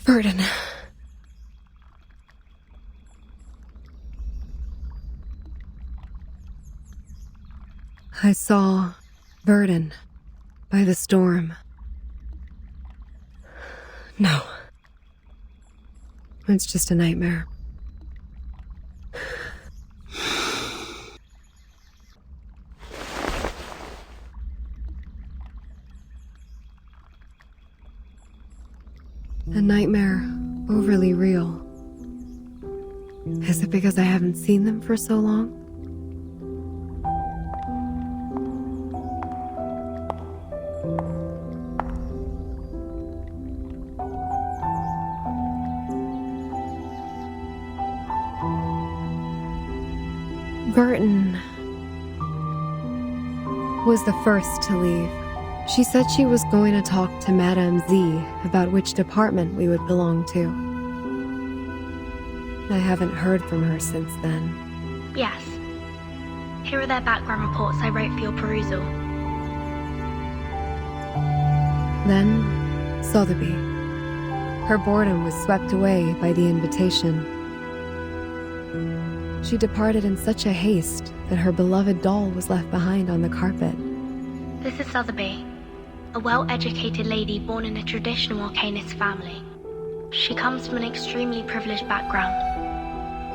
Burden. I saw Burden by the storm. No. It's just a nightmare. A nightmare overly real. Is it because I haven't seen them for so long? Burton was the first to leave. She said she was going to talk to Madame Z about which department we would belong to. I haven't heard from her since then. Yes. Here are their background reports I wrote for your perusal. Then, Sotheby. Her boredom was swept away by the invitation. She departed in such a haste that her beloved doll was left behind on the carpet. This is Sotheby, a well-educated lady born in a traditional Arcanist family. She comes from an extremely privileged background.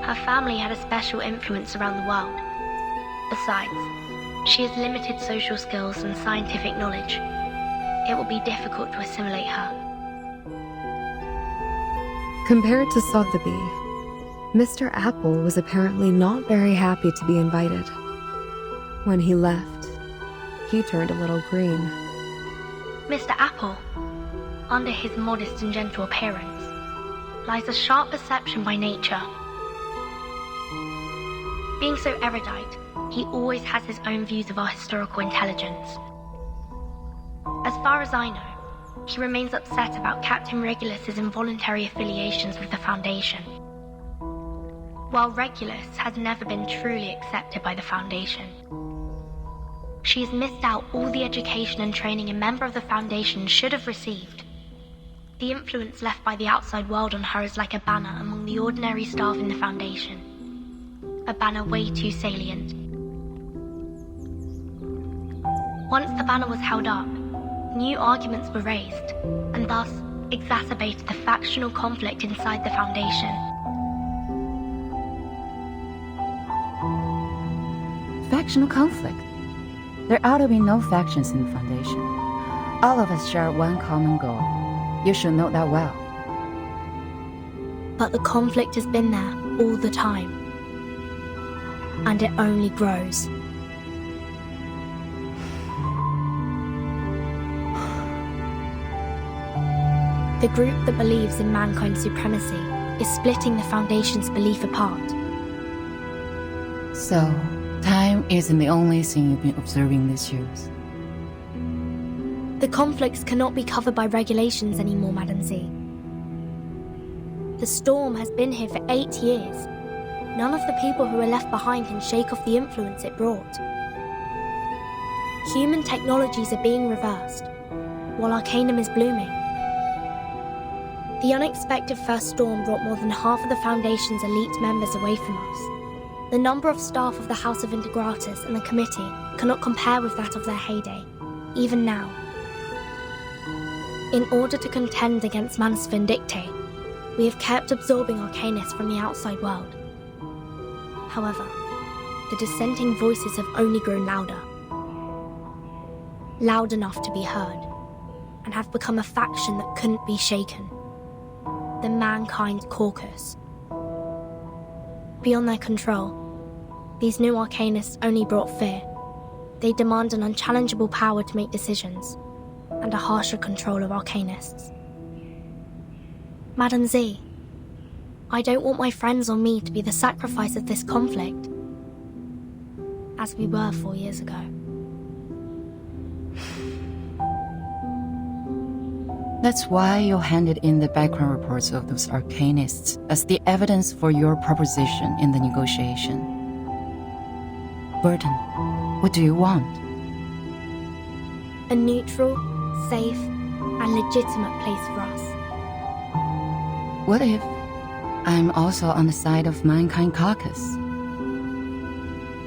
Her family had a special influence around the world. Besides, she has limited social skills and scientific knowledge. It will be difficult to assimilate her. Compared to Sotheby, Mr. Apple was apparently not very happy to be invited. When he left, he turned a little green. Mr. Apple, under his modest and gentle appearance, lies a sharp perception by nature. Being so erudite, he always has his own views of our historical intelligence. As far as I know, he remains upset about Captain Regulus's involuntary affiliations with the Foundation. While Regulus has never been truly accepted by the Foundation, she has missed out all the education and training a member of the Foundation should have received. The influence left by the outside world on her is like a banner among the ordinary staff in the Foundation. A banner way too salient. Once the banner was held up, new arguments were raised, and thus exacerbated the factional conflict inside the Foundation. Factional conflict? There ought to be no factions in the Foundation. All of us share one common goal. You should know that well. But the conflict has been there all the time. And it only grows. The group that believes in mankind's supremacy is splitting the Foundation's belief apart. So, time isn't the only thing you've been observing these years. The conflicts cannot be covered by regulations anymore, Madam Z. The storm has been here for 8 years. None of the people who are left behind can shake off the influence it brought. Human technologies are being reversed, while Arcanum is blooming. The unexpected first storm brought more than half of the Foundation's elite members away from us. The number of staff of the House of Integratus and the Committee cannot compare with that of their heyday, even now. In order to contend against Manus Vindictae, we have kept absorbing Arcanists from the outside world. However, the dissenting voices have only grown louder. Loud enough to be heard, and have become a faction that couldn't be shaken. The Mankind Caucus. Beyond their control, these new Arcanists only brought fear. They demand an unchallengeable power to make decisions, and a harsher control of Arcanists. Madam Z, I don't want my friends or me to be the sacrifice of this conflict, as we were 4 years ago. That's why you handed in the background reports of those Arcanists as the evidence for your proposition in the negotiation. Burton, what do you want? A neutral, safe, and legitimate place for us. What if I'm also on the side of Mankind Caucus?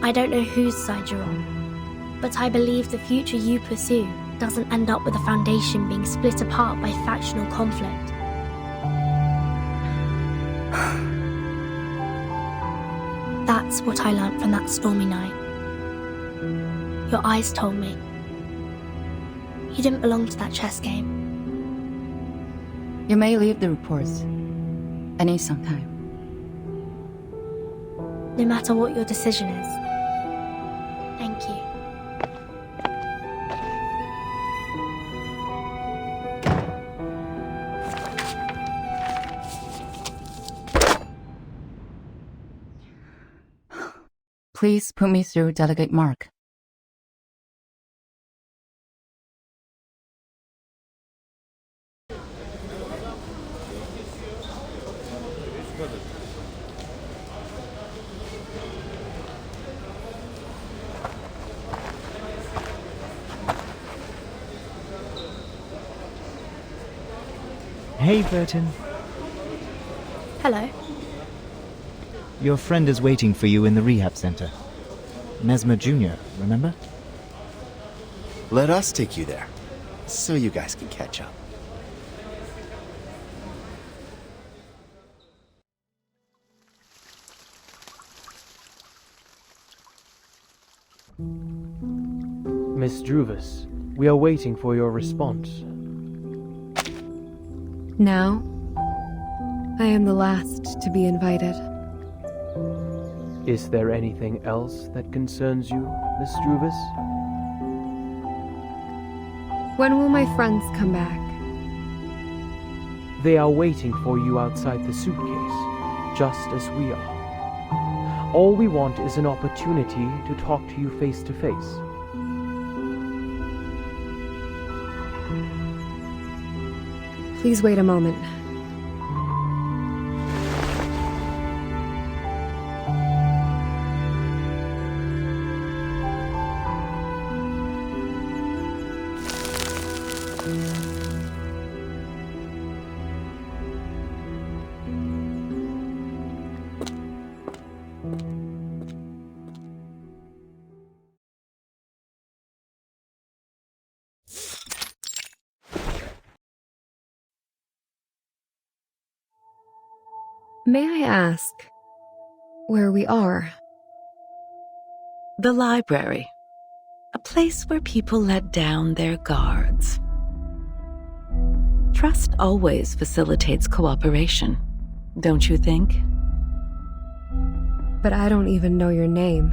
I don't know whose side you're on, but I believe the future you pursue doesn't end up with the Foundation being split apart by factional conflict. That's what I learnt from that stormy night. Your eyes told me. You didn't belong to that chess game. You may leave the reports. I need some time. No matter what your decision is. Thank you. Please put me through Delegate Mark. Hey, Burton. Hello. Your friend is waiting for you in the rehab center. Mesmer Jr., remember? Let us take you there, so you guys can catch up. Miss Druvis, we are waiting for your response. Now, I am the last to be invited. Is there anything else that concerns you, Miss Druvis? When will my friends come back? They are waiting for you outside the suitcase, just as we are. All we want is an opportunity to talk to you face to face. Please wait a moment. May I ask where we are? The library. A place where people let down their guards. Trust always facilitates cooperation, don't you think? But I don't even know your name.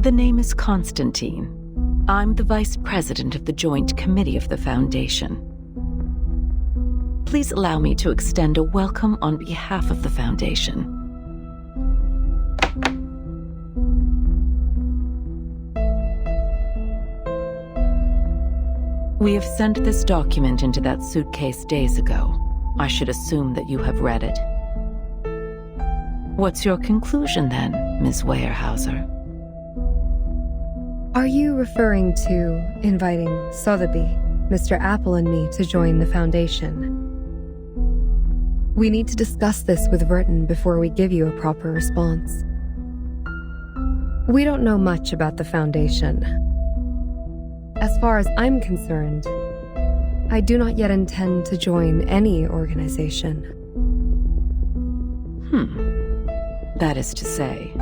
The name is Constantine. I'm the Vice President of the Joint Committee of the Foundation. Please allow me to extend a welcome on behalf of the Foundation. We have sent this document into that suitcase days ago. I should assume that you have read it. What's your conclusion then, Ms. Weyerhaeuser? Are you referring to inviting Sotheby, Mr. Apple, and me to join the Foundation? We need to discuss this with Verton before we give you a proper response. We don't know much about the Foundation. As far as I'm concerned, I do not yet intend to join any organization. That is to say,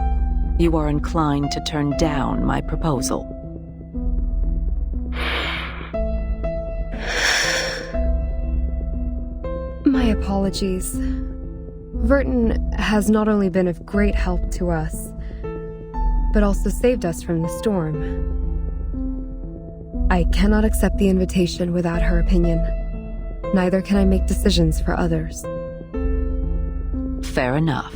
you are inclined to turn down my proposal. My apologies. Verton has not only been of great help to us, but also saved us from the storm. I cannot accept the invitation without her opinion. Neither can I make decisions for others. Fair enough.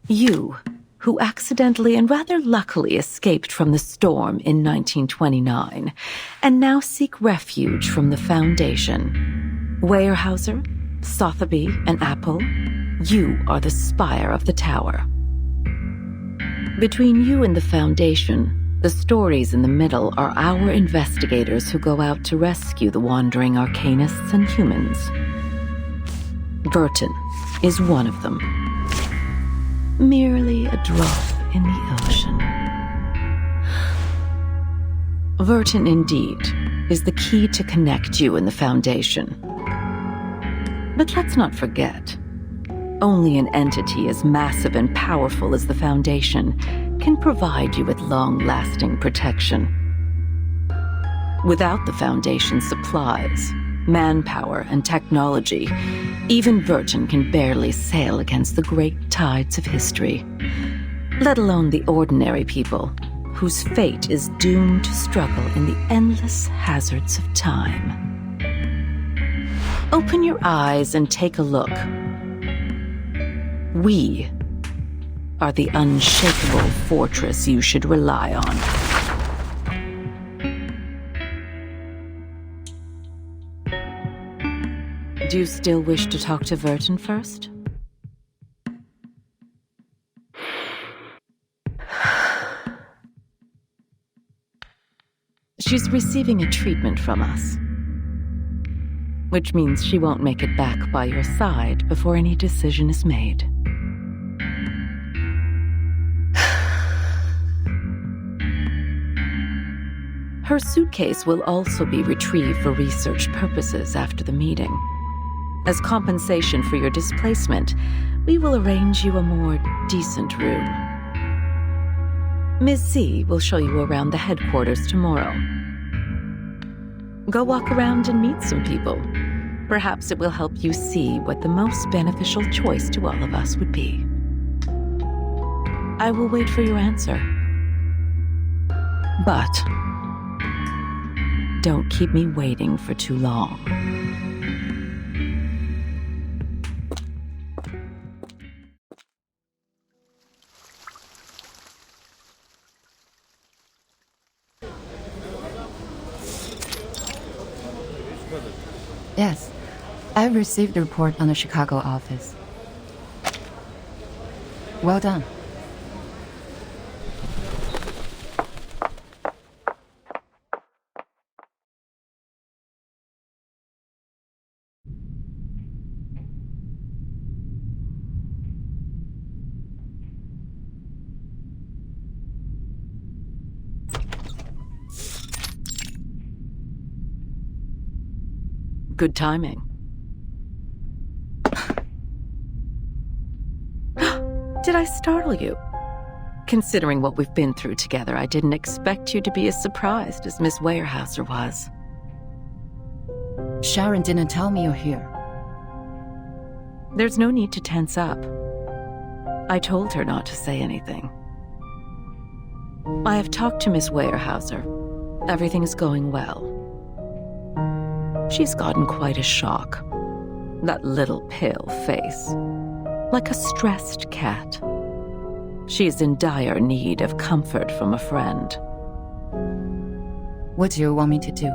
You, who accidentally and rather luckily escaped from the storm in 1929 and now seek refuge from the Foundation. Weyerhaeuser, Sotheby, and Apple, you are the spire of the tower. Between you and the Foundation, the stories in the middle are our investigators who go out to rescue the wandering arcanists and humans. Burton is one of them. Merely a drop in the ocean. Verton, indeed, is the key to connect you and the Foundation. But let's not forget, only an entity as massive and powerful as the Foundation can provide you with long-lasting protection. Without the Foundation's supplies, manpower, and technology, even Verton can barely sail against the great tides of history, let alone the ordinary people whose fate is doomed to struggle in the endless hazards of time. Open your eyes and take a look. We are the unshakable fortress you should rely on. Do you still wish to talk to Verton first? She's receiving a treatment from us, which means she won't make it back by your side before any decision is made. Her suitcase will also be retrieved for research purposes after the meeting. As compensation for your displacement, we will arrange you a more decent room. Ms. Z will show you around the headquarters tomorrow. Go walk around and meet some people. Perhaps it will help you see what the most beneficial choice to all of us would be. I will wait for your answer. But don't keep me waiting for too long. Yes, I received the report on the Chicago office. Well done. Good timing. Did I startle you? Considering what we've been through together, I didn't expect you to be as surprised as Miss Weyerhaeuser was. Sharon didn't tell me you're here. There's no need to tense up. I told her not to say anything. I have talked to Miss Weyerhaeuser. Everything is going well. She's gotten quite a shock. That little pale face. Like a stressed cat. She is in dire need of comfort from a friend. What do you want me to do?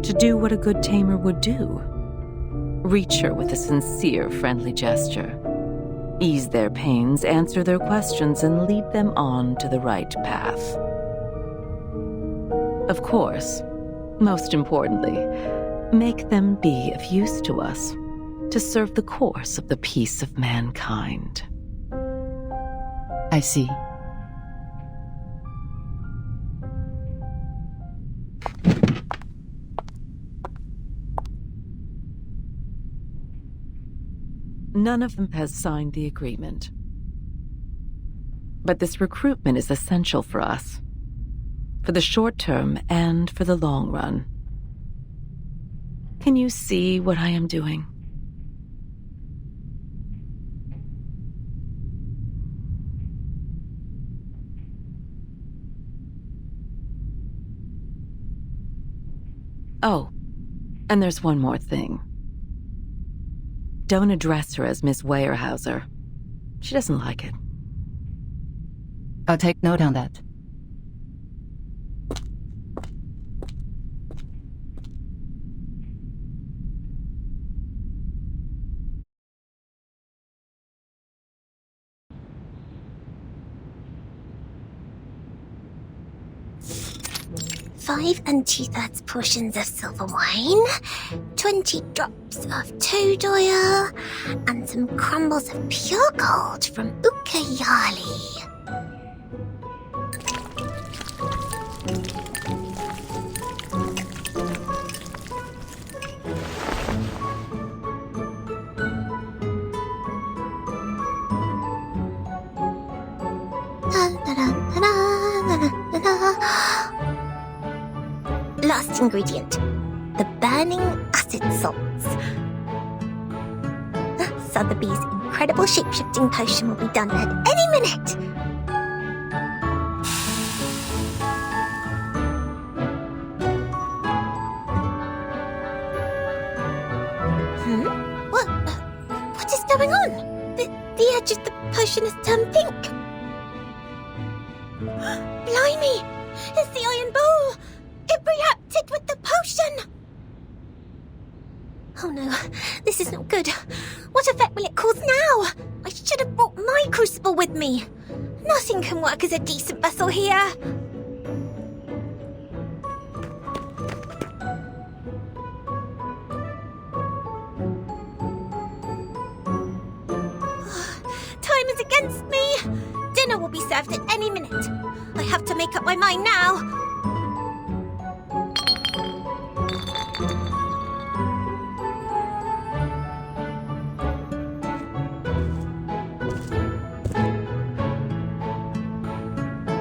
To do what a good tamer would do. Reach her with a sincere, friendly gesture. Ease their pains, answer their questions, and lead them on to the right path. Of course, most importantly, make them be of use to us, to serve the course of the peace of mankind. I see. None of them has signed the agreement. But this recruitment is essential for us. For the short term and for the long run. Can you see what I am doing? Oh, and there's one more thing. Don't address her as Miss Weyerhaeuser. She doesn't like it. I'll take note on that. Five and 2/3 portions of silver wine, 20 drops of toad oil, and some crumbles of pure gold from Ukayali. Last ingredient, the burning acid salts. Sotheby's incredible shape-shifting potion will be done at any minute. What is going on? The edge of the potion has turned pink. Blimey! It's the iron bowl! It reacted with the potion! Oh no, this is not good. What effect will it cause now? I should have brought my crucible with me. Nothing can work as a decent vessel here. Time is against me. Dinner will be served at any minute. I have to make up my mind now.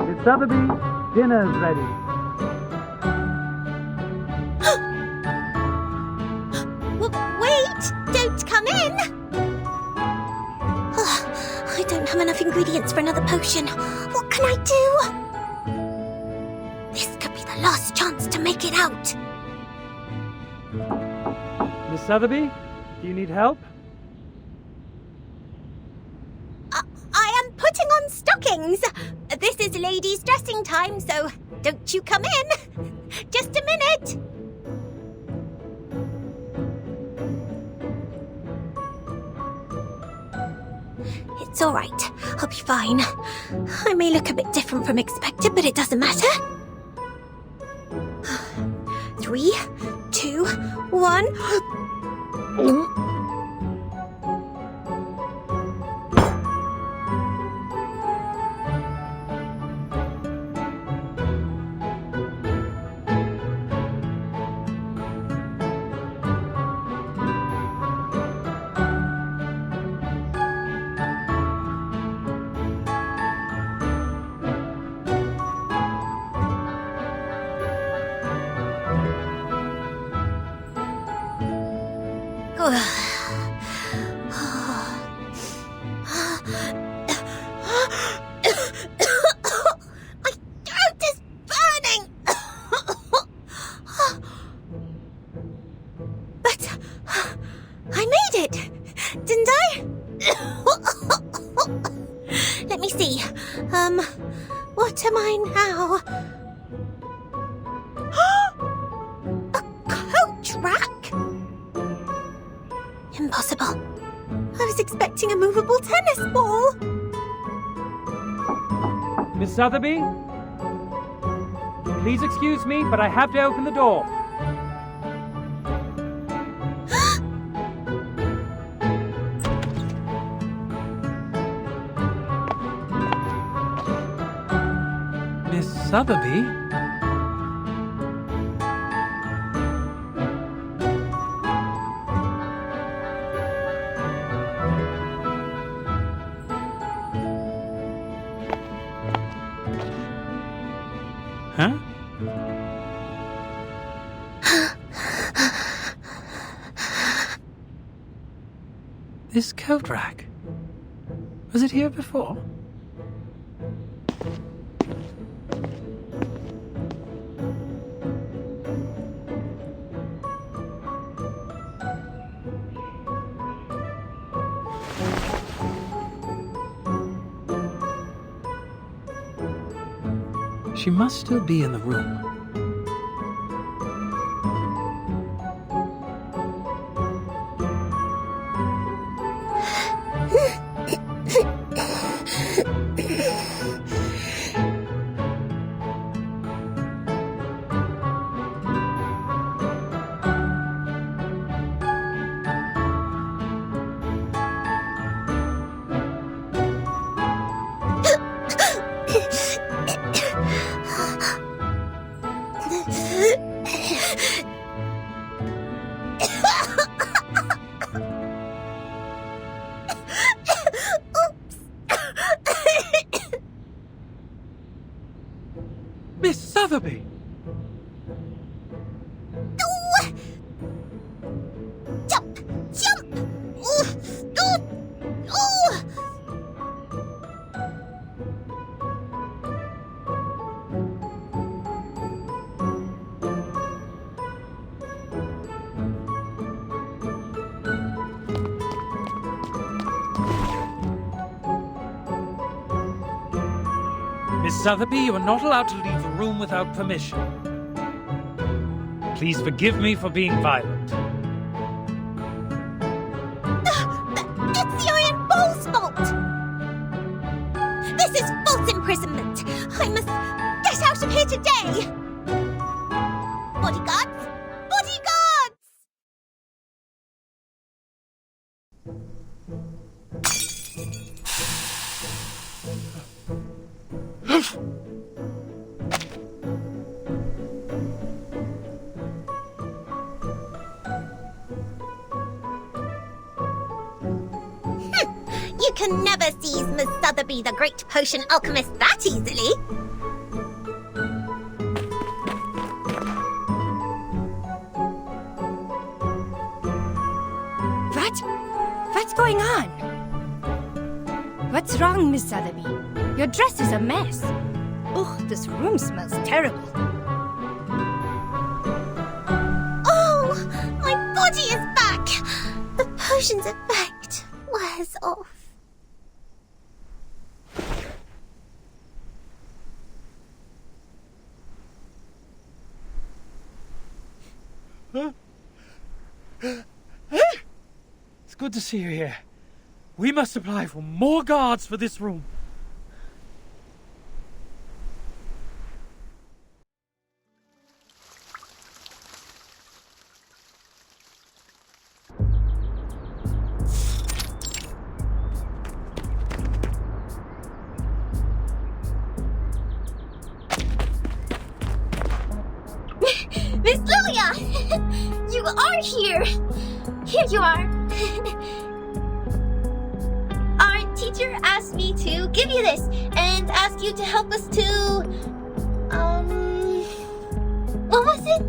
Miss Sotheby, dinner's ready. Wait! Don't come in! I don't have enough ingredients for another potion. What can I do? This could be the last chance to make it out. Miss Sotheby, do you need help? I am putting on stockings. This is ladies' dressing time, so don't you come in. Just a minute. It's all right. I'll be fine. I may look a bit different from expected, but it doesn't matter. 3, 2, 1. My throat is burning. But I made it, didn't I? Let me see. What am I now? A coach rack? Impossible. I was expecting a movable tennis ball. Miss Sotheby? Please excuse me, but I have to open the door. Miss Sotheby? Huh? This coat rack. Was it here before? She must still be in the room. Miss Sotheby! Jump! Jump! Ooh! Ooh! Ooh! Miss Sotheby, you are not allowed to leave the room without permission. Please forgive me for being violent. It's the Iron Bull's fault! This is false imprisonment! I must get out of here today! Bodyguards! Bodyguards! You can never seize Miss Sotheby, the great potion alchemist, that easily. What's going on? What's wrong, Miss Sotheby? Your dress is a mess. Ugh, this room smells terrible. Oh, my body is back! The potion's effect wears off. It's good to see you here. We must apply for more guards for this room. Miss Lilia! You are here! Here you are. Our teacher asked me to give you this and ask you to help us to... What was it?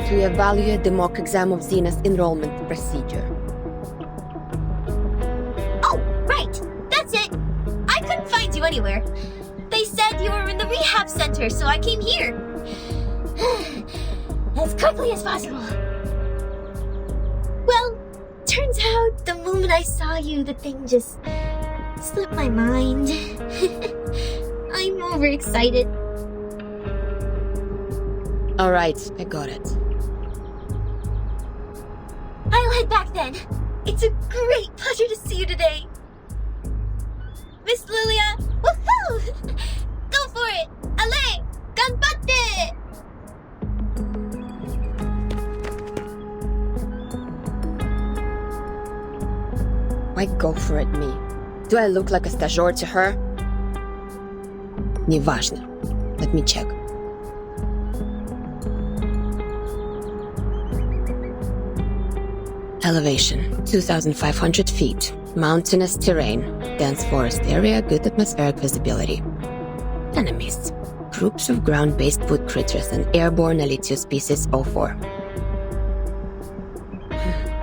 To evaluate the mock exam of Xena's enrollment procedure. Oh, right! That's it! I couldn't find you anywhere. They said you were in the rehab center, so I came here. As quickly as possible. Well, turns out the moment I saw you, the thing just slipped my mind. I'm overexcited. Alright, I got it. I'll head back then. It's a great pleasure to see you today. Miss Lilia, woohoo! Go for it! Ale! Ganbatte! Why go for it, me? Do I look like a stagiaire to her? Неважно. Let me check. Elevation, 2,500 feet. Mountainous terrain. Dense forest area, good atmospheric visibility. Enemies. Groups of ground-based wood critters and airborne Elitio species 04.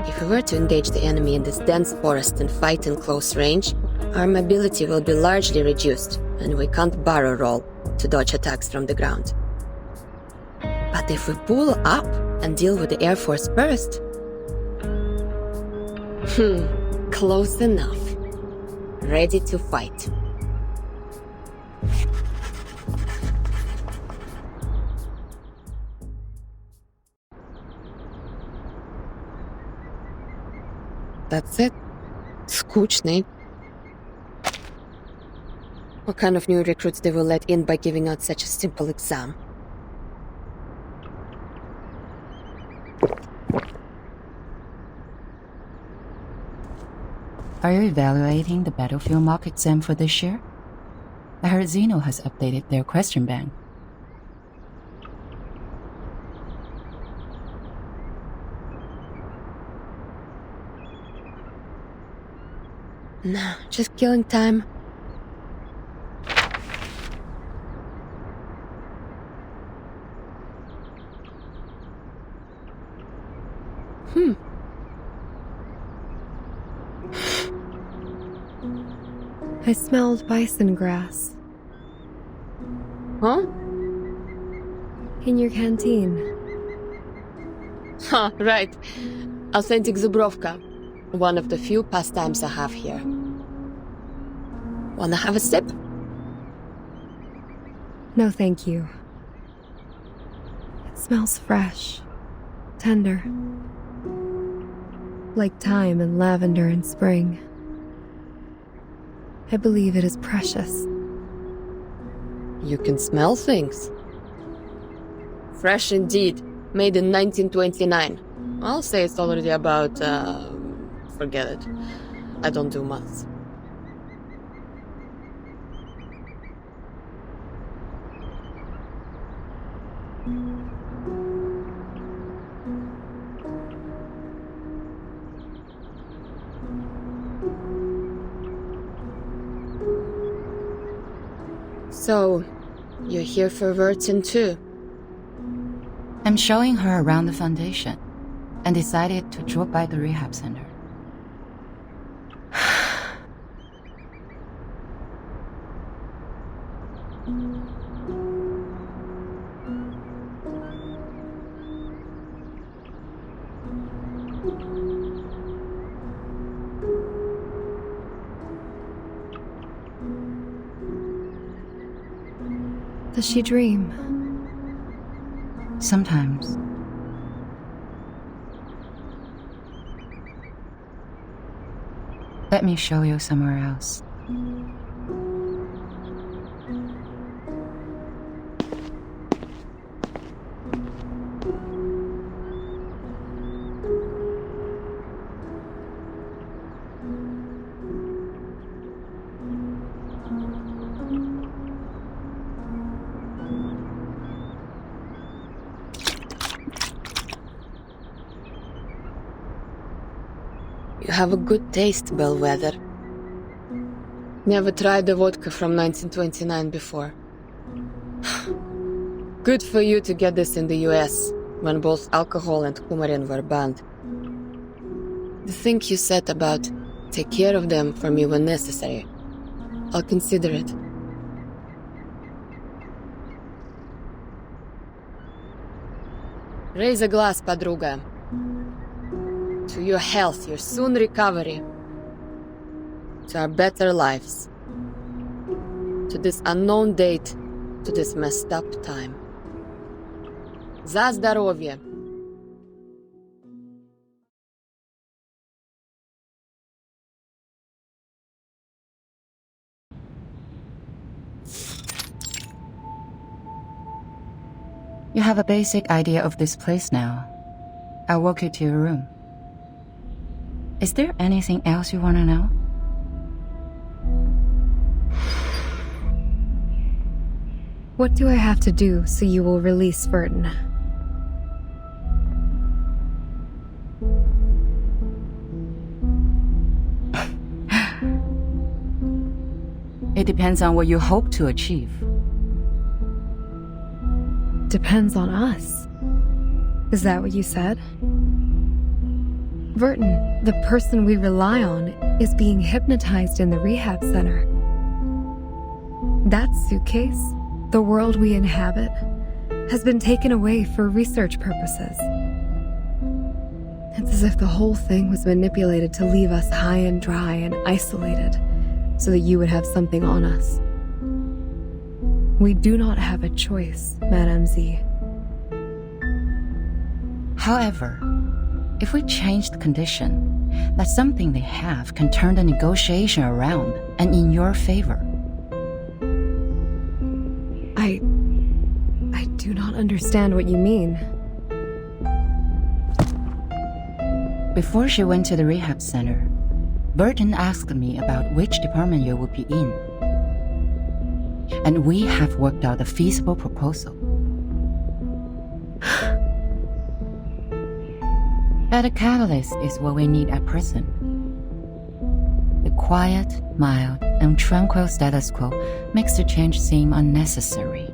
If we were to engage the enemy in this dense forest and fight in close range, our mobility will be largely reduced, and we can't barrel roll to dodge attacks from the ground. But if we pull up and deal with the Air Force first... Close enough. Ready to fight. That's it. Скучный. What kind of new recruits they will let in by giving out such a simple exam? Are you evaluating the battlefield mock exam for this year? I heard Xeno has updated their question bank. No, just killing time. I smelled bison grass. Huh? In your canteen. Huh, right. Authentic Zubrovka. One of the few pastimes I have here. Wanna have a sip? No, thank you. It smells fresh, tender. Like thyme and lavender in spring. I believe it is precious. You can smell things. Fresh indeed. Made in 1929. I'll say it's already about, forget it. I don't do maths. So, you're here for Vertin too? I'm showing her around the Foundation and decided to drop by the rehab center. Does she dream? Sometimes. Let me show you somewhere else. You have a good taste, Bellwether. Never tried the vodka from 1929 before. Good for you to get this in the US, when both alcohol and coumarin were banned. The thing you said about take care of them for me when necessary, I'll consider it. Raise a glass, подруга. To your health, your soon recovery. To our better lives. To this unknown date, to this messed up time. За здоровье! You have a basic idea of this place now. I'll walk you to your room. Is there anything else you want to know? What do I have to do so you will release Vertin? It depends on what you hope to achieve. Depends on us. Is that what you said? Vertin, the person we rely on, is being hypnotized in the rehab center. That suitcase, the world we inhabit, has been taken away for research purposes. It's as if the whole thing was manipulated to leave us high and dry and isolated, so that you would have something on us. We do not have a choice, Madame Z. However, if we change the condition, that something they have can turn the negotiation around and in your favor. I do not understand what you mean. Before she went to the rehab center, Burton asked me about which department you would be in. And we have worked out a feasible proposal. But a catalyst is what we need at present. The quiet, mild, and tranquil status quo makes the change seem unnecessary.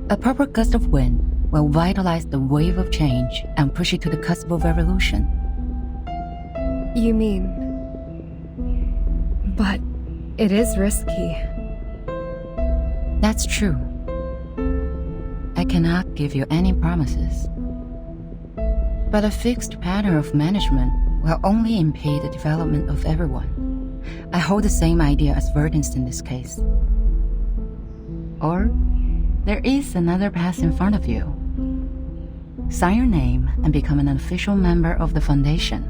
A proper gust of wind will vitalize the wave of change and push it to the cusp of revolution. You mean... But it is risky. That's true. I cannot give you any promises. But a fixed pattern of management will only impede the development of everyone. I hold the same idea as Verdin's in this case. Or, there is another path in front of you. Sign your name and become an official member of the Foundation.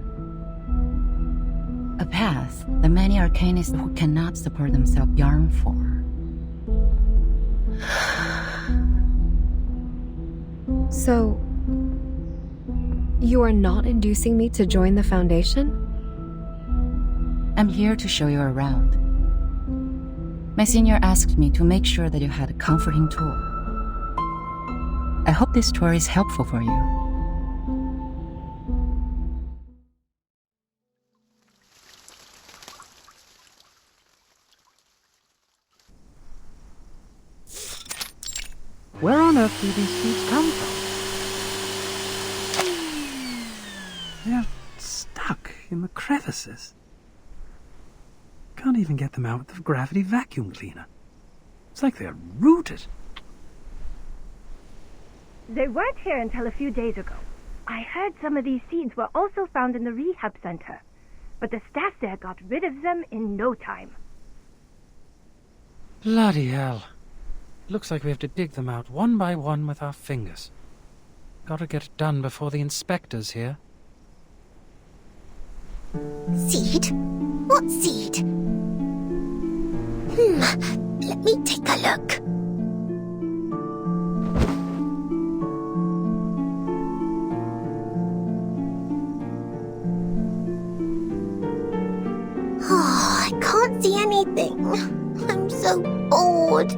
A path that many arcanists who cannot support themselves yearn for. So, you are not inducing me to join the Foundation? I'm here to show you around. My senior asked me to make sure that you had a comforting tour. I hope this tour is helpful for you. Where on earth do these seeds come from? They're stuck in the crevices. Can't even get them out with the gravity vacuum cleaner. It's like they're rooted. They weren't here until a few days ago. I heard some of these seeds were also found in the rehab center, but the staff there got rid of them in no time. Bloody hell. Looks like we have to dig them out one by one with our fingers. Gotta get it done before the inspector's here. Seed? What seed? Let me take a look. Oh, I can't see anything. I'm so bored.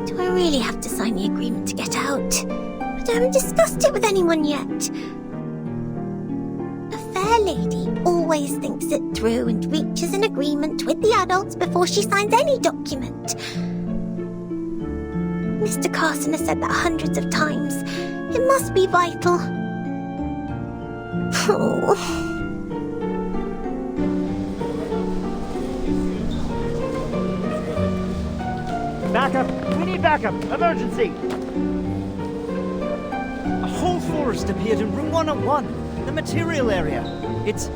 Do I really have to sign the agreement to get out? I haven't discussed it with anyone yet. A fair lady always thinks it through and reaches an agreement with the adults before she signs any document. Mr. Carson has said that hundreds of times. It must be vital. Oh. Backup! We need backup! Emergency! A whole forest appeared in room 101, the material area. It's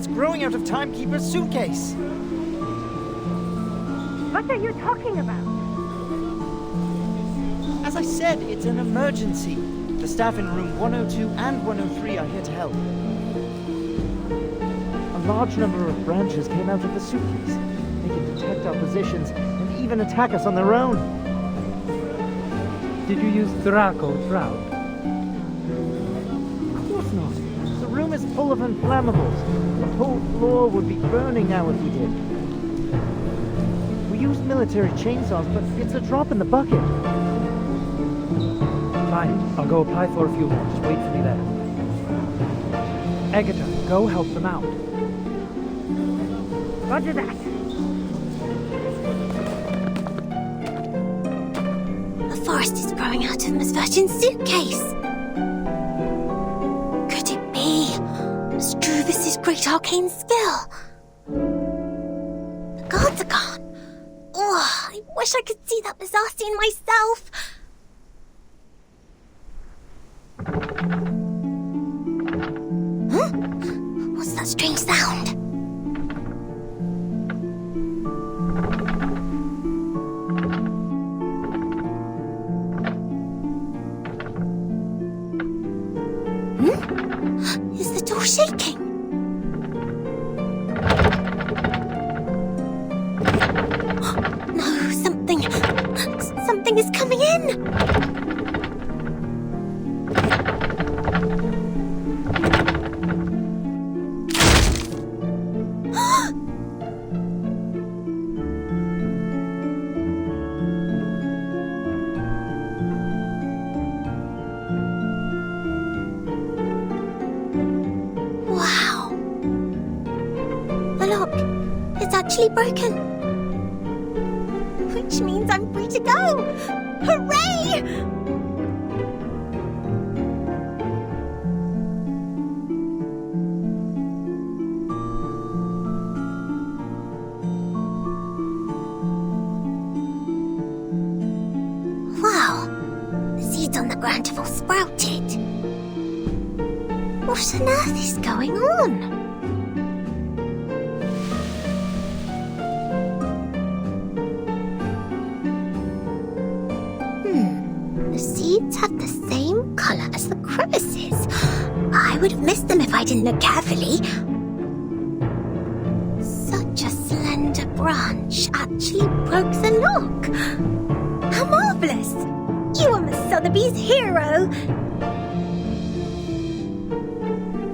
growing out of Timekeeper's suitcase. What are you talking about? As I said, it's an emergency. The staff in room 102 and 103 are here to help. A large number of branches came out of the suitcase. They can detect our positions and even attack us on their own. Did you use Draco Trout? Of course not. The room is full of inflammables. The whole floor would be burning now if we did. We used military chainsaws, but it's a drop in the bucket. Fine, I'll go apply for a few more. Just wait for me there. Agatha, go help them out. Roger that. The forest is growing out of Miss Virgin's suitcase. Could it be Struvis's great arcane skill? The guards are gone. Oh, I wish I could see that bizarre scene myself. strange sound. Is the door shaking? No, something is coming in. Wow. The lock is actually broken. Which means I'm free to go. Hooray! Wow. The seeds on the ground have all sprouted. What on earth is going on? The seeds have the same colour as the crevices. I would have missed them if I didn't look carefully. Such a slender branch actually broke the lock. How marvellous! You are Miss Sotheby's hero!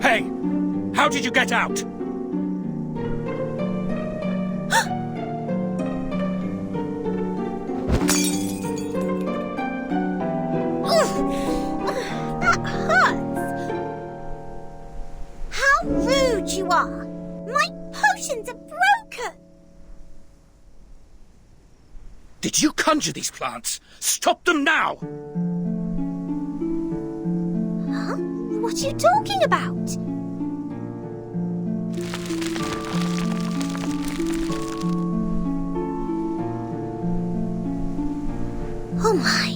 Hey! How did you get out? That hurts! How rude you are! My potions are broken! Did you conjure these plants? Stop them now! Huh? What are you talking about? Oh my!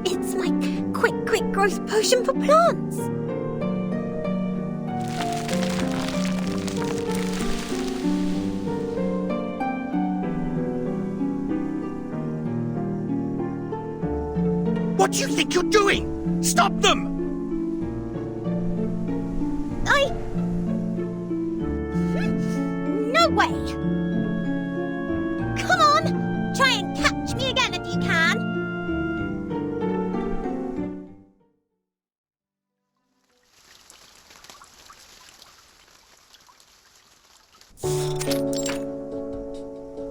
It's my quick growth potion for plants! What do you think you're doing? Stop them! No way! Come on! Try and catch me again if you can!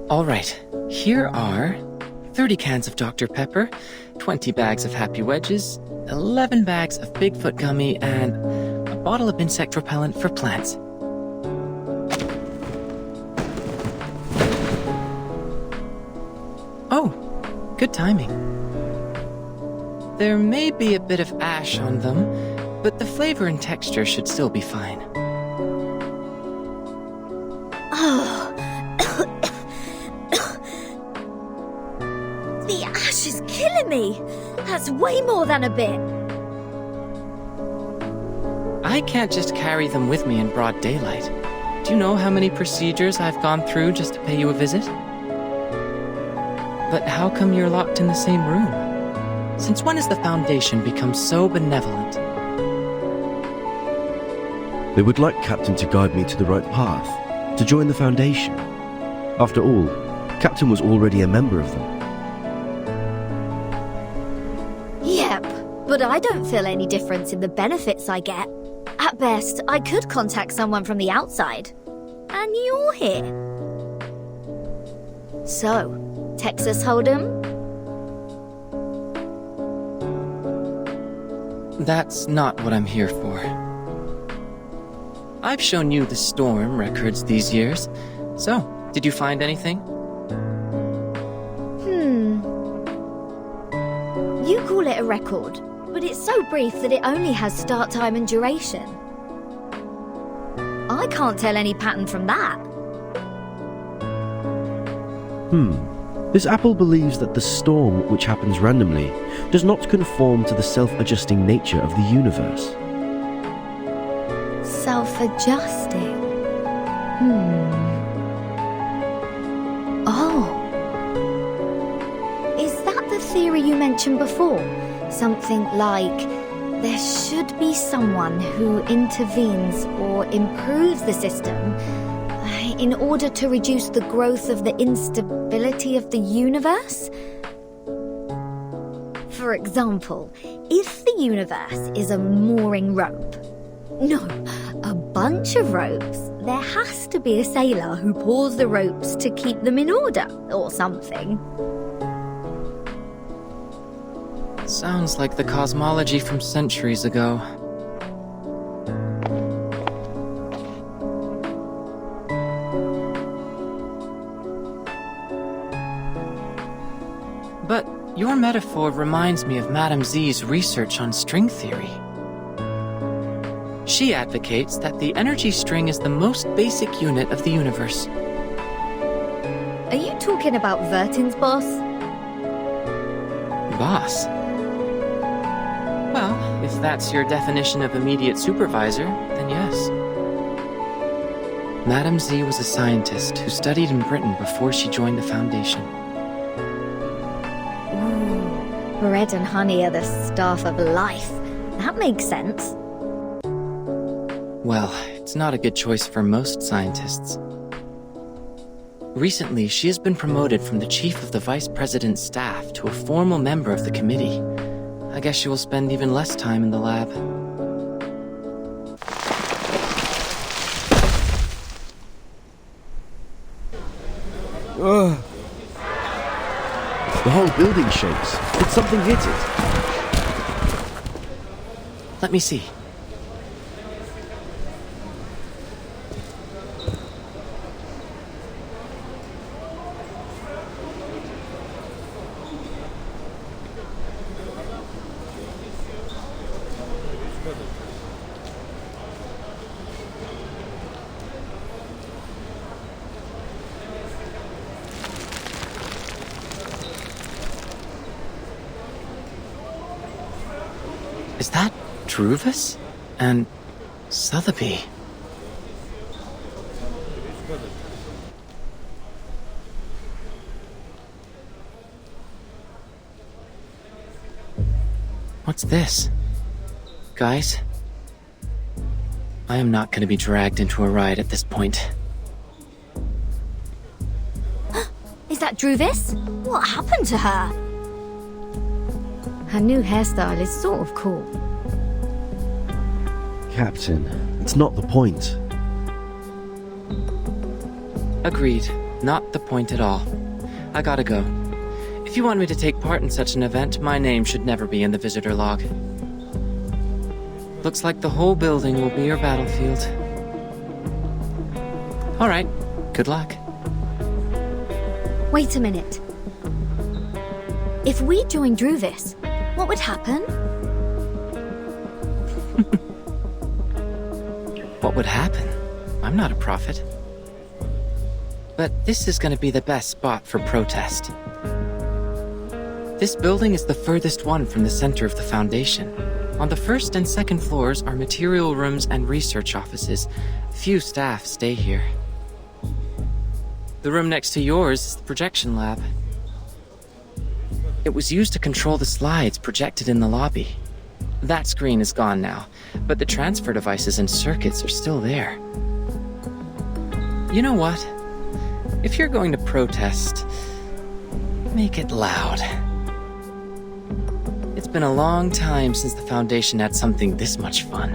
All right, here are 30 cans of Dr. Pepper, 20 bags of Happy Wedges, 11 bags of Bigfoot gummy, and a bottle of insect repellent for plants. Oh, good timing. There may be a bit of ash on them, but the flavor and texture should still be fine. Oh. The ash is killing me! That's way more than a bit! I can't just carry them with me in broad daylight. Do you know how many procedures I've gone through just to pay you a visit? But how come you're locked in the same room? Since when has the Foundation become so benevolent? They would like Captain to guide me to the right path, to join the Foundation. After all, Captain was already a member of them. Yep, but I don't feel any difference in the benefits I get. At best, I could contact someone from the outside. And you're here. So, Texas Hold'em? That's not what I'm here for. I've shown you the storm records these years. So, did you find anything? You call it a record, but it's so brief that it only has start time and duration. I can't tell any pattern from that. This apple believes that the storm, which happens randomly, does not conform to the self-adjusting nature of the universe. self-adjusting. Oh. Is that the theory you mentioned before? Something like, there should be someone who intervenes or improves the system in order to reduce the growth of the instability of the universe? For example, if the universe is a mooring rope, no, a bunch of ropes, there has to be a sailor who pulls the ropes to keep them in order, or something. Sounds like the cosmology from centuries ago. But your metaphor reminds me of Madame Z's research on string theory. She advocates that the energy string is the most basic unit of the universe. Are you talking about Vertin's boss? Boss? Well, if that's your definition of immediate supervisor, then yes. Madame Z was a scientist who studied in Britain before she joined the Foundation. Ooh, bread and honey are the staff of life. That makes sense. Well, it's not a good choice for most scientists. Recently, she has been promoted from the chief of the vice president's staff to a formal member of the committee. I guess she will spend even less time in the lab. Ugh. The whole building shakes. Did something hit it? Let me see. Is that Druvis? And Sotheby? What's this? Guys? I am not going to be dragged into a ride at this point. Is that Druvis? What happened to her? Her new hairstyle is sort of cool. Captain, it's not the point. Agreed. Not the point at all. I gotta go. If you want me to take part in such an event, my name should never be in the visitor log. Looks like the whole building will be your battlefield. Alright, good luck. Wait a minute. If we join Druvis, what would happen? What would happen? I'm not a prophet. But this is going to be the best spot for protest. This building is the furthest one from the center of the Foundation. On the first and second floors are material rooms and research offices. Few staff stay here. The room next to yours is the projection lab. It was used to control the slides projected in the lobby. That screen is gone now, but the transfer devices and circuits are still there. You know what? If you're going to protest, make it loud. It's been a long time since the Foundation had something this much fun.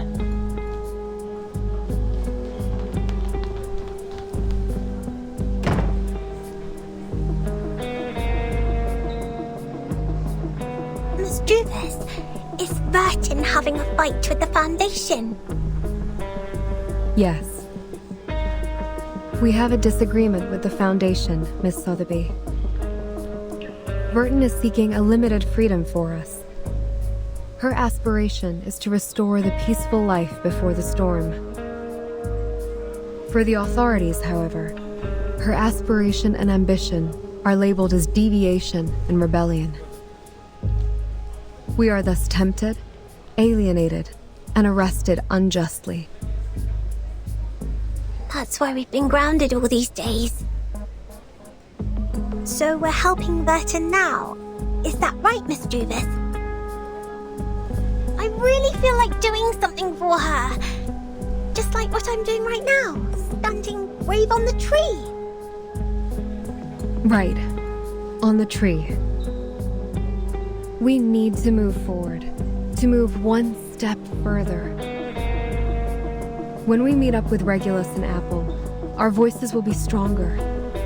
Miss Druvis, is Vertin having a fight with the Foundation? Yes. We have a disagreement with the Foundation, Miss Sotheby. Vertin is seeking a limited freedom for us. Her aspiration is to restore the peaceful life before the storm. For the authorities, however, her aspiration and ambition are labeled as deviation and rebellion. We are thus tempted, alienated, and arrested unjustly. That's why we've been grounded all these days. So we're helping Burton now. Is that right, Miss Juvis? I really feel like doing something for her. Just like what I'm doing right now. Standing brave on the tree. Right. On the tree. We need to move forward. To move one step further. When we meet up with Regulus and Apple, our voices will be stronger,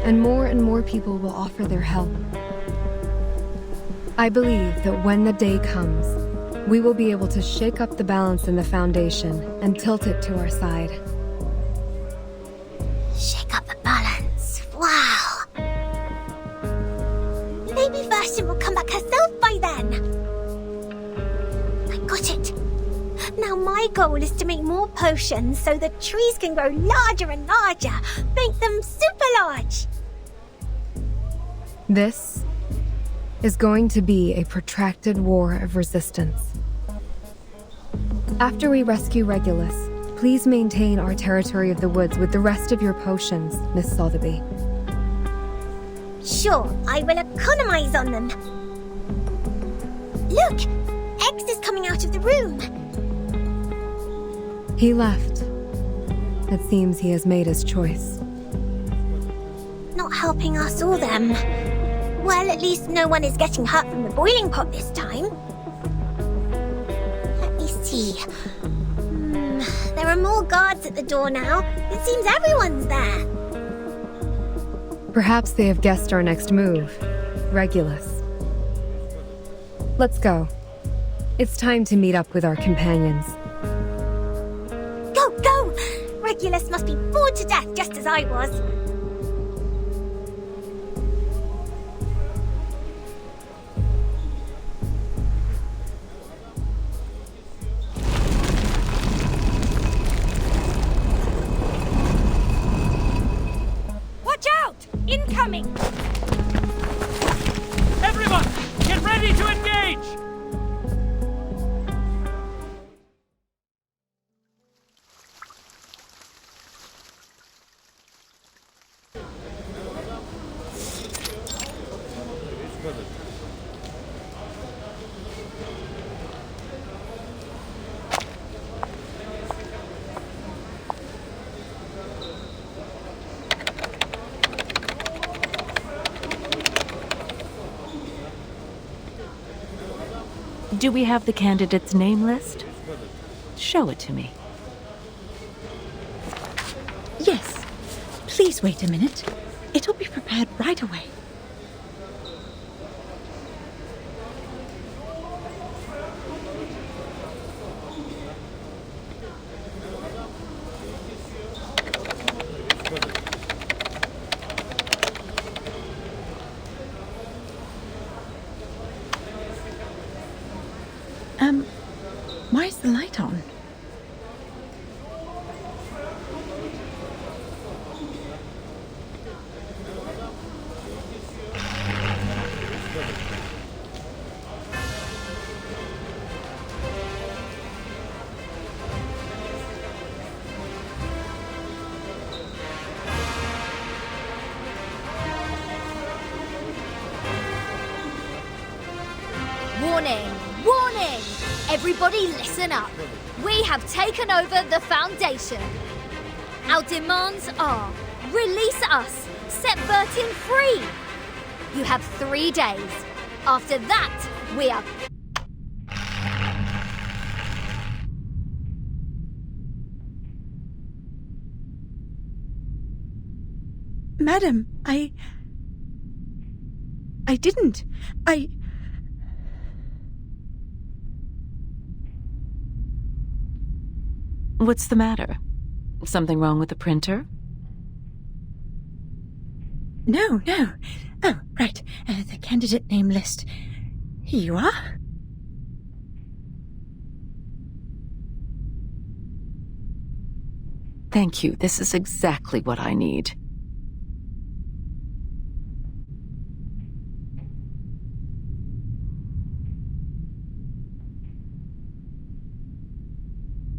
and more people will offer their help. I believe that when the day comes, we will be able to shake up the balance in the Foundation and tilt it to our side. Shake up the balance. Wow. Maybe Version will come back herself by then. I got it. Now my goal is to make more potions so the trees can grow larger and larger. Make them super large. This is going to be a protracted war of resistance. After we rescue Regulus, please maintain our territory of the woods with the rest of your potions, Miss Sotheby. Sure, I will economize on them. Look! X is coming out of the room. He left. It seems he has made his choice. Not helping us or them. Well, at least no one is getting hurt from the boiling pot this time. Let me see. There are more guards at the door now. It seems everyone's there. Perhaps they have guessed our next move. Regulus. Let's go. It's time to meet up with our companions. Go, go! Regulus must be bored to death just as I was. Watch out! Incoming! Everyone, get ready to engage! Do we have the candidate's name list? Show it to me. Yes. Please wait a minute. It'll be prepared right away. Why is the light on? Warning! Warning! Everybody listen up. We have taken over the Foundation. Our demands are release us, set Burton free. You have 3 days. After that, we are... Madam, I didn't. What's the matter? Something wrong with the printer? No. Oh, right. The candidate name list. Here you are. Thank you. This is exactly what I need.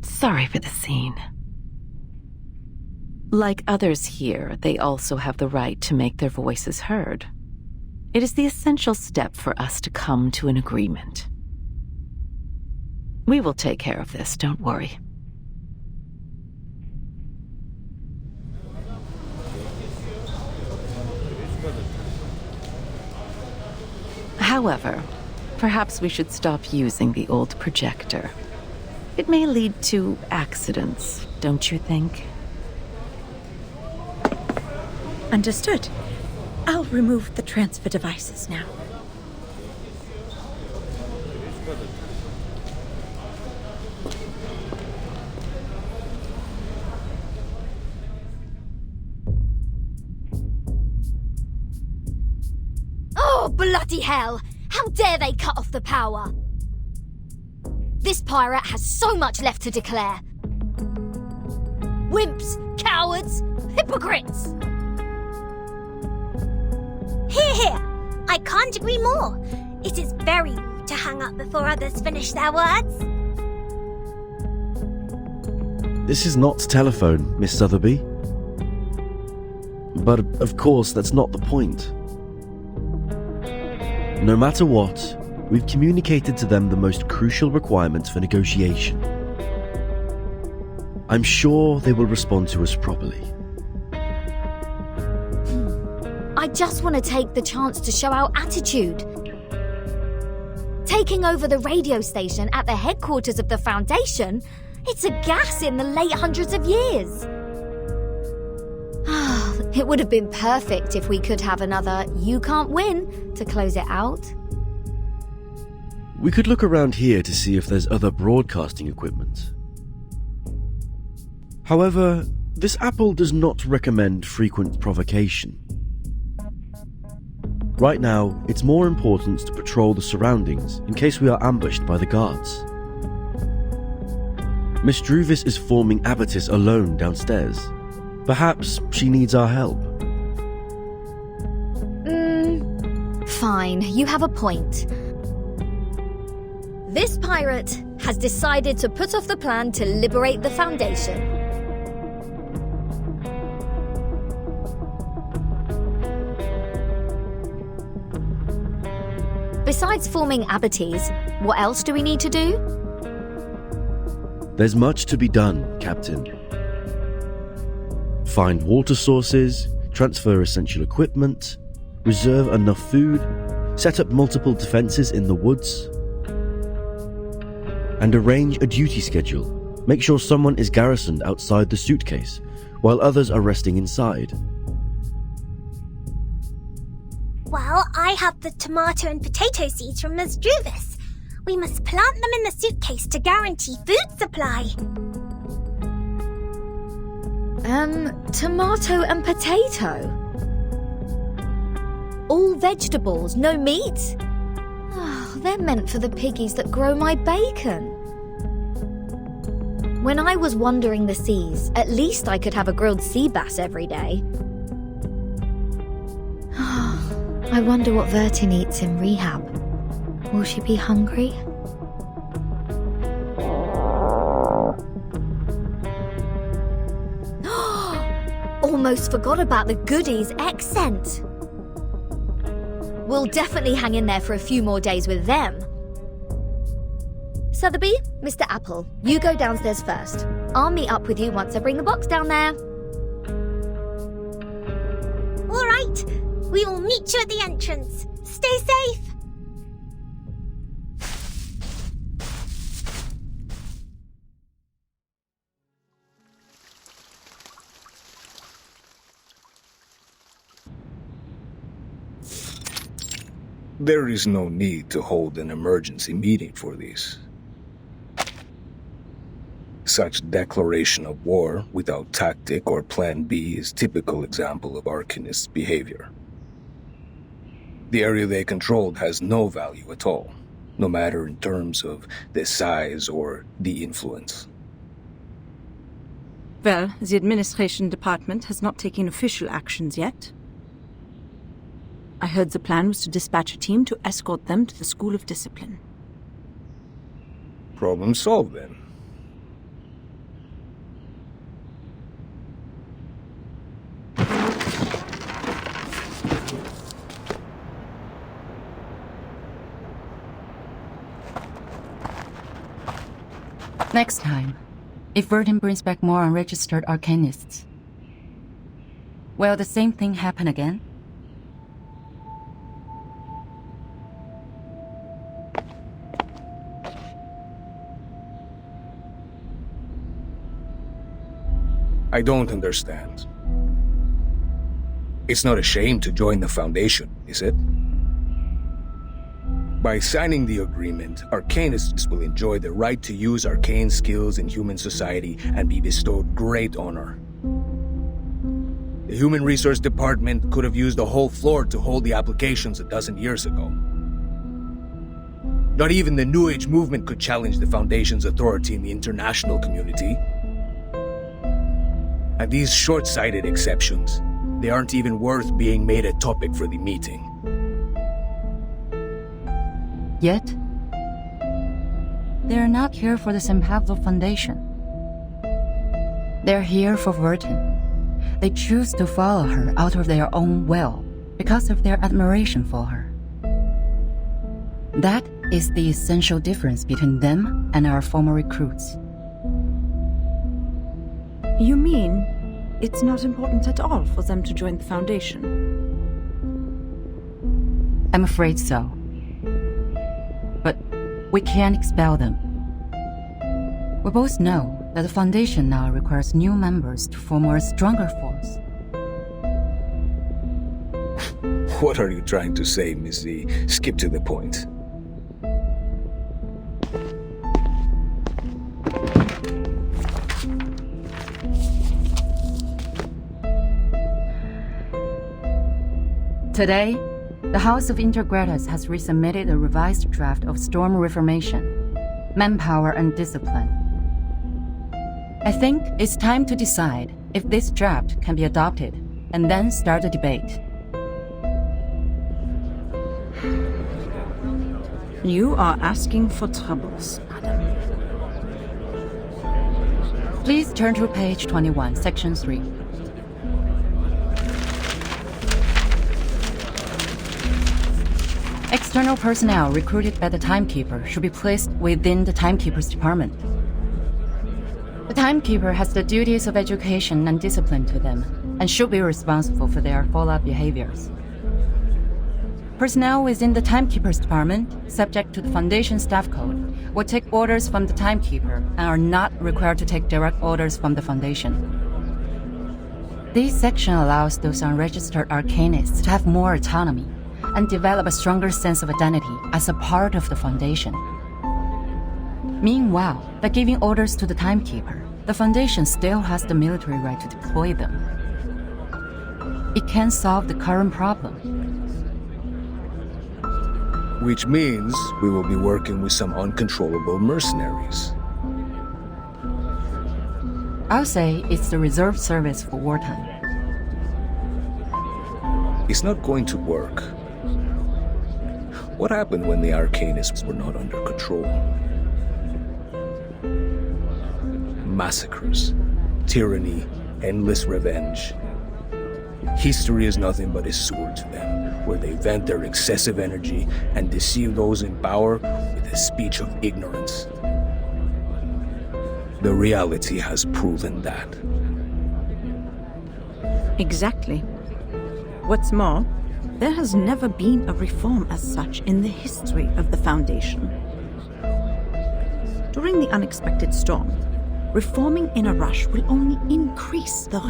Sorry for the scene. Like others here, they also have the right to make their voices heard. It is the essential step for us to come to an agreement. We will take care of this, don't worry. However, perhaps we should stop using the old projector. It may lead to accidents, don't you think? Understood. I'll remove the transfer devices now. Oh, bloody hell! How dare they cut off the power? This pirate has so much left to declare. Wimps, cowards, hypocrites! Hear, hear! I can't agree more. It is very rude to hang up before others finish their words. This is not telephone, Miss Sotheby. But of course, that's not the point. No matter what, we've communicated to them the most crucial requirements for negotiation. I'm sure they will respond to us properly. I just want to take the chance to show our attitude. Taking over the radio station at the headquarters of the Foundation, it's a gas in the late hundreds of years. It would have been perfect if we could have another "you can't win" to close it out. We could look around here to see if there's other broadcasting equipment. However, this apple does not recommend frequent provocation. Right now, it's more important to patrol the surroundings in case we are ambushed by the guards. Miss Druvis is forming Abatis alone downstairs. Perhaps she needs our help. Fine, you have a point. This pirate has decided to put off the plan to liberate the Foundation. Besides forming Abatis, what else do we need to do? There's much to be done, Captain. Find water sources, transfer essential equipment, reserve enough food, set up multiple defenses in the woods, and arrange a duty schedule. Make sure someone is garrisoned outside the suitcase, while others are resting inside. Well, I have the tomato and potato seeds from Ms. Druvis. We must plant them in the suitcase to guarantee food supply. Tomato and potato? All vegetables, no meat? Oh, they're meant for the piggies that grow my bacon. When I was wandering the seas, at least I could have a grilled sea bass every day. I wonder what Vertin eats in rehab. Will she be hungry? Almost forgot about the goodies accent. We'll definitely hang in there for a few more days with them. Sotheby, Mr. Apple, you go downstairs first. I'll meet up with you once I bring the box down there. All right, we will meet you at the entrance. Stay safe. There is no need to hold an emergency meeting for this. Such declaration of war without tactic or plan B is typical example of Arcanists' behavior. The area they controlled has no value at all, no matter in terms of the size or the influence. Well, the administration department has not taken official actions yet. I heard the plan was to dispatch a team to escort them to the School of Discipline. Problem solved then. Next time, if Verdun brings back more unregistered arcanists, will the same thing happen again? I don't understand. It's not a shame to join the Foundation, is it? By signing the agreement, Arcanists will enjoy the right to use arcane skills in human society and be bestowed great honor. The Human Resource Department could have used the whole floor to hold the applications a dozen years ago. Not even the New Age movement could challenge the Foundation's authority in the international community. And these short-sighted exceptions, they aren't even worth being made a topic for the meeting. Yet, they are not here for the St. Pablo Foundation. They're here for Verdun. They choose to follow her out of their own will because of their admiration for her. That is the essential difference between them and our former recruits. You mean it's not important at all for them to join the Foundation? I'm afraid so. But we can't expel them. We both know that the Foundation now requires new members to form a stronger force. What are you trying to say, Miss Z? Skip to the point. Today, the House of Integratus has resubmitted a revised draft of Storm Reformation, Manpower and Discipline. I think it's time to decide if this draft can be adopted and then start a debate. You are asking for troubles, madam. Please turn to page 21, section 3. External personnel recruited by the Timekeeper should be placed within the Timekeeper's department. The Timekeeper has the duties of education and discipline to them, and should be responsible for their follow-up behaviors. Personnel within the Timekeeper's department, subject to the Foundation Staff Code, will take orders from the Timekeeper and are not required to take direct orders from the Foundation. This section allows those unregistered arcanists to have more autonomy and develop a stronger sense of identity as a part of the Foundation. Meanwhile, by giving orders to the Timekeeper, the Foundation still has the military right to deploy them. It can solve the current problem. Which means we will be working with some uncontrollable mercenaries. I'll say it's the reserve service for wartime. It's not going to work. What happened when the Arcanists were not under control? Massacres, tyranny, endless revenge. History is nothing but a sewer to them, where they vent their excessive energy and deceive those in power with a speech of ignorance. The reality has proven that. Exactly. What's more, there has never been a reform as such in the history of the Foundation. During the unexpected storm, reforming in a rush will only increase the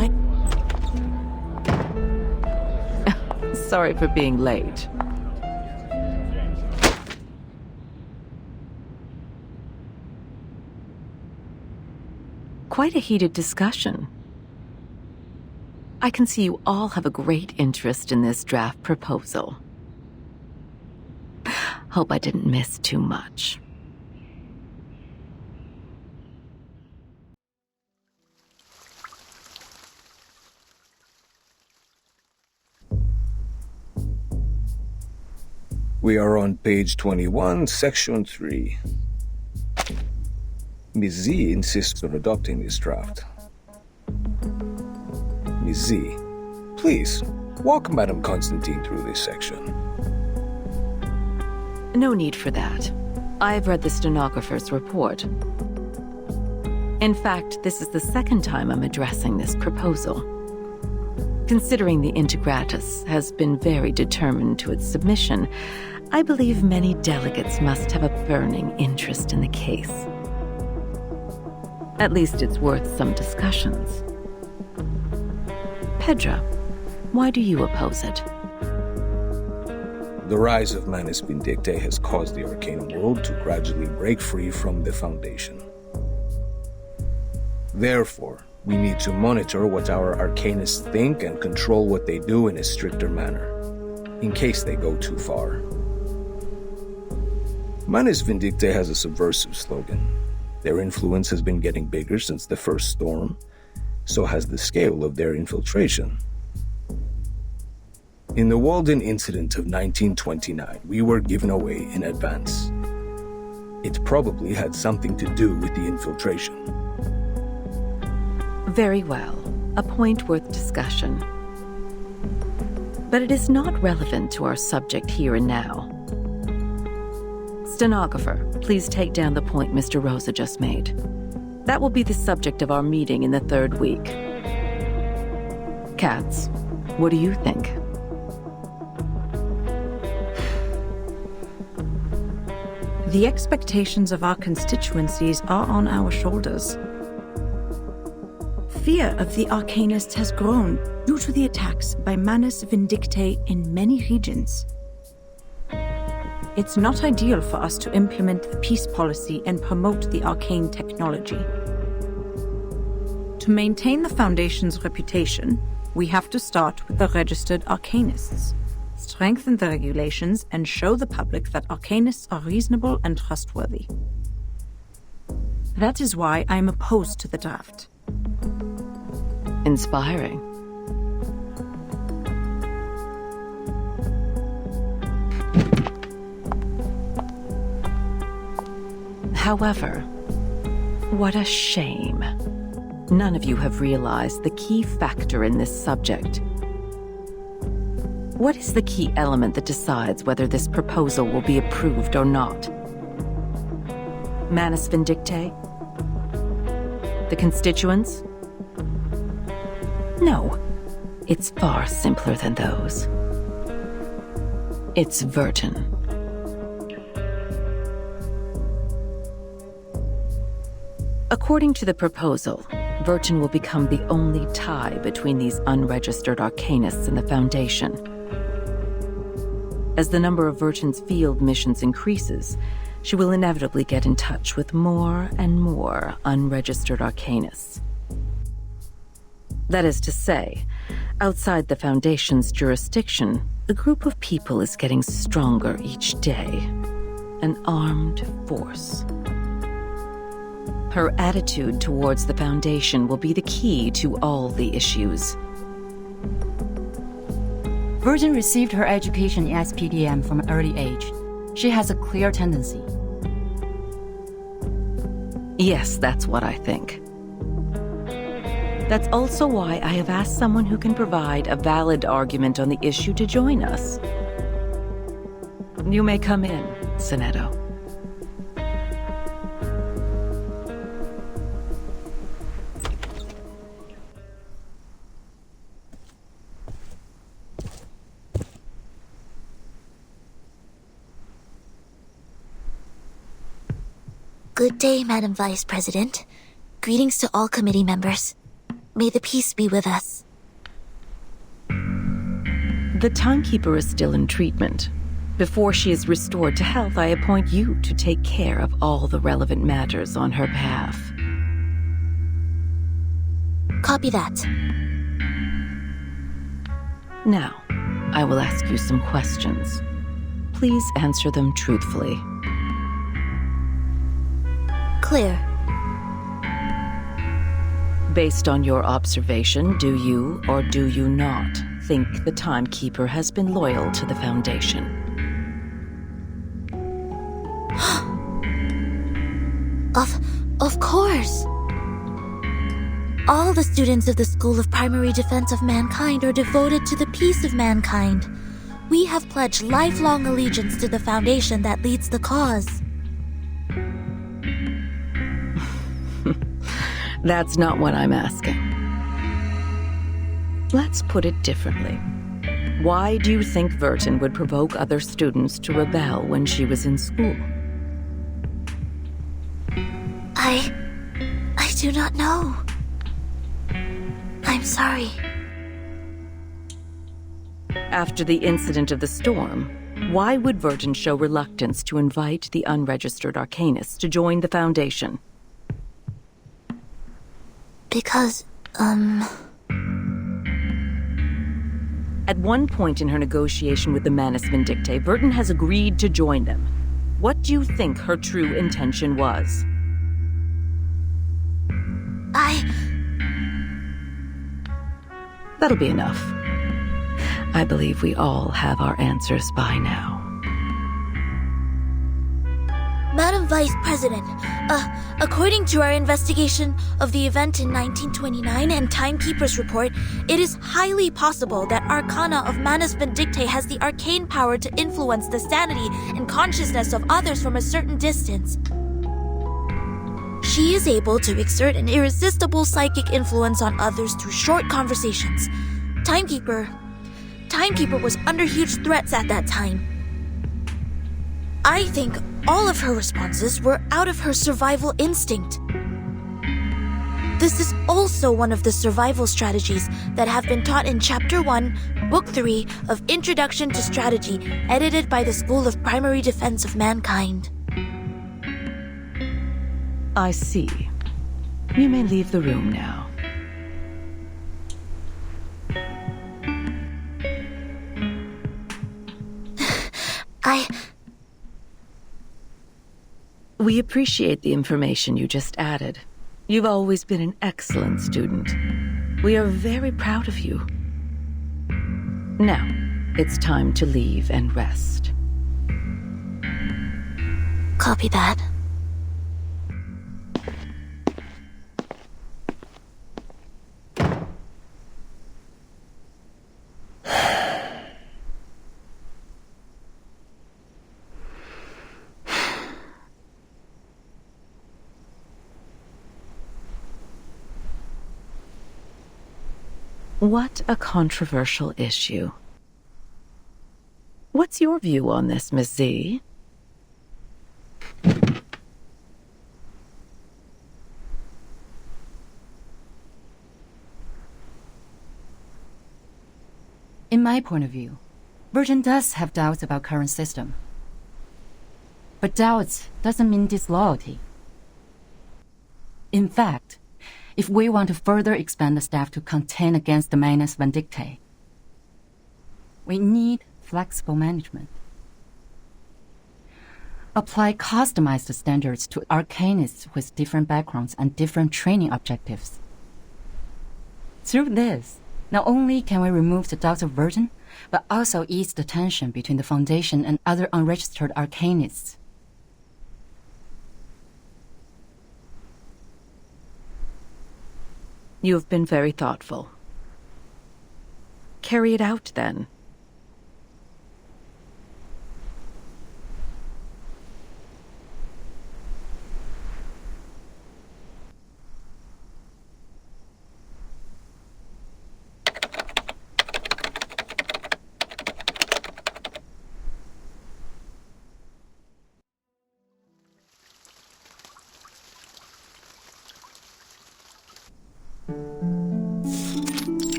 Sorry for being late. Quite a heated discussion. I can see you all have a great interest in this draft proposal. Hope I didn't miss too much. We are on page 21, section 3. Ms. Z insists on adopting this draft. Ms. Z, please, walk Madame Constantine through this section. No need for that. I've read the stenographer's report. In fact, this is the second time I'm addressing this proposal. Considering the Integratus has been very determined to its submission, I believe many delegates must have a burning interest in the case. At least it's worth some discussions. Pedro, why do you oppose it? The rise of Manus Vindictae has caused the Arcanum world to gradually break free from the Foundation. Therefore, we need to monitor what our Arcanists think and control what they do in a stricter manner, in case they go too far. Manus Vindictae has a subversive slogan. Their influence has been getting bigger since the first storm, so has the scale of their infiltration. In the Walden incident of 1929, we were given away in advance. It probably had something to do with the infiltration. Very well. A point worth discussion. But it is not relevant to our subject here and now. Stenographer, please take down the point Mr. Rosa just made. That will be the subject of our meeting in the 3rd week. Katz, what do you think? The expectations of our constituencies are on our shoulders. Fear of the Arcanists has grown due to the attacks by Manus Vindictae in many regions. It's not ideal for us to implement the peace policy and promote the arcane technology. To maintain the Foundation's reputation, we have to start with the registered Arcanists, strengthen the regulations, and show the public that Arcanists are reasonable and trustworthy. That is why I am opposed to the draft. Inspiring. However, what a shame. None of you have realized the key factor in this subject. What is the key element that decides whether this proposal will be approved or not? Manus Vindictae? The constituents? No, it's far simpler than those. It's Verton. According to the proposal, Verton will become the only tie between these unregistered Arcanists and the Foundation. As the number of Verton's field missions increases, she will inevitably get in touch with more and more unregistered Arcanists. That is to say, outside the Foundation's jurisdiction, a group of people is getting stronger each day. An armed force. Her attitude towards the Foundation will be the key to all the issues. Virgin received her education in SPDM from an early age. She has a clear tendency. Yes, that's what I think. That's also why I have asked someone who can provide a valid argument on the issue to join us. You may come in, Sonetto. Good day, Madam Vice President. Greetings to all committee members. May the peace be with us. The timekeeper is still in treatment. Before she is restored to health, I appoint you to take care of all the relevant matters on her behalf. Copy that. Now, I will ask you some questions. Please answer them truthfully. Clear. Based on your observation, do you or do you not think the timekeeper has been loyal to the Foundation? Of course. All the students of the School of Primary Defense of Mankind are devoted to the peace of mankind. We have pledged lifelong allegiance to the Foundation that leads the cause. That's not what I'm asking. Let's put it differently. Why do you think Vertin would provoke other students to rebel when she was in school? I do not know. I'm sorry. After the incident of the storm, why would Vertin show reluctance to invite the unregistered arcanists to join the Foundation? Because, At one point in her negotiation with the Manus Vindictae, Vertin has agreed to join them. What do you think her true intention was? That'll be enough. I believe we all have our answers by now. Madam Vice President, according to our investigation of the event in 1929 and Timekeeper's report, it is highly possible that Arcana of Manus Vindictae has the arcane power to influence the sanity and consciousness of others from a certain distance. She is able to exert an irresistible psychic influence on others through short conversations. Timekeeper was under huge threats at that time. I think all of her responses were out of her survival instinct. This is also one of the survival strategies that have been taught in Chapter 1, Book 3 of Introduction to Strategy, edited by the School of Primary Defense of Mankind. I see. You may leave the room now. We appreciate the information you just added. You've always been an excellent student. We are very proud of you. Now, it's time to leave and rest. Copy that. What a controversial issue. What's your view on this, Miss Z? In my point of view, Virgin does have doubts about current system. But doubts doesn't mean disloyalty. In fact, if we want to further expand the staff to contend against the Manus Vindictae, we need flexible management. Apply customized standards to arcanists with different backgrounds and different training objectives. Through this, not only can we remove the doubts of Virgin, but also ease the tension between the Foundation and other unregistered arcanists. You have been very thoughtful. Carry it out, then.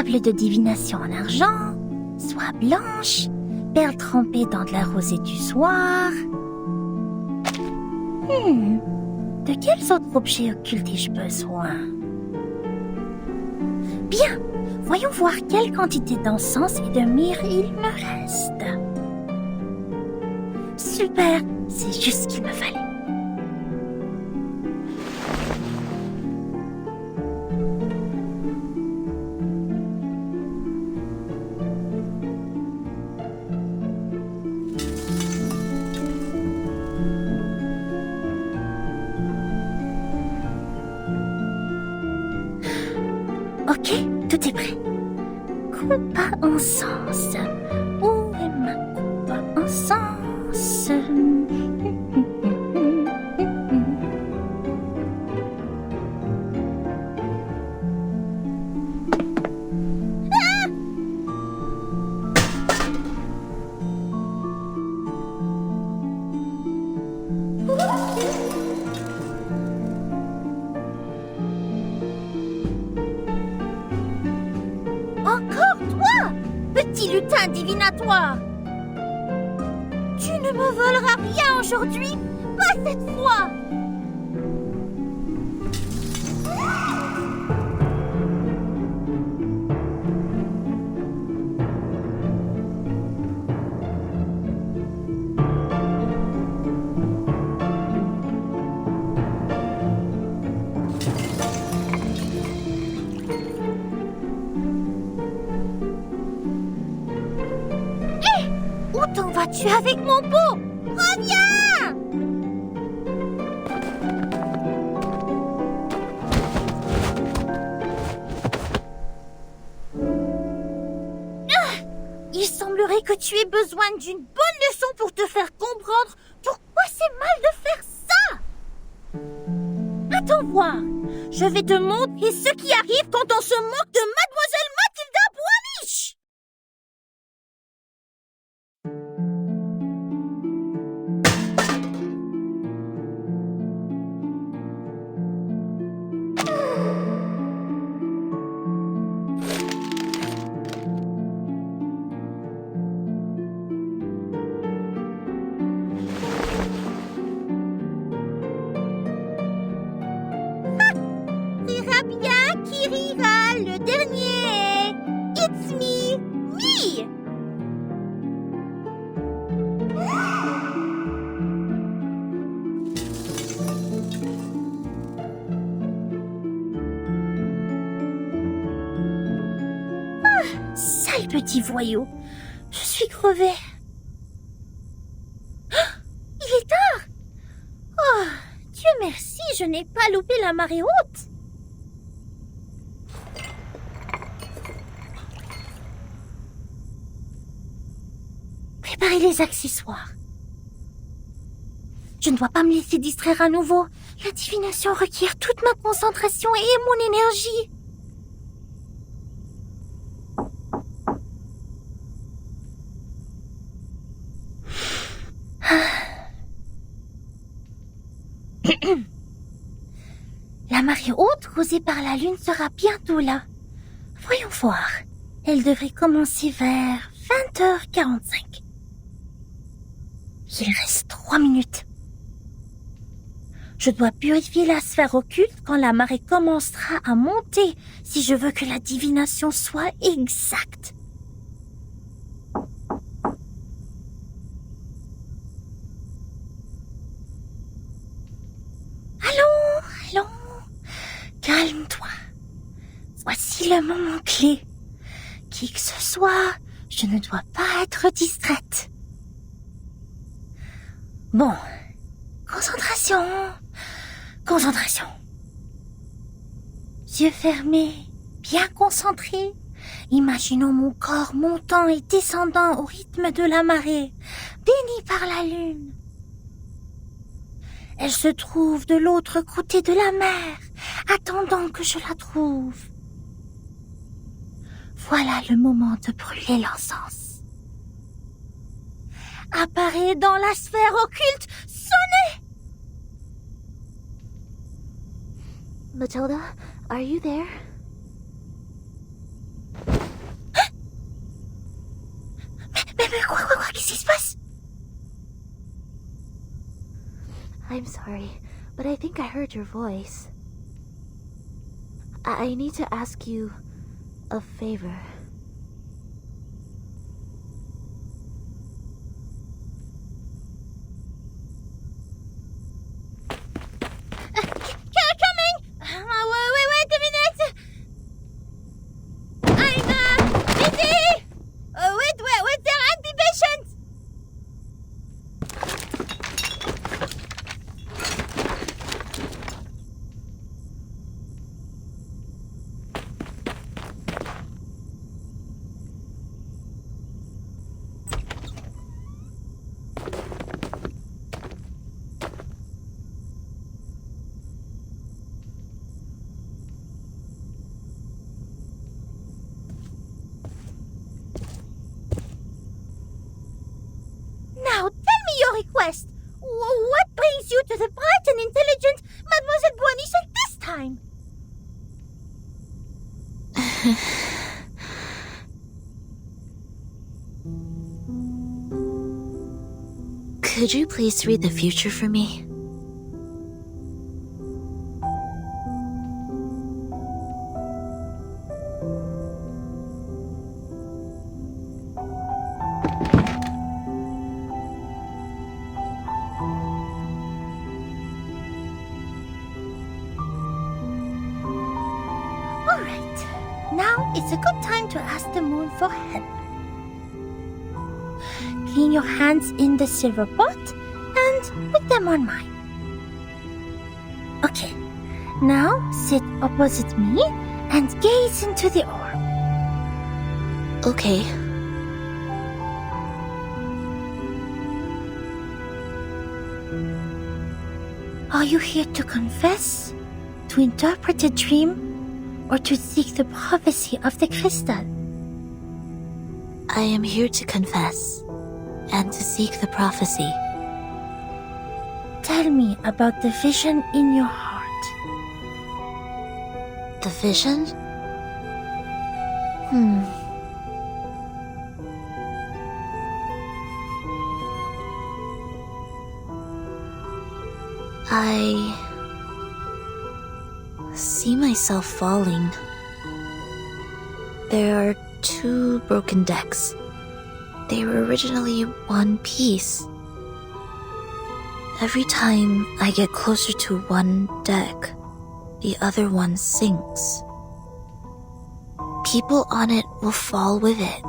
Table de divination en argent, soie blanche, perles trempées dans de la rosée du soir. De quels autres objets occultes ai-je besoin? Bien, voyons voir quelle quantité d'encens et de myrrhe il me reste. Super, c'est juste ce qu'il me fallait. Ok, tout est prêt. Coupe à encens. Où est ma coupe à encens? putain divinatoire! Tu ne me voleras rien aujourd'hui, pas cette fois! Où t'en vas-tu avec mon pot? Reviens! Il semblerait que tu aies besoin d'une bonne leçon pour te faire comprendre pourquoi c'est mal de faire ça. Attends voir. Je vais te montrer ce qui arrive quand on se moque de Mademoiselle Mathilda Boaniche. Rira bien qui rira le dernier. It's me, me. Sale petit voyou. Je suis crevée. Il est tard. Oh, Dieu merci, je n'ai pas loupé la marée haute. Préparez les accessoires. Je ne dois pas me laisser distraire à nouveau. La divination requiert toute ma concentration et mon énergie. La marée haute causée par la lune sera bientôt là. Voyons voir. Elle devrait commencer vers 20h45. Il reste 3 minutes. Je dois purifier la sphère occulte quand la marée commencera à monter si je veux que la divination soit exacte. Allons. Calme-toi. Voici le moment clé. Qui que ce soit, je ne dois pas être distraite. Bon, concentration. Yeux fermés, bien concentrés. Imaginons mon corps montant et descendant au rythme de la marée, béni par la lune. Elle se trouve de l'autre côté de la mer, attendant que je la trouve. Voilà le moment de brûler l'encens. Apparaît dans la sphère occulte, sonnez! Matilda, are you there? Mais quoi, qu'est-ce qui se passe? I'm sorry, but I think I heard your voice. I need to ask you a favor. Coming! Wait a minute! I'm busy! Wait there, and be patient! Now, tell me your request. What brings you to the bright and intelligent Mademoiselle Boaniche at this time? Could you please read the future for me? Alright, now is a good time to ask the moon for help. Clean your hands in the silver pot and put them on mine. Okay, now sit opposite me and gaze into the orb. Okay. Are you here to confess, to interpret a dream, or to seek the prophecy of the crystal? I am here to confess and to seek the prophecy. Tell me about the vision in your heart. The vision? I see myself falling. There are 2 broken decks. They were originally one piece. Every time I get closer to one deck, the other one sinks. People on it will fall with it.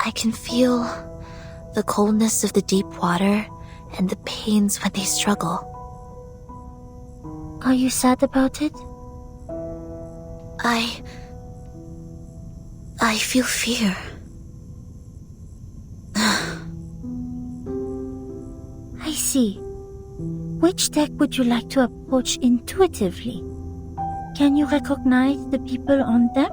I can feel the coldness of the deep water and the pains when they struggle. Are you sad about it? I feel fear. I see. Which deck would you like to approach intuitively? Can you recognize the people on them?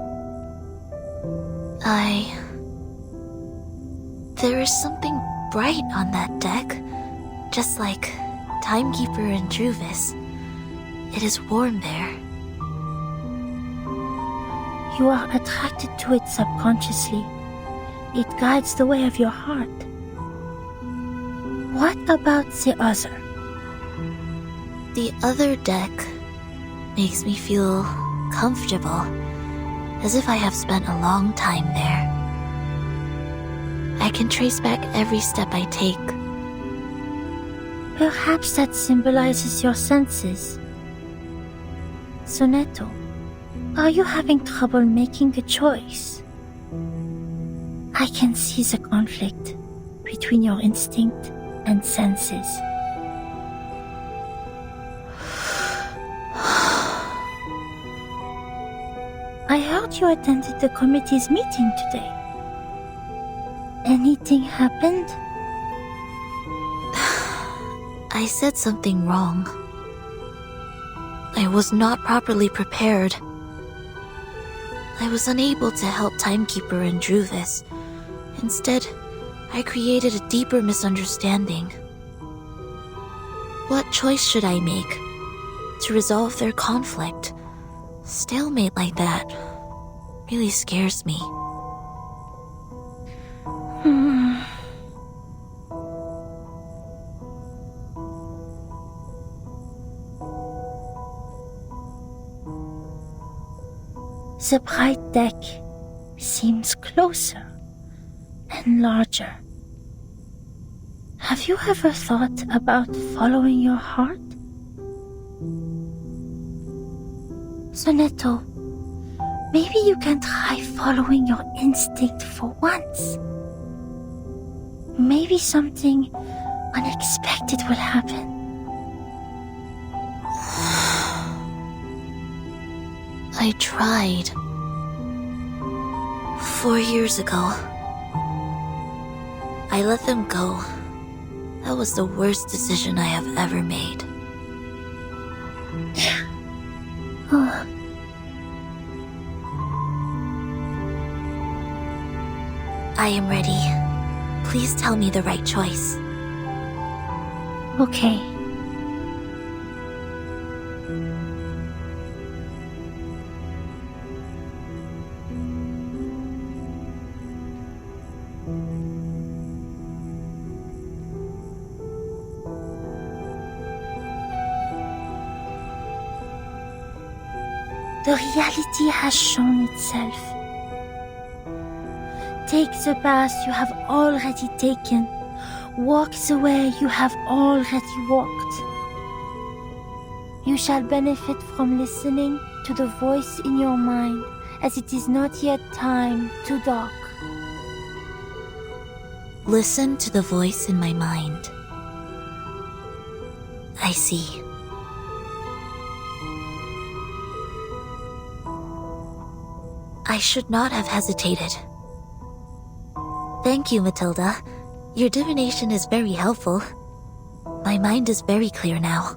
There is something bright on that deck, just like Timekeeper and Druvis. It is warm there. You are attracted to it subconsciously. It guides the way of your heart. What about the other? The other deck makes me feel comfortable, as if I have spent a long time there. I can trace back every step I take. Perhaps that symbolizes your senses. Sonetto, are you having trouble making a choice? I can see the conflict between your instinct and senses. I heard you attended the committee's meeting today. Anything happened? I said something wrong. I was not properly prepared. I was unable to help Timekeeper and Druvis. Instead, I created a deeper misunderstanding. What choice should I make to resolve their conflict? Stalemate like that really scares me. The bright deck seems closer and larger. Have you ever thought about following your heart? Sonetto, maybe you can try following your instinct for once. Maybe something unexpected will happen. I tried. 4 years ago. I let them go. That was the worst decision I have ever made. I am ready. Please tell me the right choice. Okay. The reality has shown itself. Take the path you have already taken. Walk the way you have already walked. You shall benefit from listening to the voice in your mind, as it is not yet time to dock. Listen to the voice in my mind. I see. I should not have hesitated. Thank you, Matilda. Your divination is very helpful. My mind is very clear now.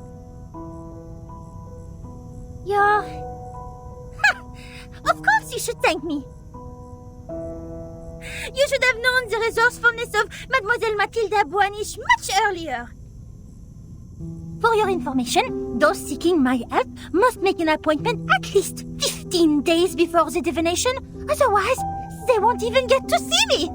You're... Of course you should thank me. You should have known the resourcefulness of Mademoiselle Mathilda Boanish much earlier. For your information, those seeking my help must make an appointment at least 15 days before the divination. Otherwise, they won't even get to see me.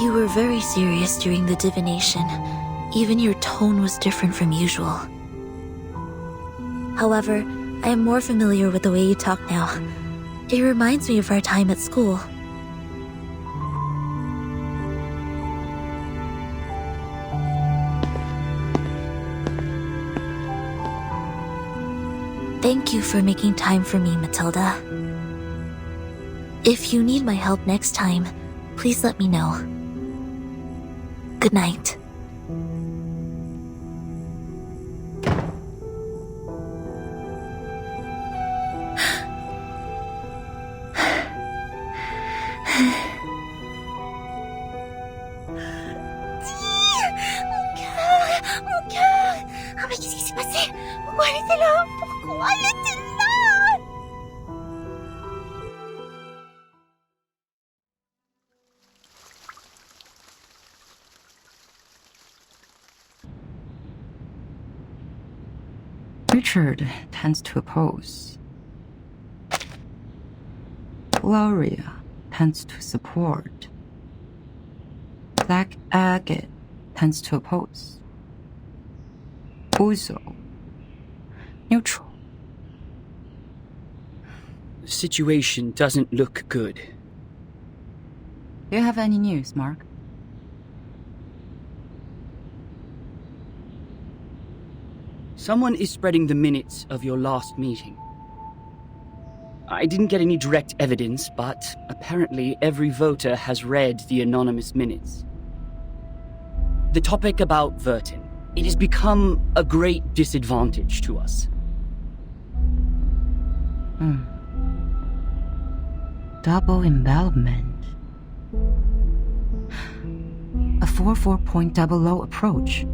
You were very serious during the divination. Even your tone was different from usual. However, I am more familiar with the way you talk now. It reminds me of our time at school. Thank you for making time for me, Matilda. If you need my help next time, please let me know. Good night. Mon cœur! Ah mais qu'est-ce qui s'est passé? Pourquoi elle était là? Pourquoi elle était là? Richard tends to oppose. Gloria tends to support. Black Agate tends to oppose. Uzo, neutral. The situation doesn't look good. Do you have any news, Mark? Someone is spreading the minutes of your last meeting. I didn't get any direct evidence, but apparently every voter has read the anonymous minutes. The topic about Vertin. It has become a great disadvantage to us. Double envelopment. A 4-4.00 approach.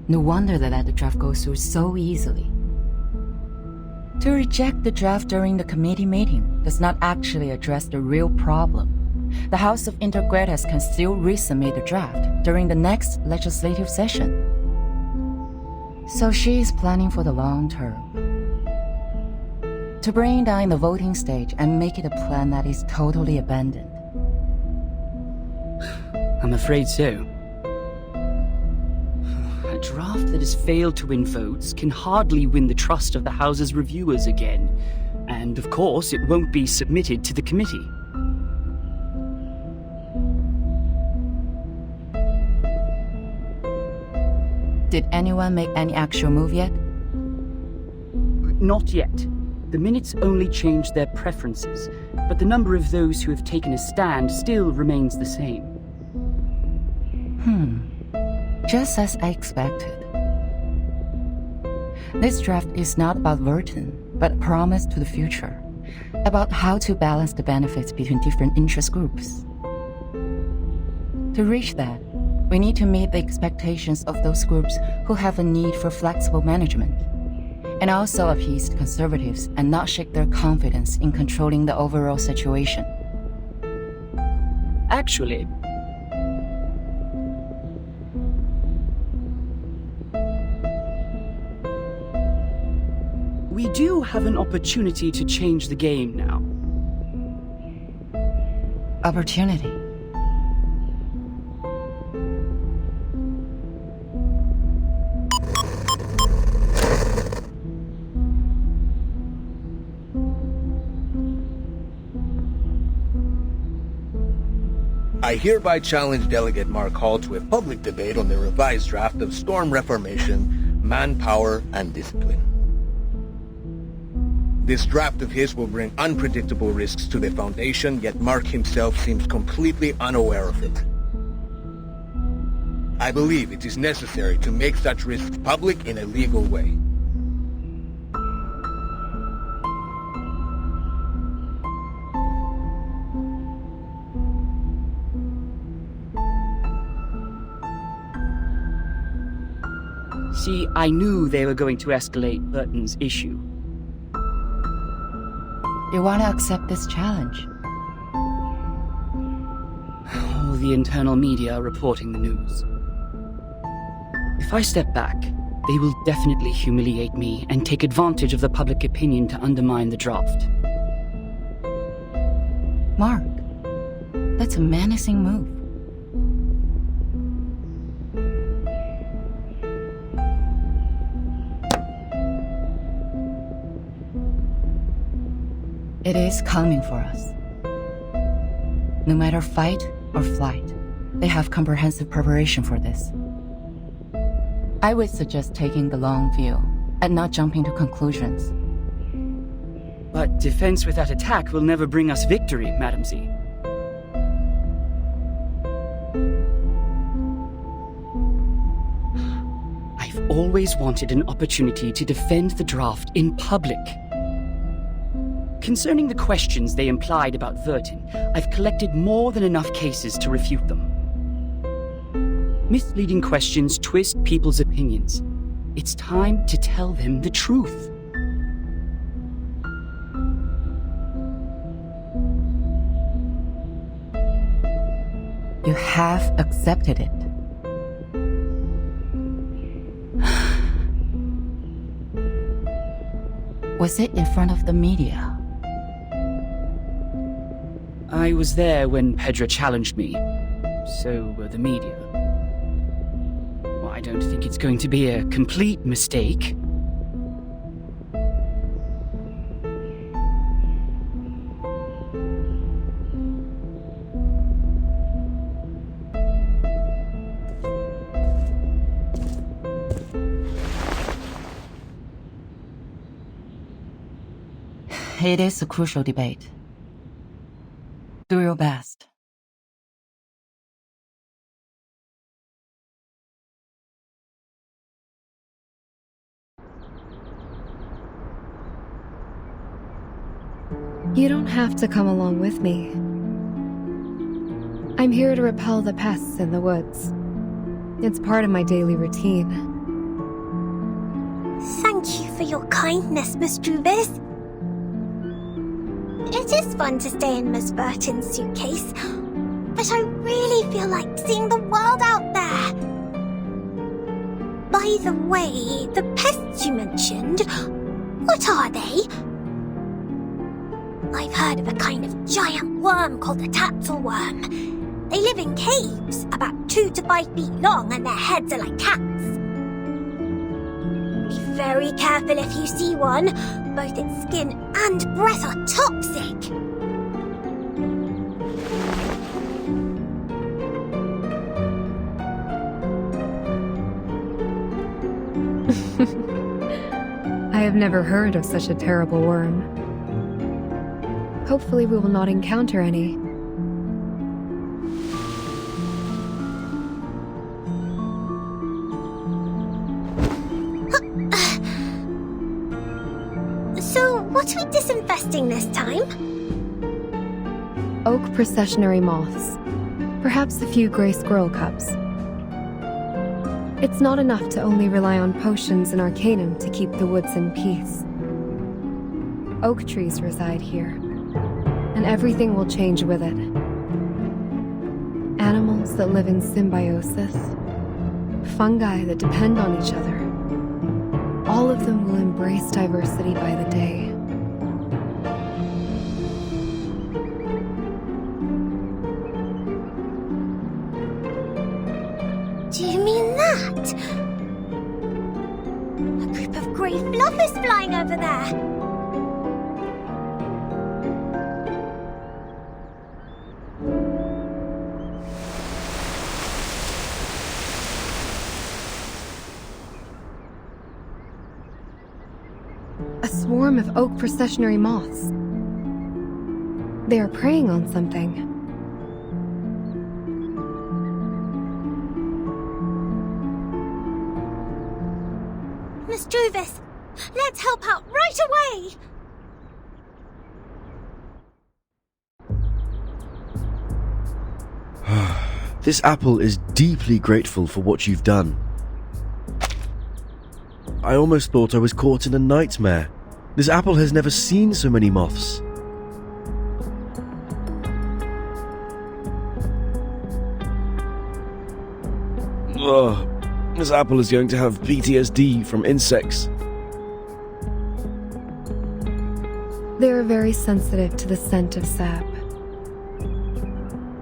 No wonder that the draft goes through so easily. To reject the draft during the committee meeting does not actually address the real problem. The House of Intergrades can still resubmit the draft during the next legislative session. So she is planning for the long term. To bring down the voting stage and make it a plan that is totally abandoned. I'm afraid so. A draft that has failed to win votes can hardly win the trust of the House's reviewers again. And of course, it won't be submitted to the committee. Did anyone make any actual move yet? Not yet. The minutes only changed their preferences, but the number of those who have taken a stand still remains the same. Just as I expected. This draft is not about Vertin, but a promise to the future, about how to balance the benefits between different interest groups. To reach that, we need to meet the expectations of those groups who have a need for flexible management, and also appease conservatives and not shake their confidence in controlling the overall situation. Actually, We do have an opportunity to change the game now. Opportunity. I hereby challenge Delegate Mark Hall to a public debate on the revised draft of Storm Reformation, Manpower, and Discipline. This draft of his will bring unpredictable risks to the Foundation, yet Mark himself seems completely unaware of it. I believe it is necessary to make such risks public in a legal way. See, I knew they were going to escalate Burton's issue. You want to accept this challenge? All the internal media are reporting the news. If I step back, they will definitely humiliate me and take advantage of the public opinion to undermine the draft. Mark, that's a menacing move. It is coming for us. No matter fight or flight, they have comprehensive preparation for this. I would suggest taking the long view and not jumping to conclusions. But defense without attack will never bring us victory, Madam Z. I've always wanted an opportunity to defend the draft in public. Concerning the questions they implied about Vertin, I've collected more than enough cases to refute them. Misleading questions twist people's opinions. It's time to tell them the truth. You have accepted it. Was it in front of the media? I was there when Pedra challenged me. So were the media. Well, I don't think it's going to be a complete mistake. It is a crucial debate. Do your best. You don't have to come along with me. I'm here to repel the pests in the woods. It's part of my daily routine. Thank you for your kindness, Miss Juvis. It is fun to stay in Miss Burton's suitcase, but I really feel like seeing the world out there. By the way, the pests you mentioned, what are they? I've heard of a kind of giant worm called the tatzelworm. They live in caves, about 2 to 5 feet long, and their heads are like cats. Be very careful if you see one. Both its skin and breath are toxic. I have never heard of such a terrible worm. Hopefully we will not encounter any. So, what are we disinfesting this time? Oak processionary moths. Perhaps a few gray squirrel cubs. It's not enough to only rely on potions and arcanum to keep the woods in peace. Oak trees reside here, and everything will change with it. Animals that live in symbiosis, fungi that depend on each other. all of them will embrace diversity by the day. Do you mean that? A group of grey fluffers flying over there. A swarm of oak processionary moths. They are preying on something. Miss Druvis, let's help out right away! This apple is deeply grateful for what you've done. I almost thought I was caught in a nightmare. This apple has never seen so many moths. Ugh, this apple is going to have PTSD from insects. They are very sensitive to the scent of sap.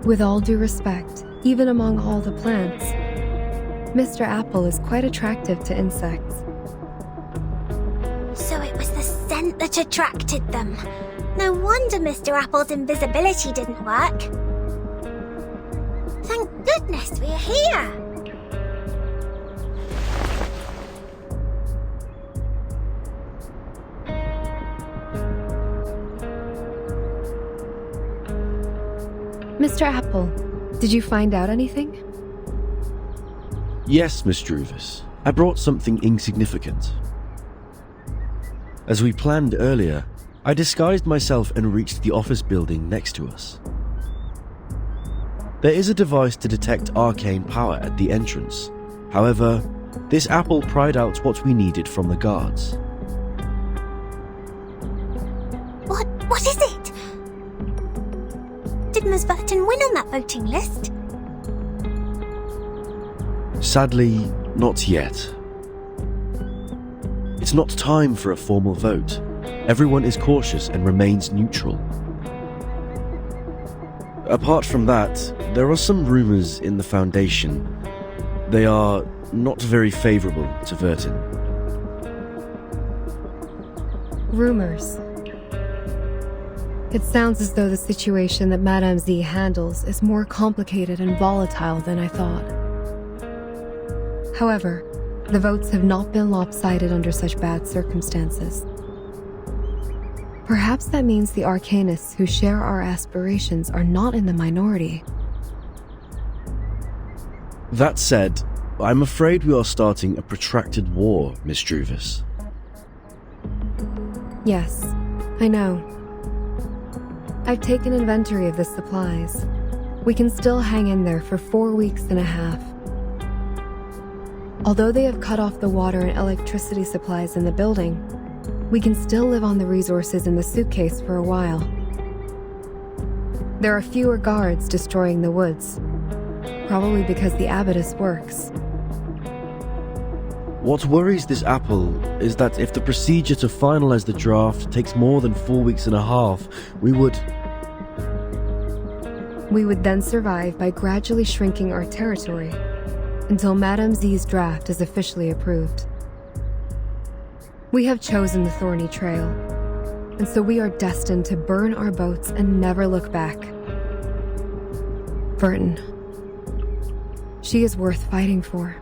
With all due respect, even among all the plants, Mr. Apple is quite attractive to insects. So it was the scent that attracted them. No wonder Mr. Apple's invisibility didn't work. Thank goodness we're here! Mr. Apple, did you find out anything? Yes, Miss Druvis. I brought something insignificant. As we planned earlier, I disguised myself and reached the office building next to us. There is a device to detect arcane power at the entrance. However, this apple pried out what we needed from the guards. What is it? Did Ms. Verton win on that voting list? Sadly, not yet. It's not time for a formal vote. Everyone is cautious and remains neutral. Apart from that, there are some rumors in the Foundation. They are not very favorable to Verton. Rumors. It sounds as though the situation that Madame Z handles is more complicated and volatile than I thought. However, the votes have not been lopsided under such bad circumstances. Perhaps that means the Arcanists who share our aspirations are not in the minority. That said, I'm afraid we are starting a protracted war, Miss Druvis. Yes, I know. I've taken inventory of the supplies. We can still hang in there for 4 weeks and a half. Although they have cut off the water and electricity supplies in the building, we can still live on the resources in the suitcase for a while. There are fewer guards destroying the woods, probably because the abattis works. What worries this apple is that if the procedure to finalize the draft takes more than 4 weeks and a half, we would then survive by gradually shrinking our territory until Madame Z's draft is officially approved. We have chosen the thorny trail, and so we are destined to burn our boats and never look back. Verton. She is worth fighting for.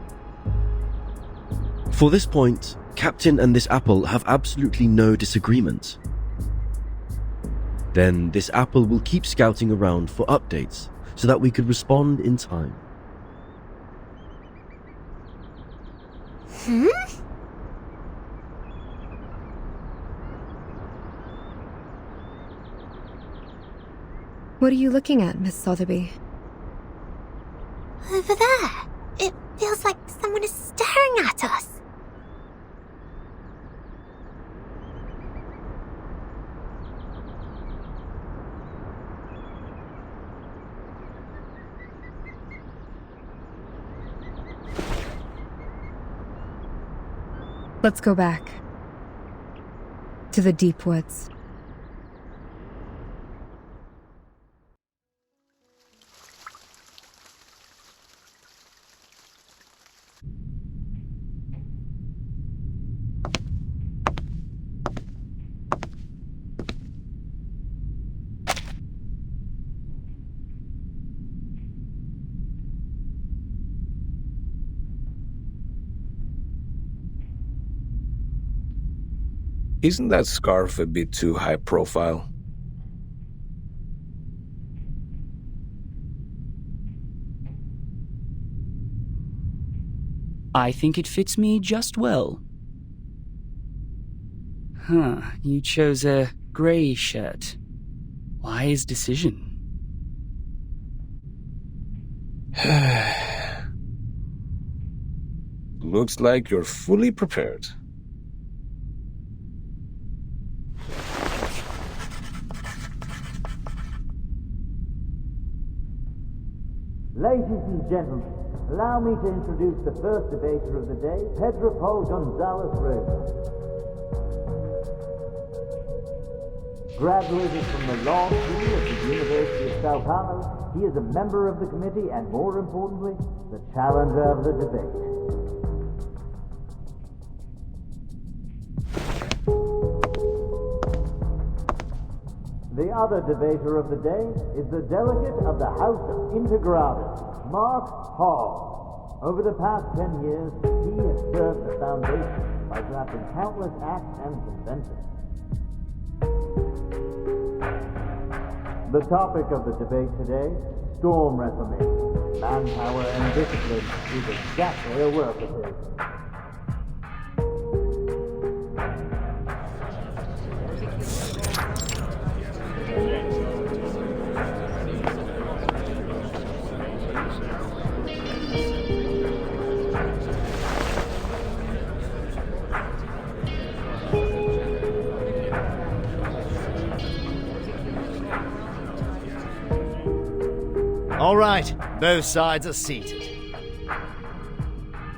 For this point, Captain and this apple have absolutely no disagreement. Then this apple will keep scouting around for updates so that we could respond in time. What are you looking at, Miss Sotheby? Over there. It feels like someone is staring at us. Let's go back. To the deep woods. Isn't that scarf a bit too high profile? I think it fits me just well. You chose a grey shirt. Wise decision. Looks like you're fully prepared. Ladies and gentlemen, allow me to introduce the first debater of the day, Pedro Paul Gonzalez Reyes. Graduated from the law school at the University of Sao Paulo, he is a member of the committee and, more importantly, the challenger of the debate. The other debater of the day is the delegate of the House of Integrados, Mark Hall. Over the past 10 years, he has served the Foundation by drafting countless acts and conventions. The topic of the debate today, storm reformation. Manpower and discipline is exactly a work of his. All right, both sides are seated.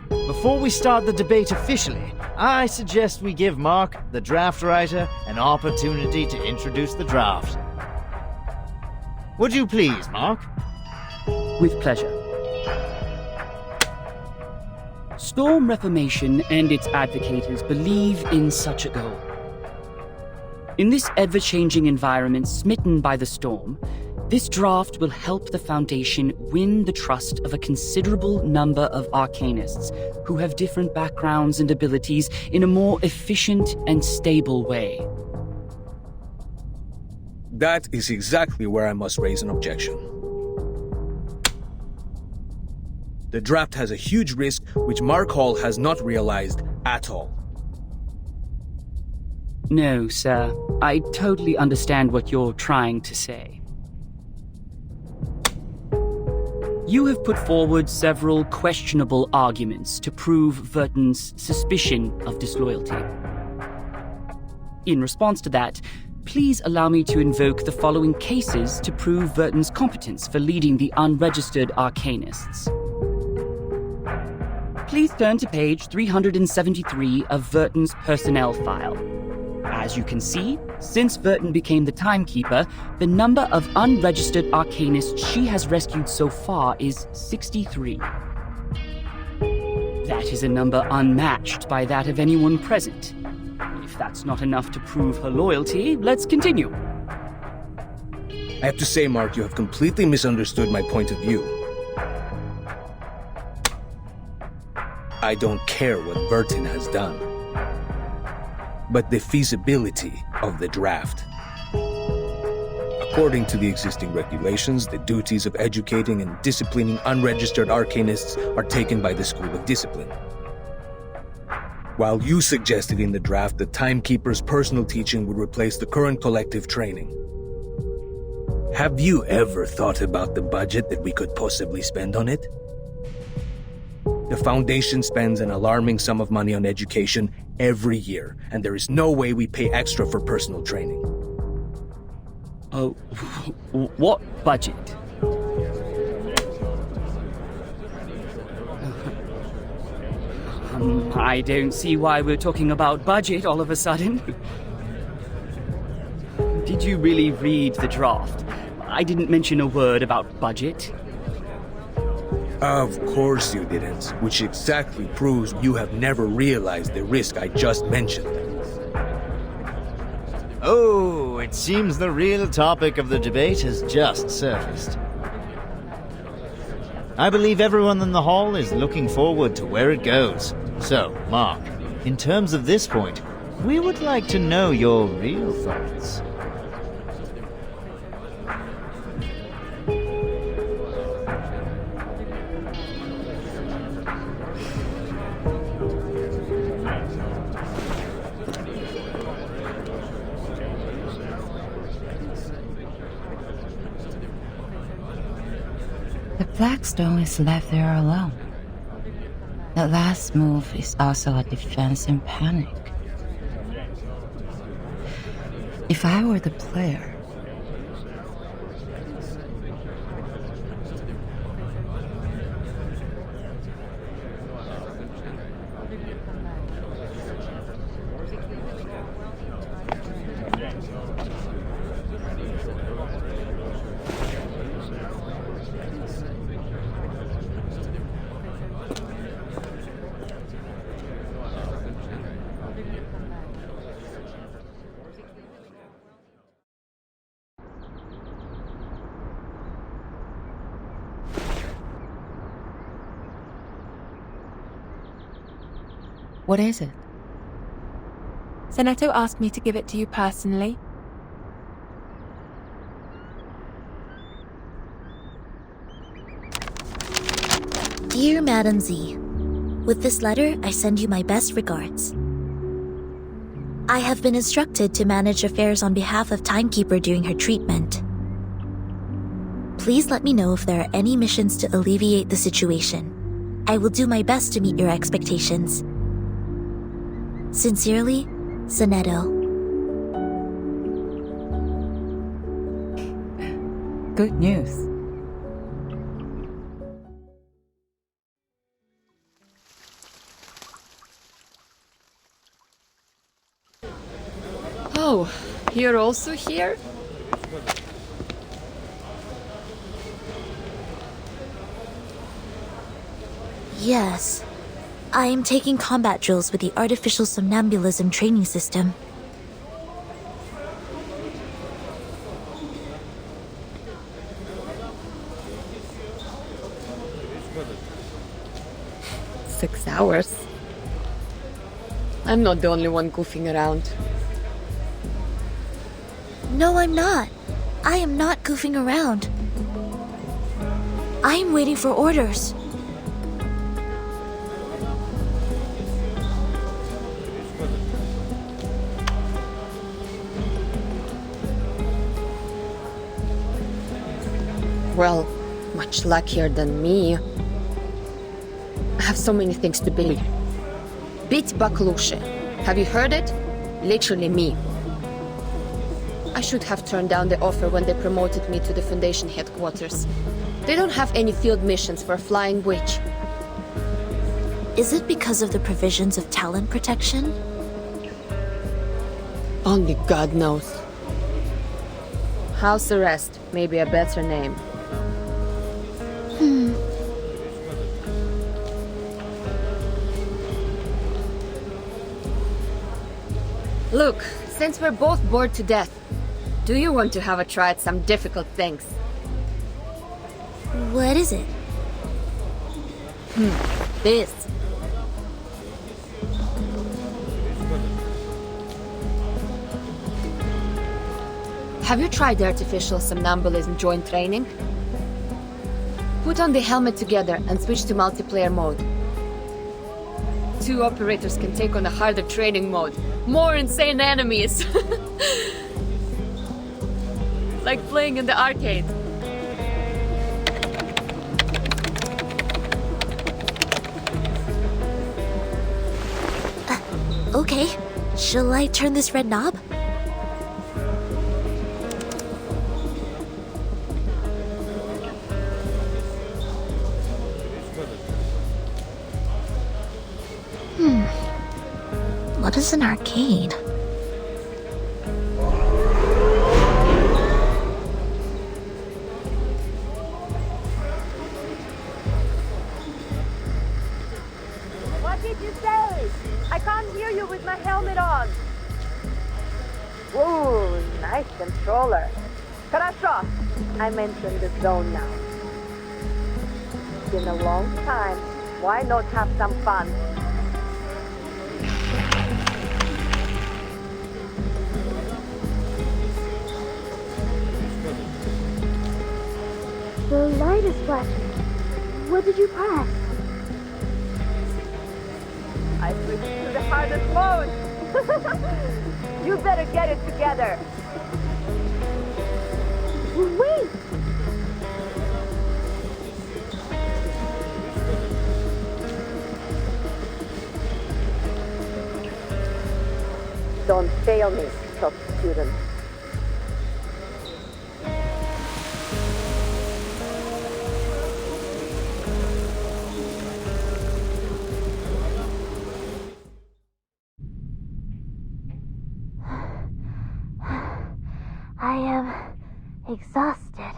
Before we start the debate officially, I suggest we give Mark, the draft writer, an opportunity to introduce the draft. Would you please, Mark? With pleasure. Storm Reformation and its advocates believe in such a goal. In this ever-changing environment smitten by the storm, this draft will help the Foundation win the trust of a considerable number of arcanists who have different backgrounds and abilities in a more efficient and stable way. That is exactly where I must raise an objection. The draft has a huge risk which Mark Hall has not realized at all. No, sir. I totally understand what you're trying to say. You have put forward several questionable arguments to prove Verton's suspicion of disloyalty. In response to that, please allow me to invoke the following cases to prove Verton's competence for leading the unregistered arcanists. Please turn to page 373 of Verton's personnel file. As you can see, since Verton became the timekeeper, the number of unregistered arcanists she has rescued so far is 63. That is a number unmatched by that of anyone present. If that's not enough to prove her loyalty, let's continue. I have to say, Mark, you have completely misunderstood my point of view. I don't care what Verton has done, but the feasibility of the draft. According to the existing regulations, the duties of educating and disciplining unregistered arcanists are taken by the School of Discipline. While you suggested in the draft that Timekeeper's personal teaching would replace the current collective training. Have you ever thought about the budget that we could possibly spend on it? The Foundation spends an alarming sum of money on education every year, and there is no way we pay extra for personal training. Oh, what budget? I don't see why we're talking about budget all of a sudden. Did you really read the draft? I didn't mention a word about budget. Of course you didn't, which exactly proves you have never realized the risk I just mentioned. Oh, it seems the real topic of the debate has just surfaced. I believe everyone in the hall is looking forward to where it goes. So, Mark, in terms of this point, we would like to know your real thoughts. The Blackstone is left there alone. The last move is also a defense in panic. If I were the player, what is it? Seneto asked me to give it to you personally. Dear Madam Z, with this letter, I send you my best regards. I have been instructed to manage affairs on behalf of Timekeeper during her treatment. Please let me know if there are any missions to alleviate the situation. I will do my best to meet your expectations. Sincerely, Seneto. Good news. Oh, you're also here? Yes. I am taking combat drills with the artificial somnambulism training system. "6 hours? I'm not the only one goofing around. No, I'm not. I am not goofing around. I am waiting for orders. Well, much luckier than me. I have so many things to believe. Bit Baklushe. Have you heard it? Literally me. I should have turned down the offer when they promoted me to the Foundation headquarters. They don't have any field missions for a flying witch. Is it because of the provisions of talent protection? Only God knows. House arrest may be a better name. Look, since we're both bored to death, do you want to have a try at some difficult things? What is it? This. Have you tried the artificial somnambulism joint training? Put on the helmet together and switch to multiplayer mode. 2 operators can take on a harder training mode. More insane enemies! Like playing in the arcade. Okay. Shall I turn this red knob? What is an arcade? What did you say? I can't hear you with my helmet on. Ooh, nice controller. Хорошо. I'm entering the zone now. It's been a long time. Why not have some fun? The light is flashing. What did you press? I switched to the hardest mode. You better get it together. Wait! Don't fail me, top student. I am exhausted.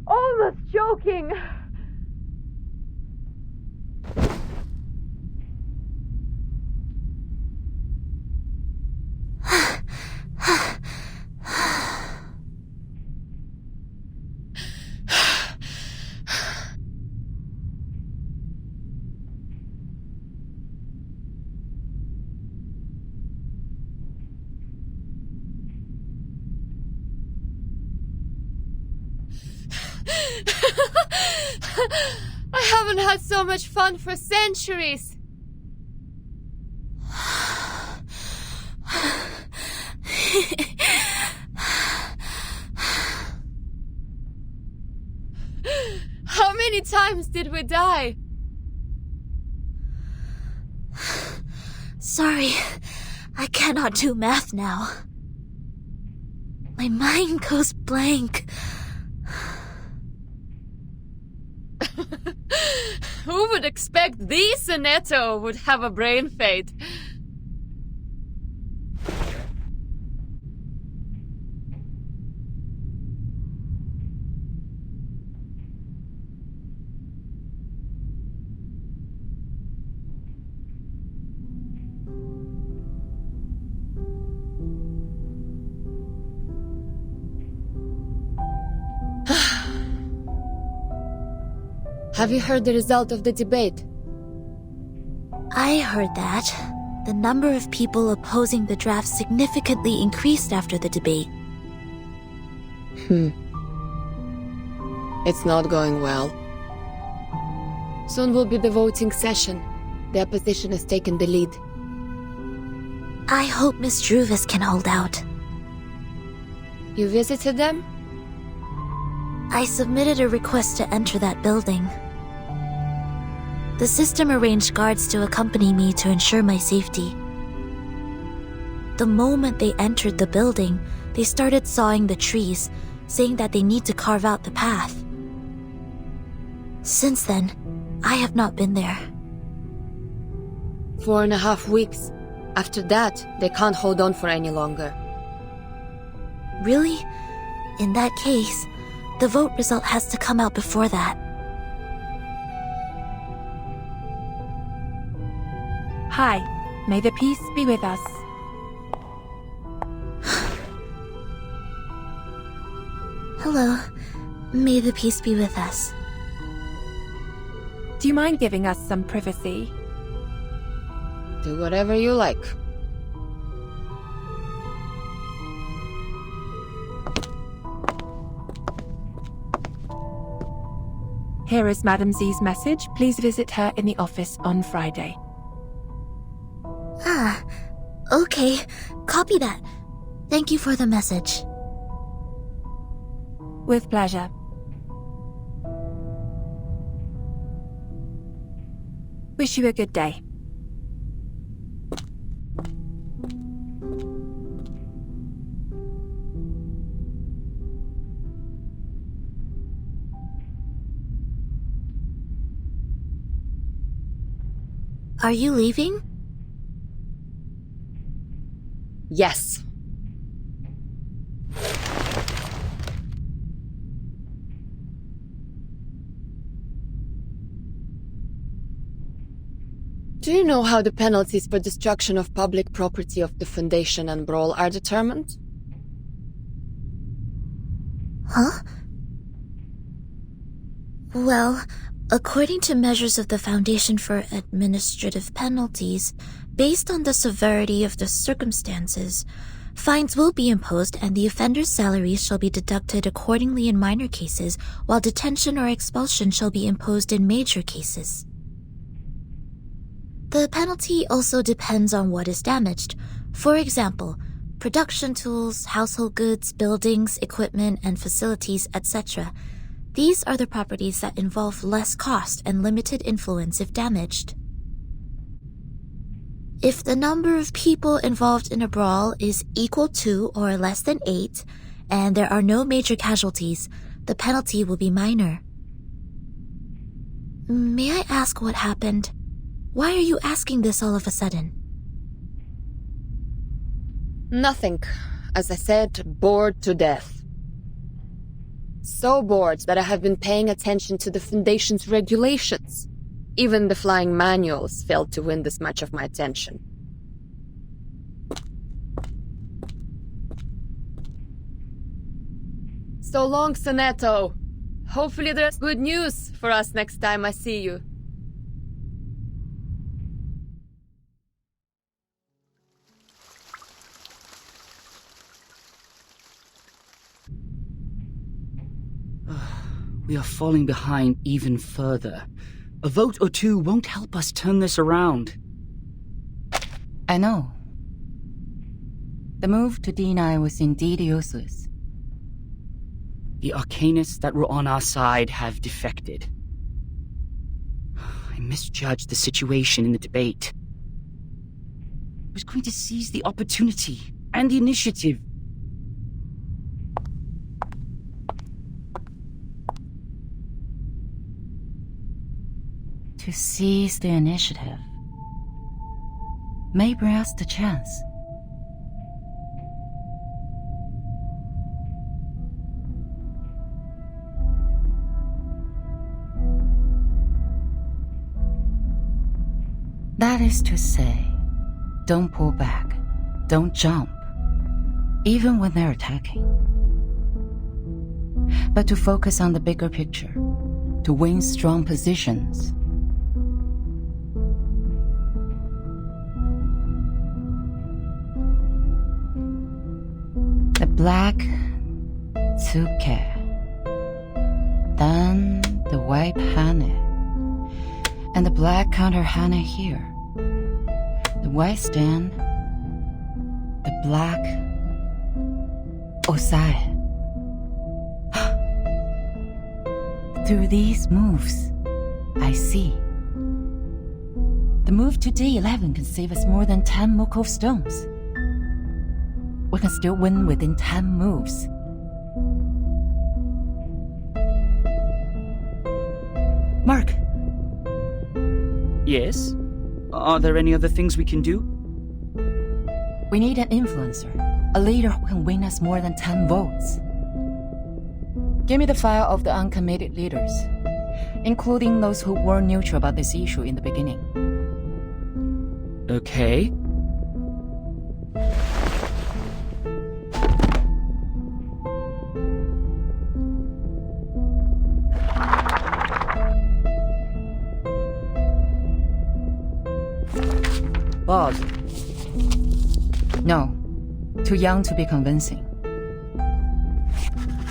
Almost choking. I haven't had so much fun for centuries. How many times did we die? Sorry, I cannot do math now. My mind goes blank. Who would expect the Sonetto would have a brain fade? Have you heard the result of the debate? I heard that. The number of people opposing the draft significantly increased after the debate. It's not going well. Soon will be the voting session. The opposition has taken the lead. I hope Miss Druvis can hold out. You visited them? I submitted a request to enter that building. The system arranged guards to accompany me to ensure my safety. The moment they entered the building, they started sawing the trees, saying that they need to carve out the path. Since then, I have not been there. 4.5 weeks. After that, they can't hold on for any longer. Really? In that case, the vote result has to come out before that. Hi, may the peace be with us. Hello, may the peace be with us. Do you mind giving us some privacy? Do whatever you like. Here is Madam Z's message. Please visit her in the office on Friday. Ah, okay. Copy that. Thank you for the message. With pleasure. Wish you a good day. Are you leaving? Yes. Do you know how the penalties for destruction of public property of the Foundation and Brawl are determined? Huh? Well, according to measures of the Foundation for Administrative Penalties, based on the severity of the circumstances, fines will be imposed and the offender's salaries shall be deducted accordingly in minor cases, while detention or expulsion shall be imposed in major cases. The penalty also depends on what is damaged. For example, production tools, household goods, buildings, equipment, and facilities, etc. These are the properties that involve less cost and limited influence if damaged. If the number of people involved in a brawl is equal to or less than 8, and there are no major casualties, the penalty will be minor. May I ask what happened? Why are you asking this all of a sudden? Nothing. As I said, bored to death. So bored that I have been paying attention to the Foundation's regulations. Even the flying manuals failed to win this much of my attention. So long, Sonetto. Hopefully there's good news for us next time I see you. We are falling behind even further. A vote or two won't help us turn this around. I know. The move to D9 was indeed useless. The Arcanists that were on our side have defected. I misjudged the situation in the debate. I was going to seize the opportunity and the initiative. To seize the initiative may bring us the chance. That is to say, don't pull back, don't jump, even when they're attacking. But to focus on the bigger picture, to win strong positions. The black Tsuke, then the white Hane, and the black counter Hane here. The white stand, the black Osae. Through these moves, I see. The move to D11 can save us more than 10 Mokov stones. We can still win within 10 moves. Mark! Yes? Are there any other things we can do? We need an influencer, a leader who can win us more than 10 votes. Give me the file of the uncommitted leaders, including those who were neutral about this issue in the beginning. Okay. Bob. No. Too young to be convincing.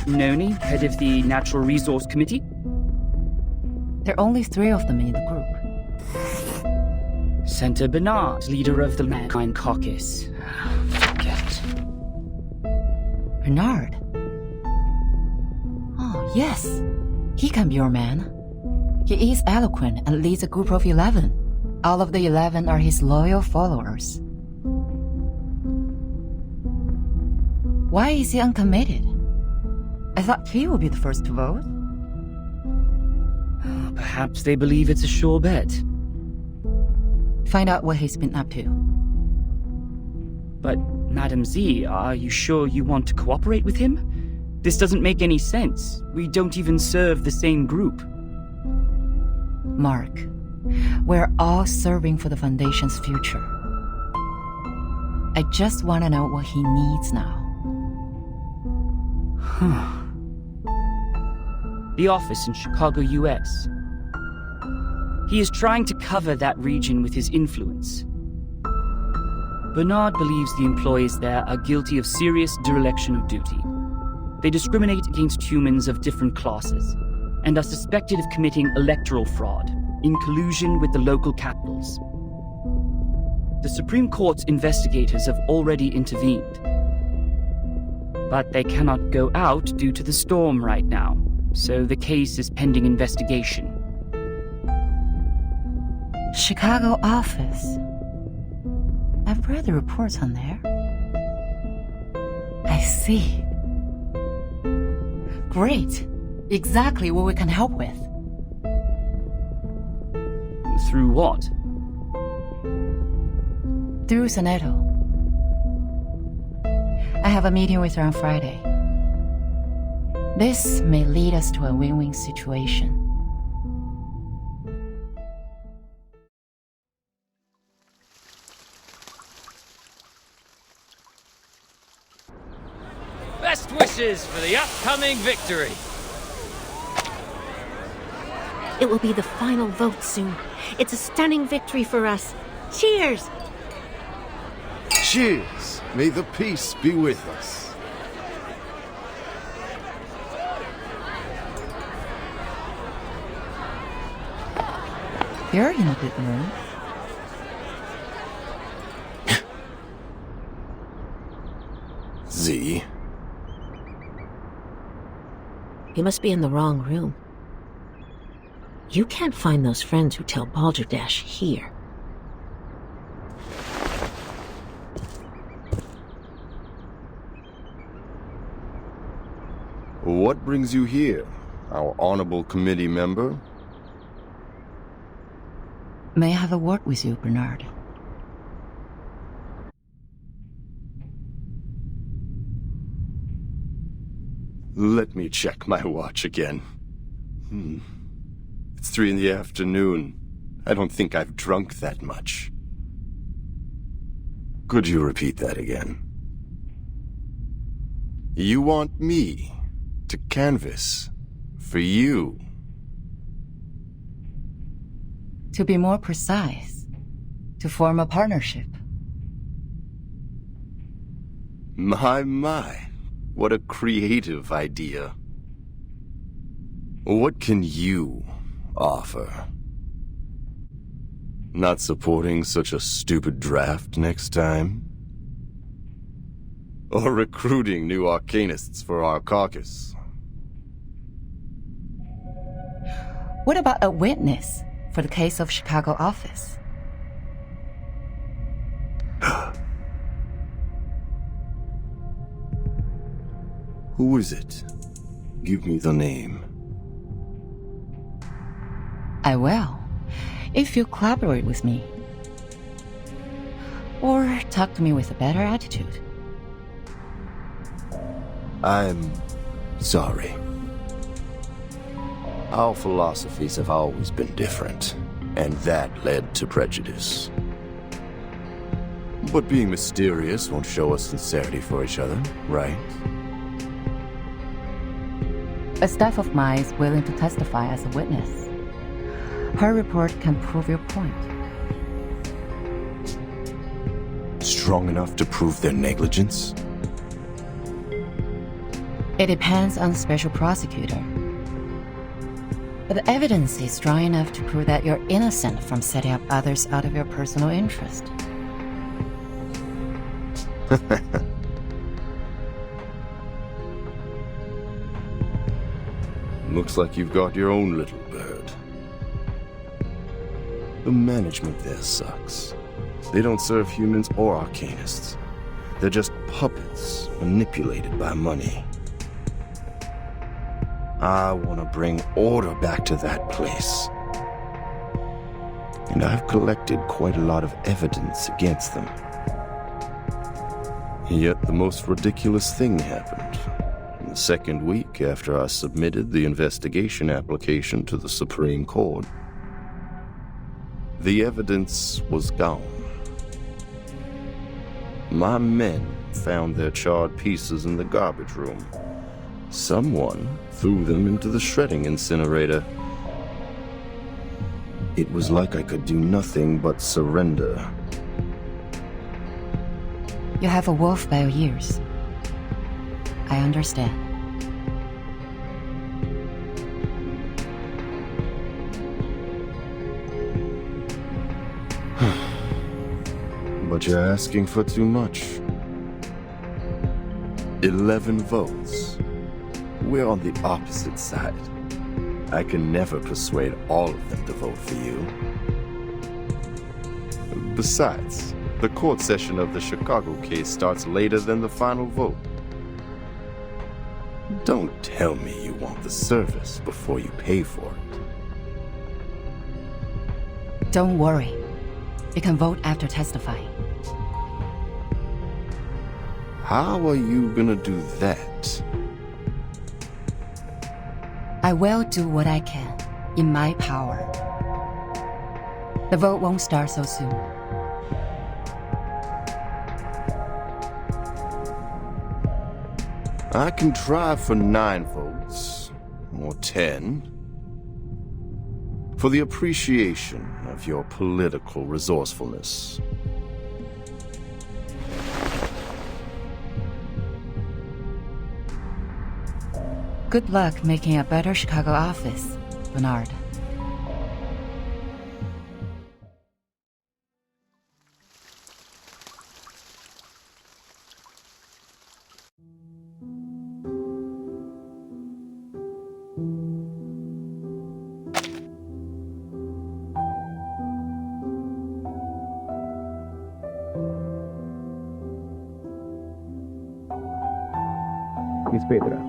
Noni, head of the Natural Resource Committee? There are only 3 of them in the group. Senator Bernard, leader of the Mankind Caucus. Forget. Bernard? Oh, yes. He can be your man. He is eloquent and leads a group of 11. All of the 11 are his loyal followers. Why is he uncommitted? I thought he would be the first to vote. Perhaps they believe it's a sure bet. Find out what he's been up to. But, Madam Z, are you sure you want to cooperate with him? This doesn't make any sense. We don't even serve the same group. Mark, we're all serving for the Foundation's future. I just want to know what he needs now. The office in Chicago, US. He is trying to cover that region with his influence. Bernard believes the employees there are guilty of serious dereliction of duty. They discriminate against humans of different classes and are suspected of committing electoral fraud in collusion with the local capitals. The Supreme Court's investigators have already intervened. But they cannot go out due to the storm right now, so the case is pending investigation. Chicago office. I've read the reports on there. I see. Great. Exactly what we can help with. Through what? Through Soneto. I have a meeting with her on Friday. This may lead us to a win-win situation. Best wishes for the upcoming victory. It will be the final vote soon. It's a stunning victory for us. Cheers! Cheers! May the peace be with us. You're in a good mood. Z? You must be in the wrong room. You can't find those friends who tell Balderdash here. What brings you here, our honorable committee member? May I have a word with you, Bernard? Let me check my watch again. It's 3 in the afternoon. I don't think I've drunk that much. Could you repeat that again? You want me to canvass for you? To be more precise, to form a partnership. My, what a creative idea. What can you offer? Not supporting such a stupid draft next time? Or recruiting new arcanists for our caucus? What about a witness for the case of Chicago office? Who is it? Give me the name. I will, if you collaborate with me. Or talk to me with a better attitude. I'm sorry. Our philosophies have always been different, and that led to prejudice. But being mysterious won't show us sincerity for each other, right? A staff of mine is willing to testify as a witness. Her report can prove your point. Strong enough to prove their negligence? It depends on the special prosecutor. But the evidence is strong enough to prove that you're innocent from setting up others out of your personal interest. Looks like you've got your own little bird. The management there sucks. They don't serve humans or arcanists. They're just puppets manipulated by money. I want to bring order back to that place. and I've collected quite a lot of evidence against them. Yet the most ridiculous thing happened. In the second week after I submitted the investigation application to the Supreme Court, the evidence was gone. My men found their charred pieces in the garbage room. Someone threw them into the shredding incinerator. It was like I could do nothing but surrender. You have a wolf by your ears. I understand. But you're asking for too much. 11 votes. We're on the opposite side. I can never persuade all of them to vote for you. Besides, the court session of the Chicago case starts later than the final vote. Don't tell me you want the service before you pay for it. Don't worry. You can vote after testifying. How are you gonna do that? I will do what I can, in my power. The vote won't start so soon. I can try for 9 votes, or 10, for the appreciation of your political resourcefulness. Good luck making a better Chicago office, Bernard. Miss Petra.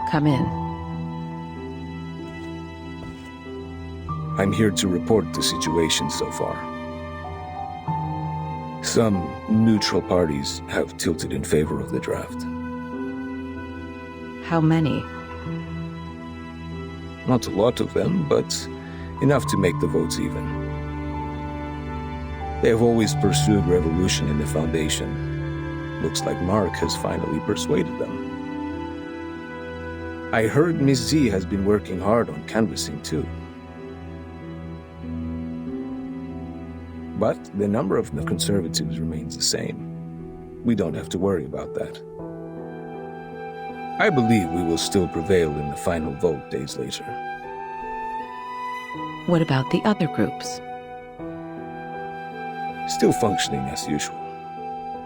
Come in. I'm here to report the situation so far. Some neutral parties have tilted in favor of the draft. How many? Not a lot of them, but enough to make the votes even. They have always pursued revolution in the Foundation. Looks like Mark has finally persuaded them. I heard Miss Z has been working hard on canvassing too. But the number of the conservatives remains the same. We don't have to worry about that. I believe we will still prevail in the final vote days later. What about the other groups? Still functioning as usual.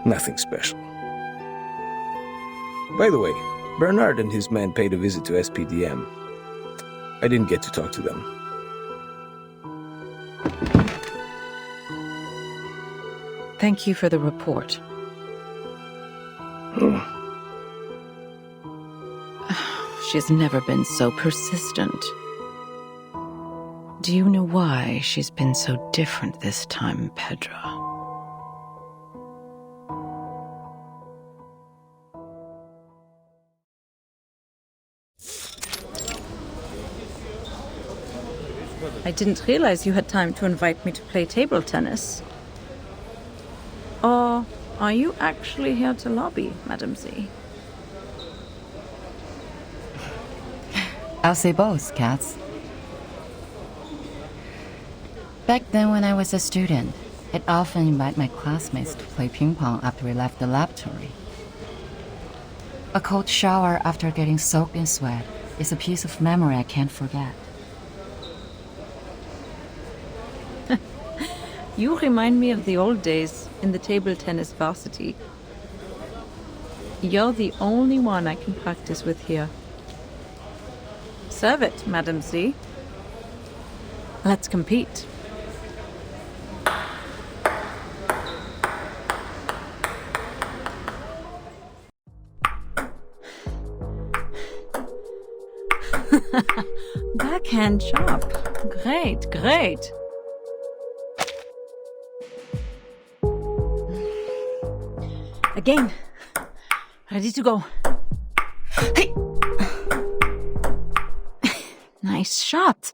Nothing special. By the way, Bernard and his men paid a visit to SPDM. I didn't get to talk to them. Thank you for the report. She's never been so persistent. Do you know why she's been so different this time, Pedro? I didn't realize you had time to invite me to play table tennis. Or are you actually here to lobby, Madam Z? I'll say both, Katz. Back then when I was a student, I'd often invite my classmates to play ping pong after we left the laboratory. A cold shower after getting soaked in sweat is a piece of memory I can't forget. You remind me of the old days in the table tennis varsity. You're the only one I can practice with here. Serve it, Madam Z. Let's compete. Backhand chop. Great, great. Again. Ready to go. Hey! Nice shot.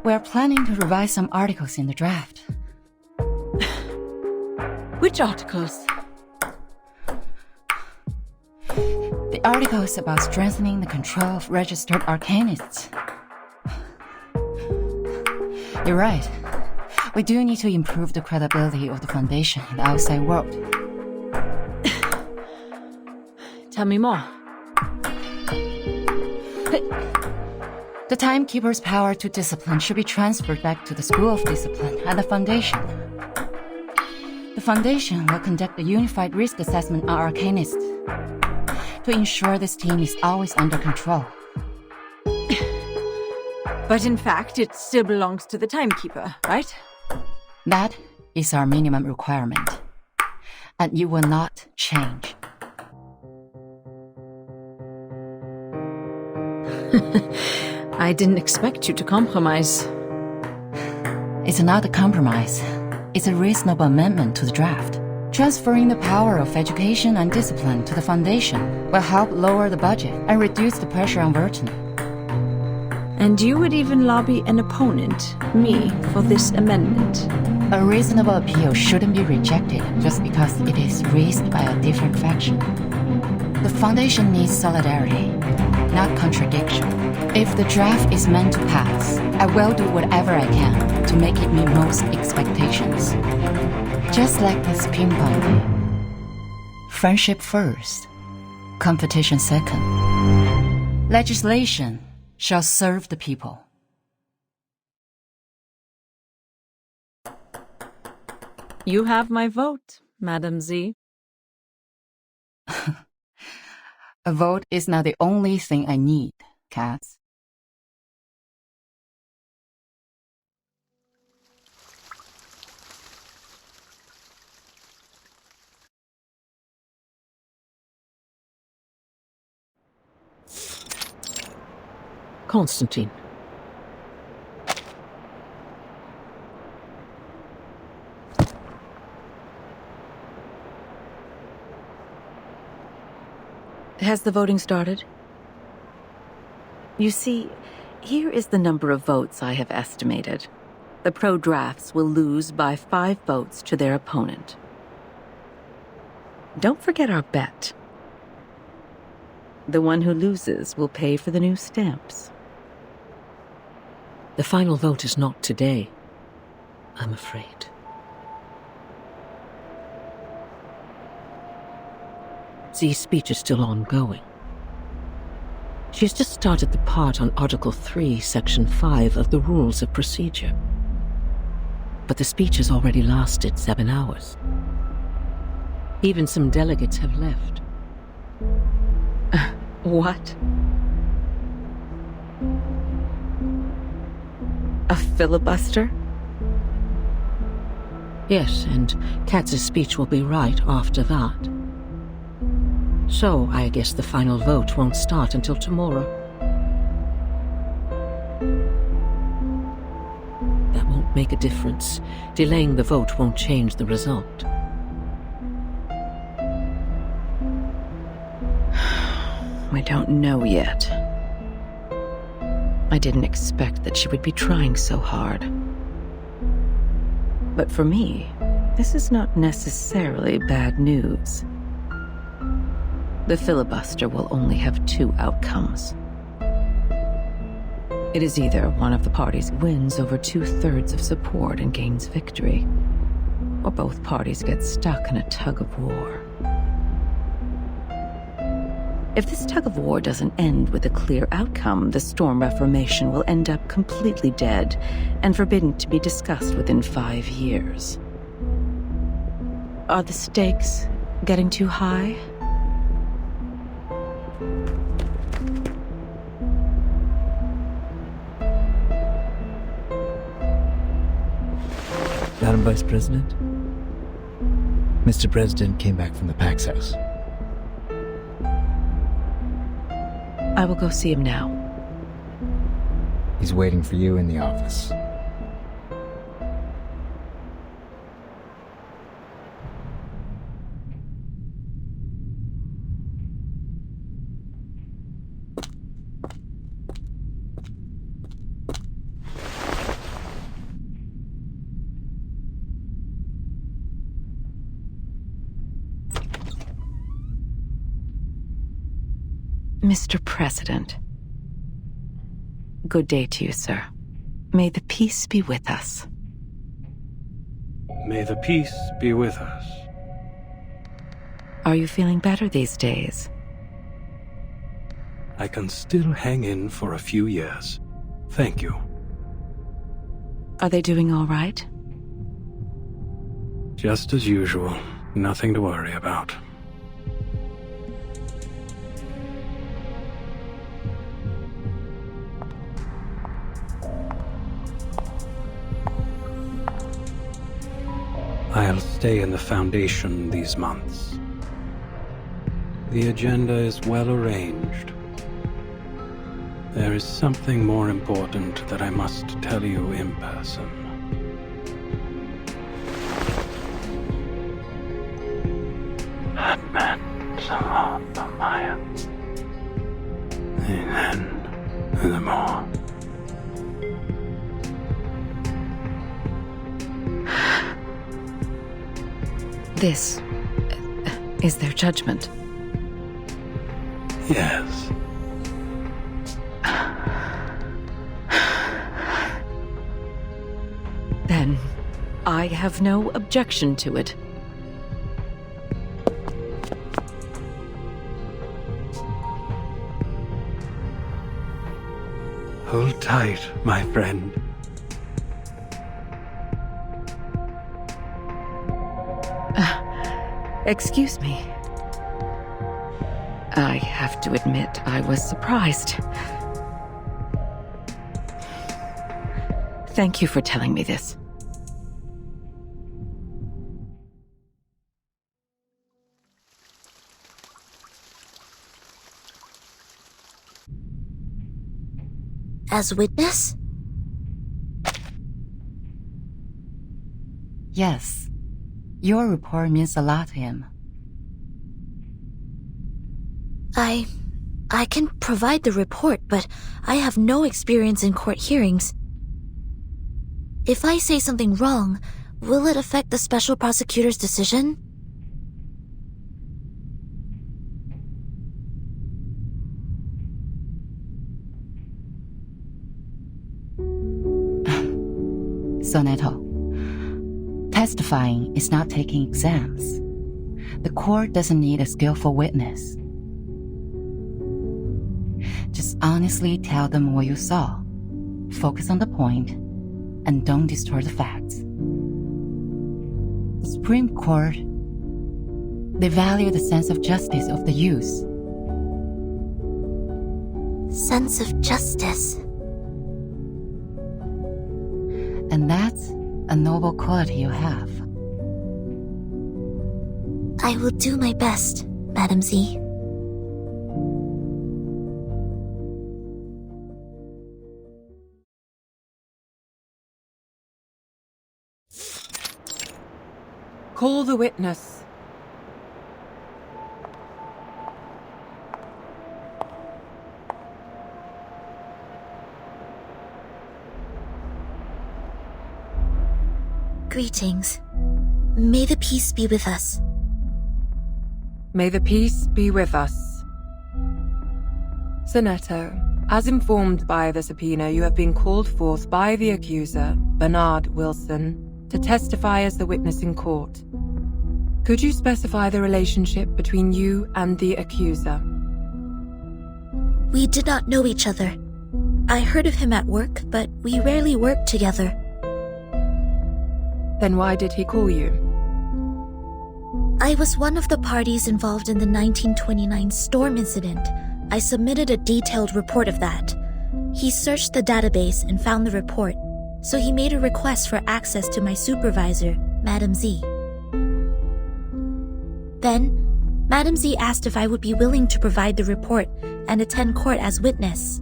We're planning to revise some articles in the draft. Which articles? The articles about strengthening the control of registered arcanists. You're right. We do need to improve the credibility of the Foundation in the outside world. Tell me more. The Timekeeper's power to discipline should be transferred back to the School of Discipline and the Foundation. The Foundation will conduct a unified risk assessment on Arcanists to ensure this team is always under control. But in fact, it still belongs to the Timekeeper, right? That is our minimum requirement, and you will not change. I didn't expect you to compromise. It's not a compromise. It's a reasonable amendment to the draft. Transferring the power of education and discipline to the Foundation will help lower the budget and reduce the pressure on Verton. And you would even lobby an opponent, me, for this amendment. A reasonable appeal shouldn't be rejected just because it is raised by a different faction. The Foundation needs solidarity, not contradiction. If the draft is meant to pass, I will do whatever I can to make it meet most expectations. Just like this ping pong game. Friendship first, competition second. Legislation shall serve the people. You have my vote, Madam Z. A vote is not the only thing I need, Katz. Constantine. Has the voting started? You see, here is the number of votes I have estimated. The pro-drafts will lose by 5 votes to their opponent. Don't forget our bet. The one who loses will pay for the new stamps. The final vote is not today, I'm afraid. Z's speech is still ongoing. She has just started the part on Article 3, Section 5 of the Rules of Procedure. But the speech has already lasted 7 hours. Even some delegates have left. What? A filibuster? Yes, and Katz's speech will be right after that. So, I guess the final vote won't start until tomorrow. That won't make a difference. Delaying the vote won't change the result. I don't know yet. I didn't expect that she would be trying so hard. But for me, this is not necessarily bad news. The filibuster will only have 2 outcomes. It is either one of the parties wins over 2/3 of support and gains victory, or both parties get stuck in a tug-of-war. If this tug-of-war doesn't end with a clear outcome, the Storm Reformation will end up completely dead and forbidden to be discussed within 5 years. Are the stakes getting too high? Madam Vice President? Mr. President came back from the Pax House. I will go see him now. He's waiting for you in the office. Mr. President. Good day to you, sir. May the peace be with us. May the peace be with us. Are you feeling better these days? I can still hang in for a few years. Thank you. Are they doing all right? Just as usual. Nothing to worry about. I'll stay in the Foundation these months. The agenda is well arranged. There is something more important that I must tell you in person. That meant a lot for Maya. And the more. This is their judgment. Yes. Then I have no objection to it. Hold tight, my friend. Excuse me. I have to admit, I was surprised. Thank you for telling me this. As witness? Yes. Your report means a lot to him. I can provide the report, but I have no experience in court hearings. If I say something wrong, will it affect the special prosecutor's decision? Soneto, testifying is not taking exams. The court doesn't need a skillful witness. Just honestly tell them what you saw. Focus on the point, and don't distort the facts. The Supreme Court, they value the sense of justice of the use. Sense of justice. And that's a noble quality you have. I will do my best, Madam Z. Call the witness. Greetings. May the peace be with us. May the peace be with us. Soneto, as informed by the subpoena, you have been called forth by the accuser, Bernard Wilson, to testify as the witness in court. Could you specify the relationship between you and the accuser? We did not know each other. I heard of him at work, but we rarely worked together. Then why did he call you? I was one of the parties involved in the 1929 storm incident. I submitted a detailed report of that. He searched the database and found the report. so he made a request for access to my supervisor, Madam Z. Then, Madam Z asked if I would be willing to provide the report and attend court as witness.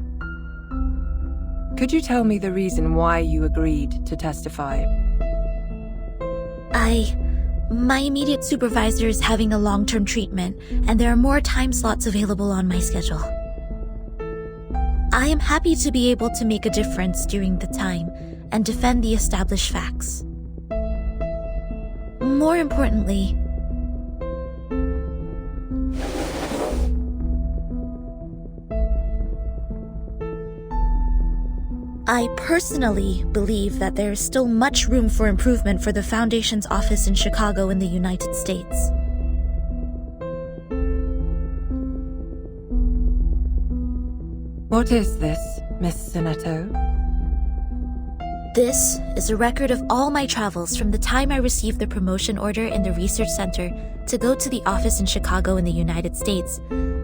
Could you tell me the reason why you agreed to testify? My immediate supervisor is having a long-term treatment, and there are more time slots available on my schedule. I am happy to be able to make a difference during the time and defend the established facts. More importantly, I personally believe that there is still much room for improvement for the Foundation's office in Chicago in the United States. What is this, Miss Sinetto? This is a record of all my travels from the time I received the promotion order in the research center to go to the office in Chicago in the United States,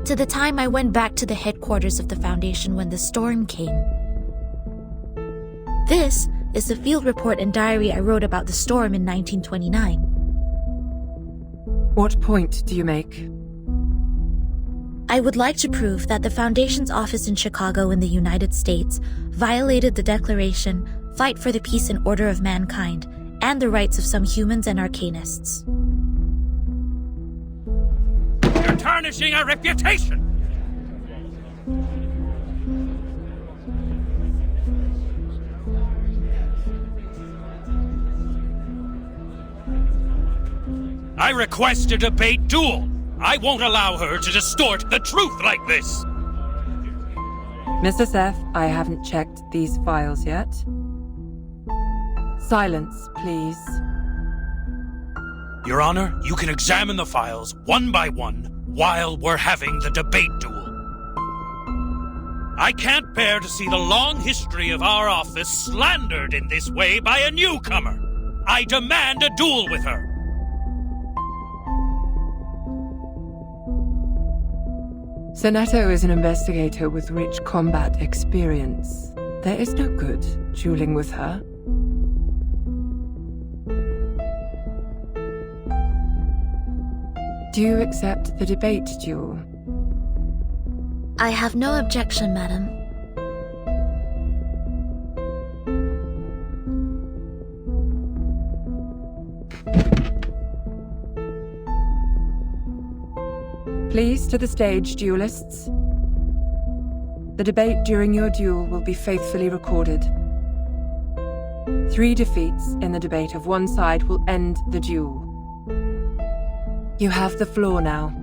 to the time I went back to the headquarters of the Foundation when the storm came. This is the field report and diary I wrote about the storm in 1929. What point do you make? I would like to prove that the Foundation's office in Chicago in the United States violated the Declaration, Fight for the Peace and Order of Mankind, and the rights of some humans and arcanists. You're tarnishing our reputation! I request a debate duel. I won't allow her to distort the truth like this. Mr. Seth, I haven't checked these files yet. Silence, please. Your Honor, you can examine the files one by one while we're having the debate duel. I can't bear to see the long history of our office slandered in this way by a newcomer. I demand a duel with her. Sinetto is an investigator with rich combat experience. There is no good dueling with her. Do you accept the debate duel? I have no objection, madam. Please to the stage, duelists. The debate during your duel will be faithfully recorded. 3 defeats in the debate of one side will end the duel. You have the floor now.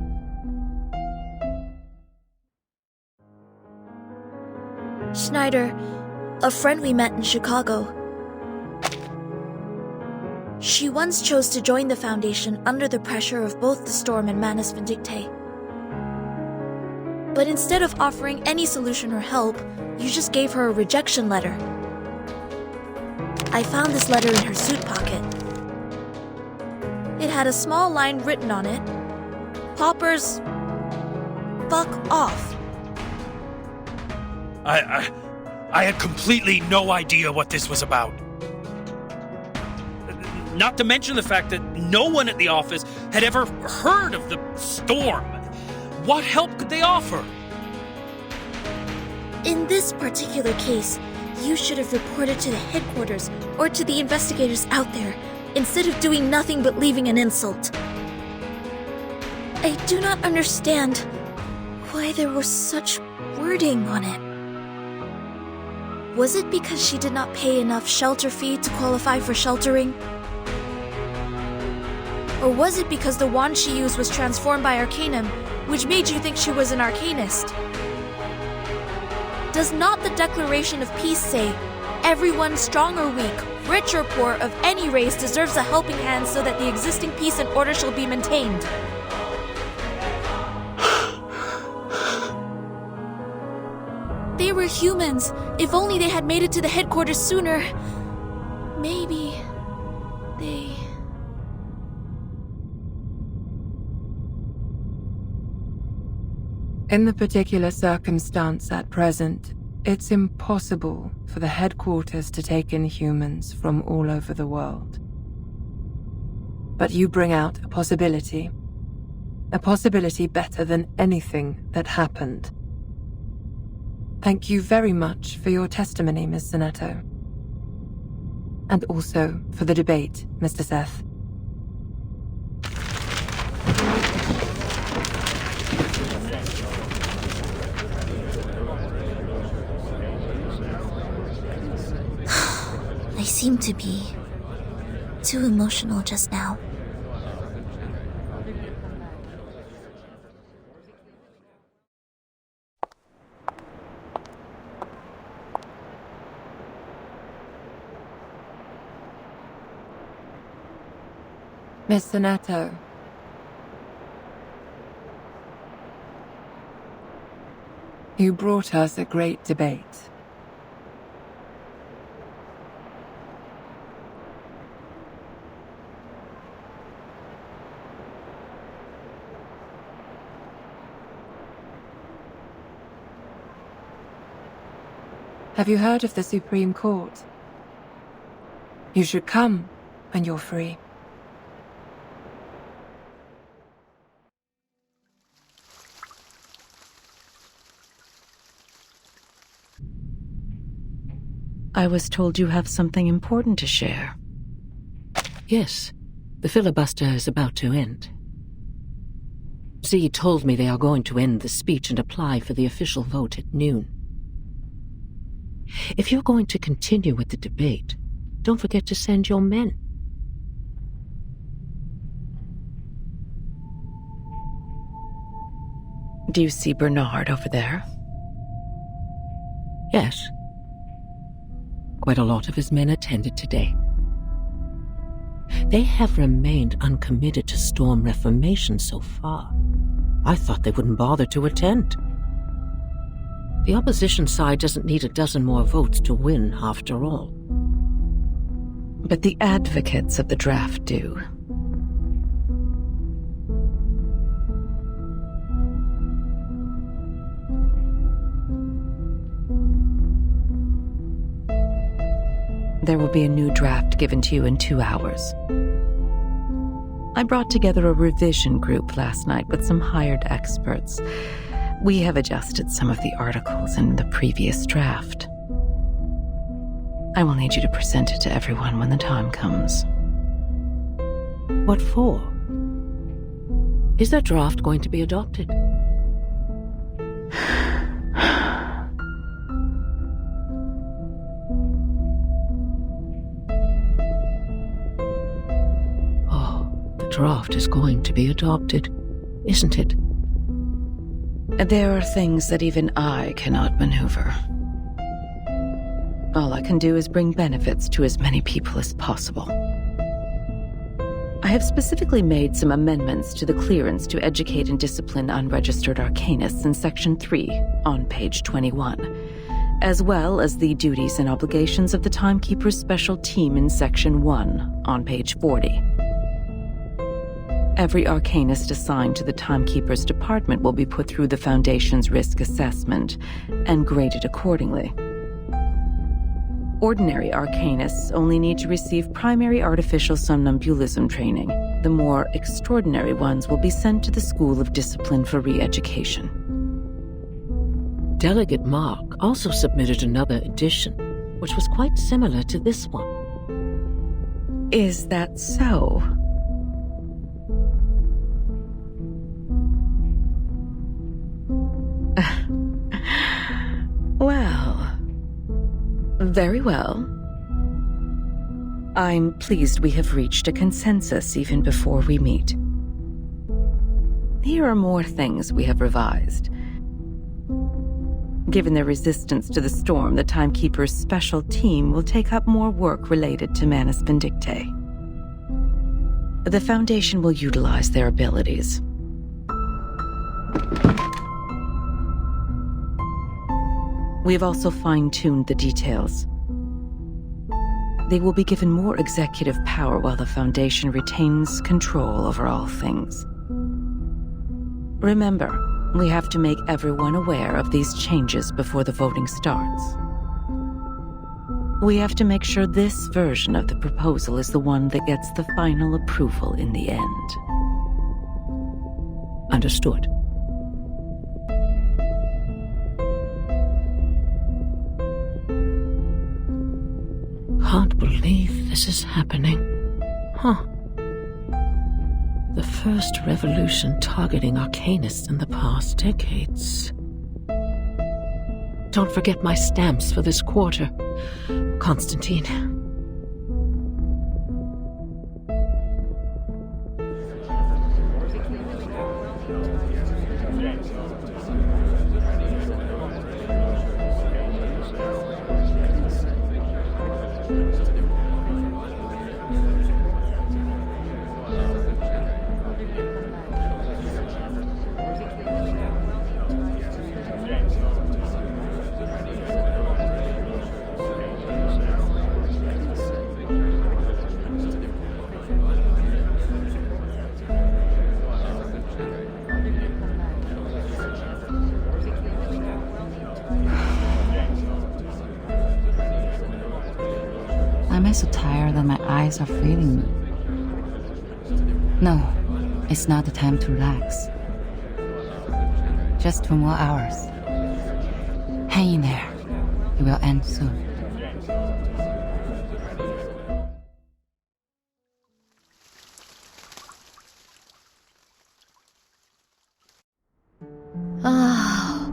Schneider, a friend we met in Chicago. She once chose to join the Foundation under the pressure of both the Storm and Manus Vindictae. But instead of offering any solution or help, you just gave her a rejection letter. I found this letter in her suit pocket. It had a small line written on it. Poppers, fuck off. I had completely no idea what this was about. Not to mention the fact that no one at the office had ever heard of the storm. What help could they offer? In this particular case, you should have reported to the headquarters or to the investigators out there, instead of doing nothing but leaving an insult. I do not understand why there was such wording on it. Was it because she did not pay enough shelter fee to qualify for sheltering? Or was it because the wand she used was transformed by Arcanum, which made you think she was an Arcanist? Does not the Declaration of Peace say, everyone, strong or weak, rich or poor, of any race deserves a helping hand so that the existing peace and order shall be maintained? They were humans. If only they had made it to the headquarters sooner. Maybe they... In the particular circumstance at present, It's impossible for the headquarters to take in humans from all over the world. But you bring out a possibility better than anything that happened. Thank you very much for your testimony, Ms. Zanetto. And also for the debate, Mr. Seth. They seem to be too emotional just now. Miss Zanetto. You brought us a great debate. Have you heard of the Supreme Court? You should come when you're free. I was told you have something important to share. Yes, the filibuster is about to end. Z told me they are going to end the speech and apply for the official vote at noon. If you're going to continue with the debate, don't forget to send your men. Do you see Bernard over there? Yes. Quite a lot of his men attended today. They have remained uncommitted to Storm Reformation so far. I thought they wouldn't bother to attend. The opposition side doesn't need a dozen more votes to win, after all. But the advocates of the draft do. There will be a new draft given to you in 2 hours. I brought together a revision group last night with some hired experts. We have adjusted some of the articles in the previous draft. I will need you to present it to everyone when the time comes. What for? Is that draft going to be adopted? Draft is going to be adopted, isn't it? There are things that even I cannot maneuver. All I can do is bring benefits to as many people as possible. I have specifically made some amendments to the clearance to educate and discipline unregistered arcanists in Section 3 on page 21, as well as the duties and obligations of the Timekeeper's special team in Section 1 on page 40. Every arcanist assigned to the Timekeeper's department will be put through the Foundation's risk assessment and graded accordingly. Ordinary arcanists only need to receive primary artificial somnambulism training. The more extraordinary ones will be sent to the School of Discipline for re-education. Delegate Mark also submitted another edition, which was quite similar to this one. Is that so? Well, very well. I'm pleased we have reached a consensus even before we meet. Here are more things we have revised. Given their resistance to the storm, the Timekeeper's special team will take up more work related to Manus Vindictae. The Foundation will utilize their abilities. We have also fine-tuned the details. They will be given more executive power while the Foundation retains control over all things. Remember, We have to make everyone aware of these changes before the voting starts. We have to make sure this version of the proposal is the one that gets the final approval in the end. Understood. Can't believe this is happening. Huh. The first revolution targeting Arcanists in the past decades. Don't forget my stamps for this quarter, Constantine. I'm so tired that my eyes are failing me. No, it's not the time to relax. Just 2 more hours. Hang in there. It will end soon. Ah,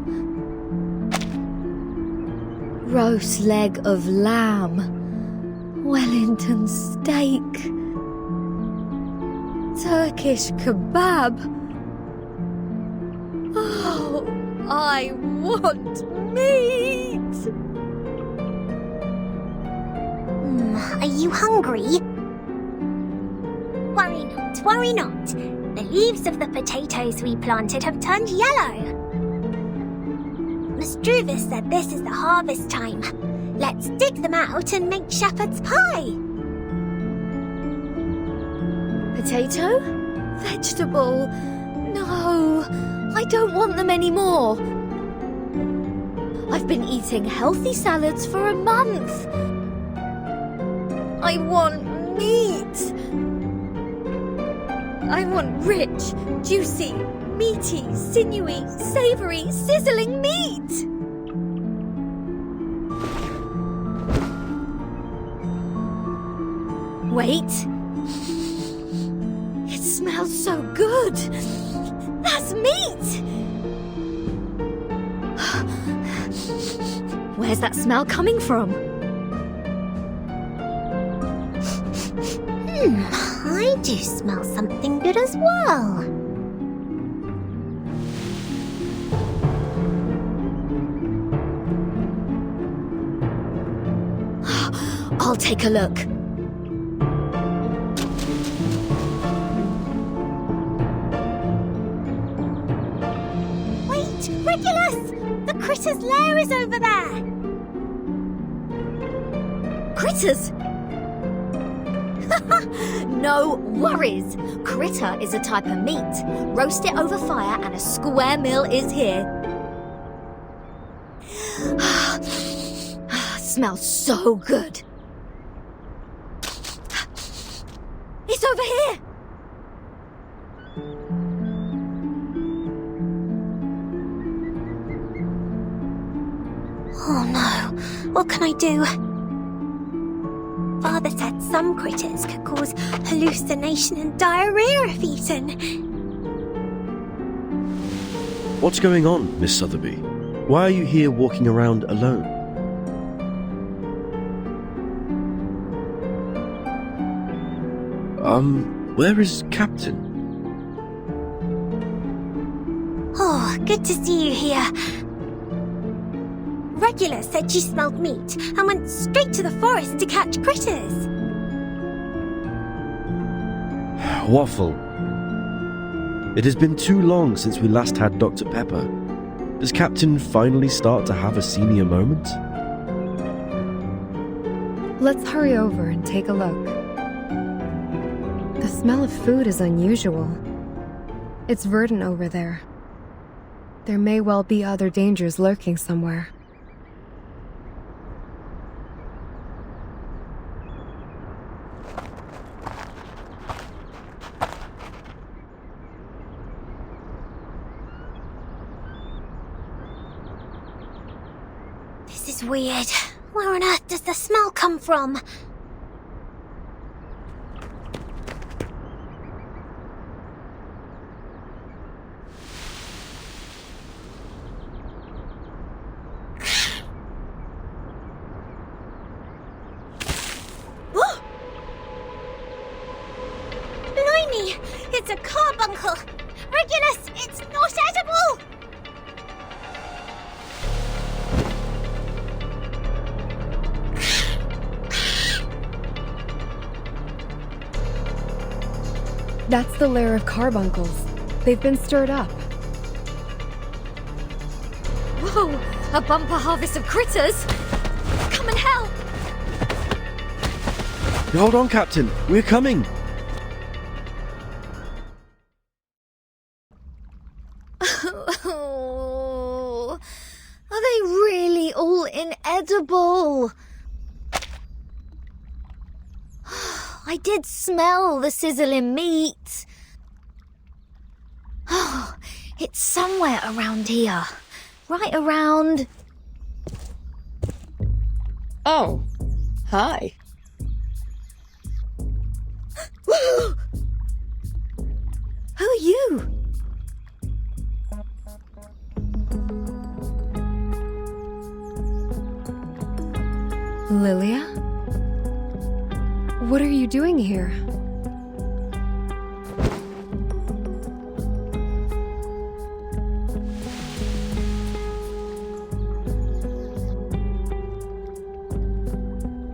roast leg of lamb, Wellington steak, Turkish kebab. Oh, I want meat! Are you hungry? Worry not. The leaves of the potatoes we planted have turned yellow. Mistruvis said this is the harvest time. Let's dig them out and make shepherd's pie. Potato? Vegetable? No, I don't want them anymore. I've been eating healthy salads for a month. I want meat. I want rich, juicy, meaty, sinewy, savory, sizzling meat. Wait. It smells so good. That's meat. Where's that smell coming from? I do smell something good as well. I'll take a look. Wait, Regulus! The critter's lair is over there! Critters? No worries. Critter is a type of meat. Roast it over fire and a square meal is here. Smells so good. It's over here. Oh no, what can I do? Father said some critters could cause hallucination and diarrhea if eaten. What's going on, Miss Sotheby? Why are you here walking around alone? Where is Captain? Oh, good to see you here. Regulus said you smelled meat and went straight to the forest to catch critters. Waffle. It has been too long since we last had Dr. Pepper. Does Captain finally start to have a senior moment? Let's hurry over and take a look. The smell of food is unusual. It's verdant over there. There may well be other dangers lurking somewhere. This is weird. Where on earth does the smell come from? Blimey! It's a carbuncle! Regulus, it's not edible! That's the lair of carbuncles. They've been stirred up. Whoa! A bumper harvest of critters! Come and help! Hold on, Captain. We're coming. Oh, are they really all inedible? I did smell the sizzling meat. Oh, it's somewhere around here. Right around... Oh, hi. Who are you? Lilia? What are you doing here?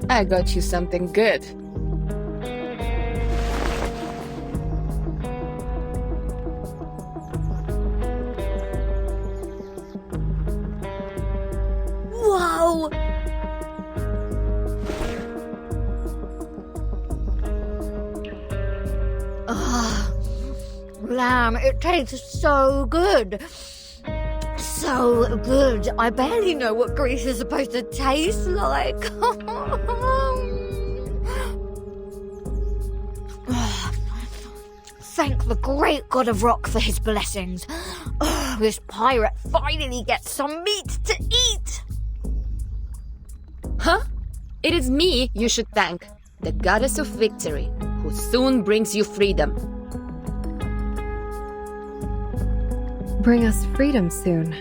I got you something good. Whoa! Lamb, it tastes so good. So good. I barely know what grease is supposed to taste like. Thank the great god of rock for his blessings. This pirate finally gets some meat to eat. Huh? It is me you should thank, the goddess of victory, who soon brings you freedom. Bring us freedom soon.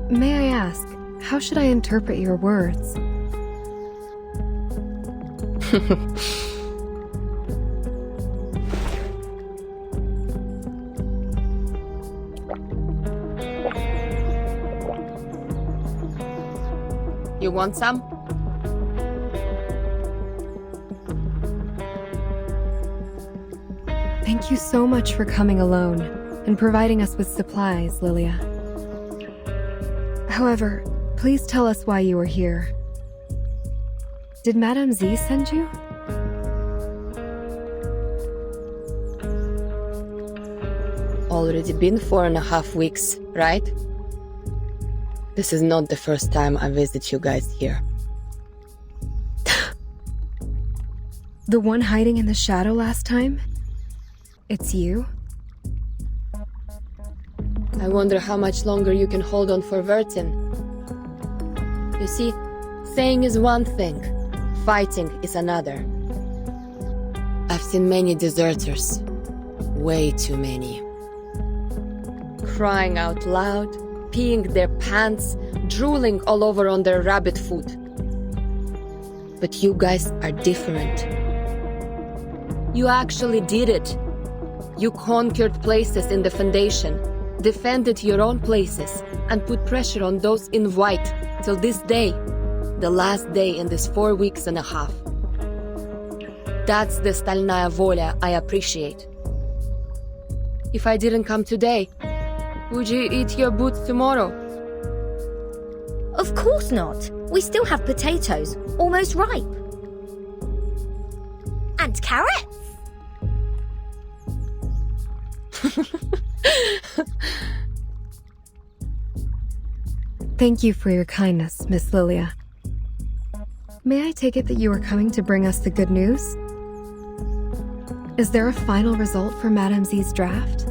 May I ask, how should I interpret your words? You want some? Thank you so much for coming alone and providing us with supplies, Lilia. However, please tell us why you are here. Did Madame Z send you? Already been 4.5 weeks, right? This is not the first time I visit you guys here. The one hiding in the shadow last time? It's you? I wonder how much longer you can hold on for Vertin. You see, saying is one thing, fighting is another. I've seen many deserters. Way too many. Crying out loud, peeing their pants, drooling all over on their rabbit food. But you guys are different. You actually did it. You conquered places in the Foundation, defended your own places, and put pressure on those in white till this day, the last day in this 4.5 weeks. That's the Stalnaya Volia I appreciate. If I didn't come today, would you eat your boots tomorrow? Of course not. We still have potatoes, almost ripe. And carrots. Thank you for your kindness, Miss Lilia. May I take it that you are coming to bring us the good news? Is there a final result for Madame Z's draft?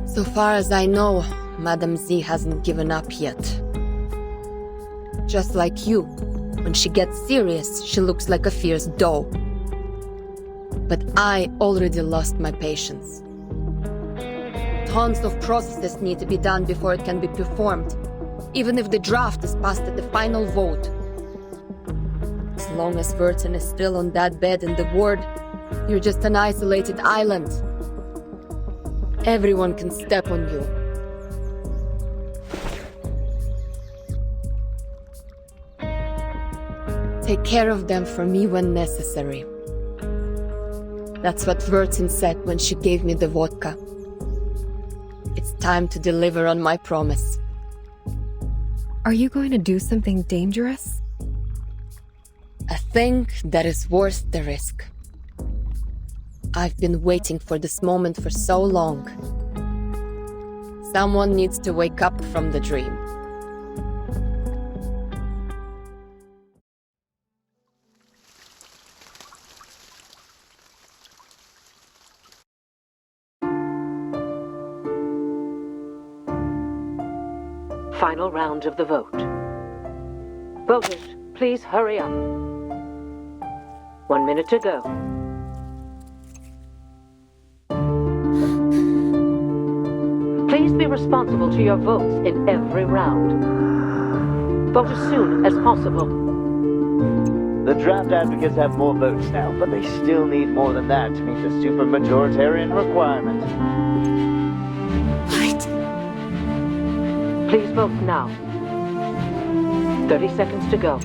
So far as I know, Madame Z hasn't given up yet. Just like you, when she gets serious, she looks like a fierce doe. But I already lost my patience. Tons of processes need to be done before it can be performed, even if the draft is passed at the final vote. As long as Verton is still on that bed in the ward, you're just an isolated island. Everyone can step on you. Take care of them for me when necessary. That's what Verton said when she gave me the vodka. It's time to deliver on my promise. Are you going to do something dangerous? A thing that is worth the risk. I've been waiting for this moment for so long. Someone needs to wake up from the dream. Final round of the vote. Voters, please hurry up. 1 minute to go. Please be responsible to your votes in every round. Vote as soon as possible. The draft advocates have more votes now, but they still need more than that to meet the supermajoritarian requirement. Please vote now. 30 seconds to go.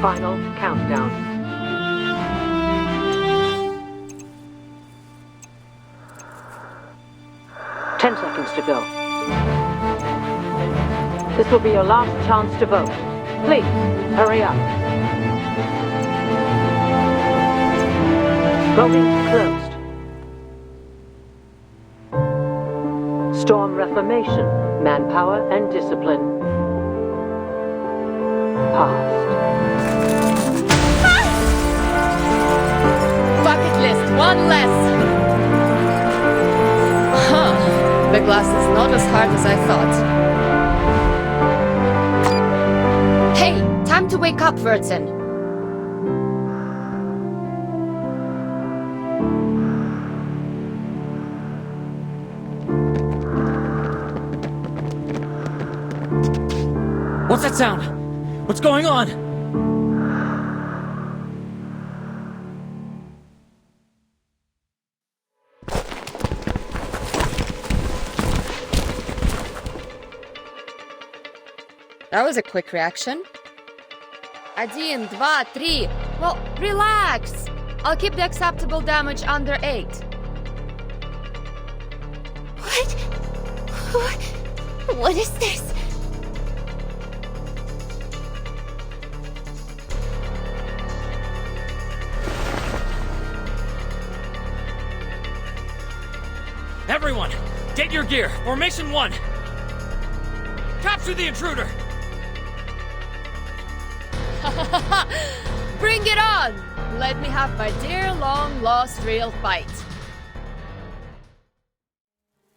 Final countdown. Ten seconds to go. This will be your last chance to vote. Please, hurry up. Voting closed. Storm Reformation, Manpower and Discipline. Passed. Bucket list, one less! Huh, the glass is not as hard as I thought. Hey, time to wake up, Verton. What's that sound? What's going on? That was a quick reaction. 1, 2, 3. Well, relax. I'll keep the acceptable damage under 8. What is this? Everyone, get your gear. Formation 1. Capture the intruder. Bring it on! Let me have my dear long-lost real fight.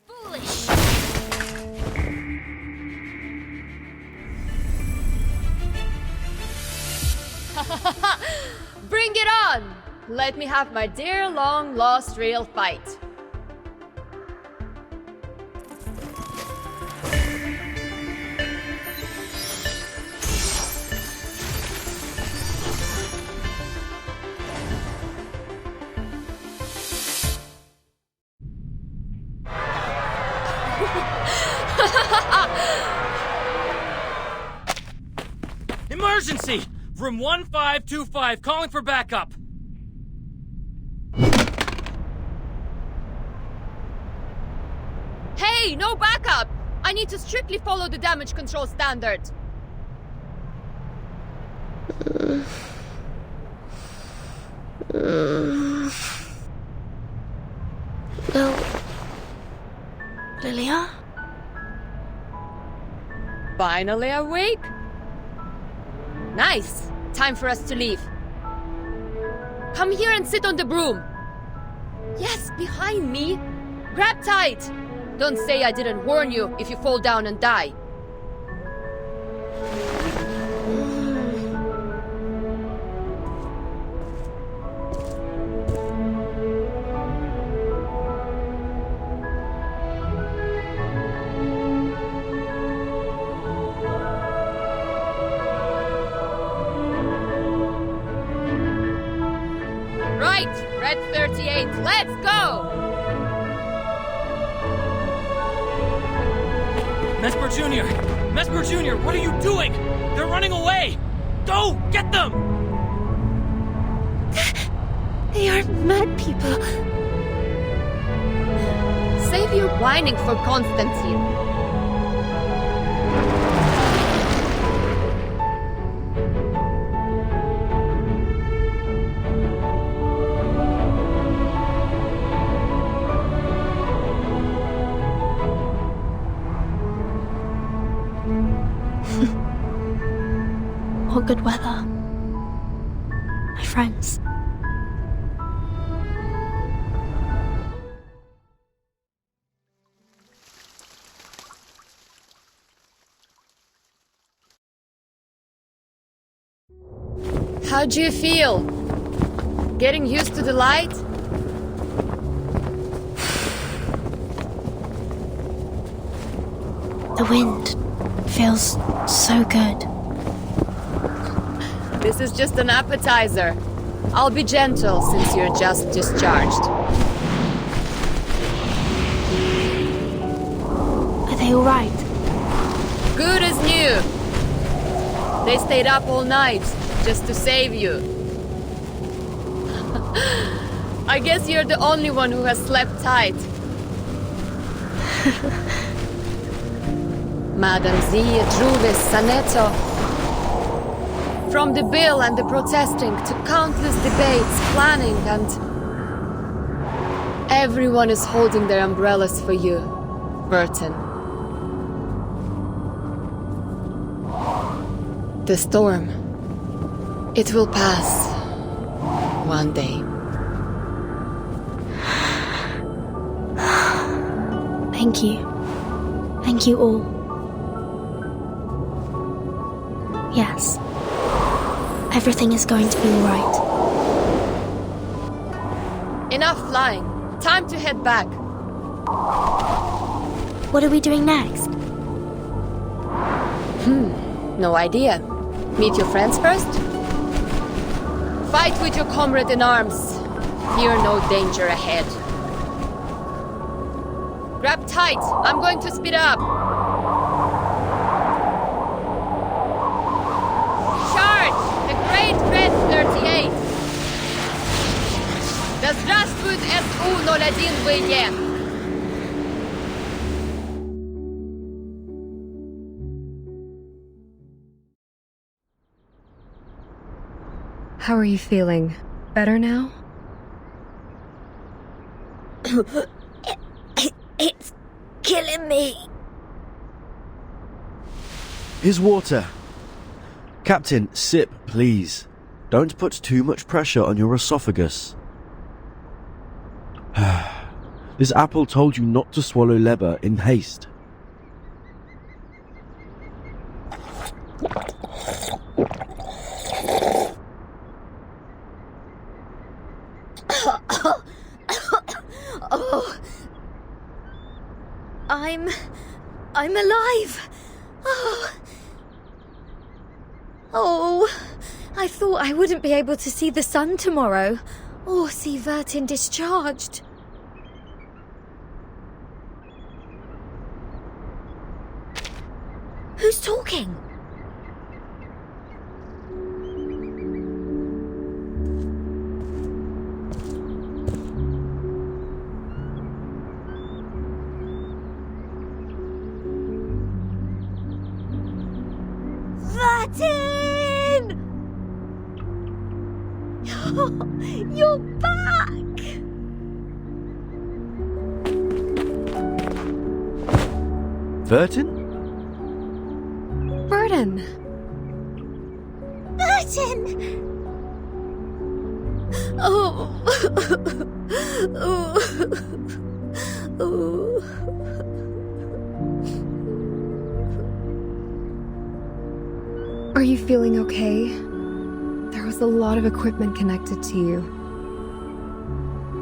Foolish! Bring it on! Let me have my dear long-lost real fight. Emergency! Room 1525, calling for backup. Hey, no backup! I need to strictly follow the damage control standard. No. Lilia? finally awake? Nice. Time for us to leave. Come here and sit on the broom. Yes, behind me. Grab tight. Don't say I didn't warn you if you fall down and die. Right, Red 38, let's go! Mesper Jr.! Mesper Jr., what are you doing? They're running away! Go! Get them! They are mad people. Save your whining for Constantine. What good weather. My friends. How do you feel? Getting used to the light? The wind feels so good. This is just an appetizer. I'll be gentle since you're just discharged. Are they all right? Good as new. They stayed up all night just to save you. I guess you're the only one who has slept tight. Madam Zie Druvis Saneto. From the bill and the protesting to countless debates, planning, and everyone is holding their umbrellas for you, Burton. The storm, it will pass one day. Thank you. Thank you all. Yes. Everything is going to be all right. Enough flying. Time to head back. What are we doing next? No idea. Meet your friends first? Fight with your comrade in arms. Fear no danger ahead. Grab tight. I'm going to speed up. Red 38. Да здравствует СУ-01ВЕ. How are you feeling? Better now? It's killing me. Here's water. Captain, sip, please. Don't put too much pressure on your esophagus. This apple told you not to swallow leber in haste. Oh. I'm alive. Oh, I thought I wouldn't be able to see the sun tomorrow, or see Vertin discharged. Who's talking? Vertin! You're back! Vertin? Vertin! Vertin! Oh. Oh. Are you feeling okay? There was a lot of equipment connected to you.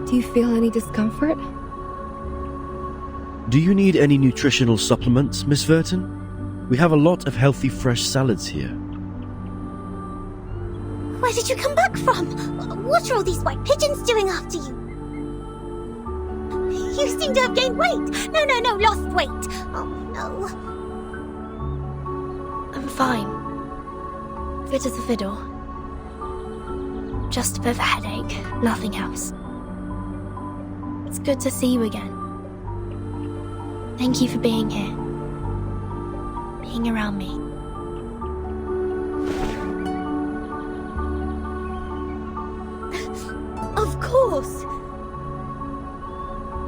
Do you feel any discomfort? Do you need any nutritional supplements, Miss Vertin? We have a lot of healthy fresh salads here. Where did you come back from? What are all these white pigeons doing after you? You seem to have gained weight. No, lost weight. Oh, no. I'm fine. Fit as a fiddle. Just a bit of a headache, nothing else. It's good to see you again. Thank you for being here. Being around me. Of course.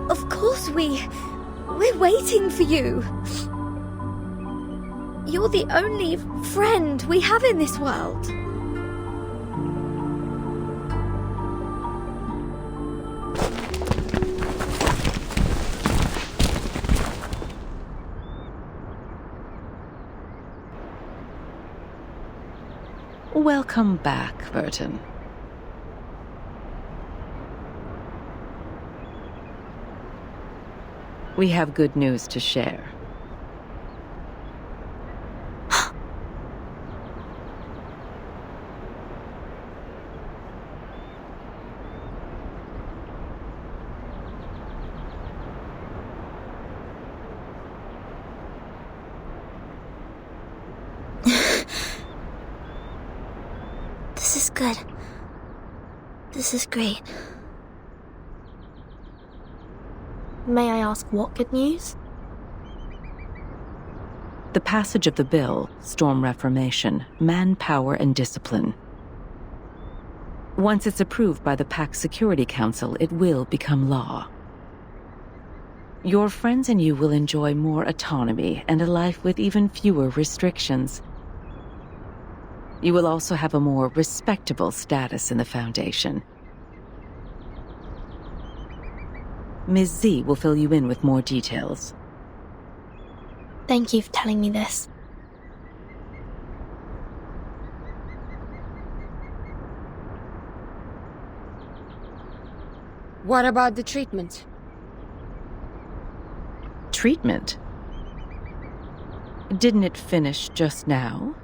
Of course we're waiting for you. You're the only friend we have in this world. Welcome back, Vertin. We have good news to share. This is good. This is great. May I ask what good news? The passage of the bill, Storm Reformation, Manpower and Discipline. Once it's approved by the Pact Security Council, it will become law. Your friends and you will enjoy more autonomy and a life with even fewer restrictions. You will also have a more respectable status in the Foundation. Ms. Z will fill you in with more details. Thank you for telling me this. What about the treatment? Treatment? Didn't it finish just now?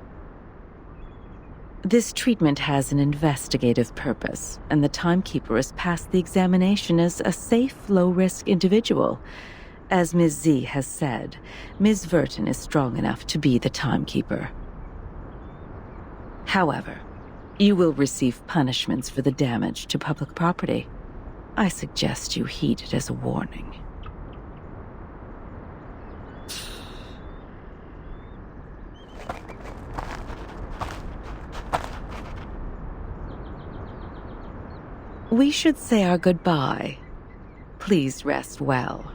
This treatment has an investigative purpose, and the timekeeper has passed the examination as a safe, low-risk individual. As Ms. Z has said, Ms. Vertin is strong enough to be the timekeeper. However, you will receive punishments for the damage to public property. I suggest you heed it as a warning. We should say our goodbye. Please rest well.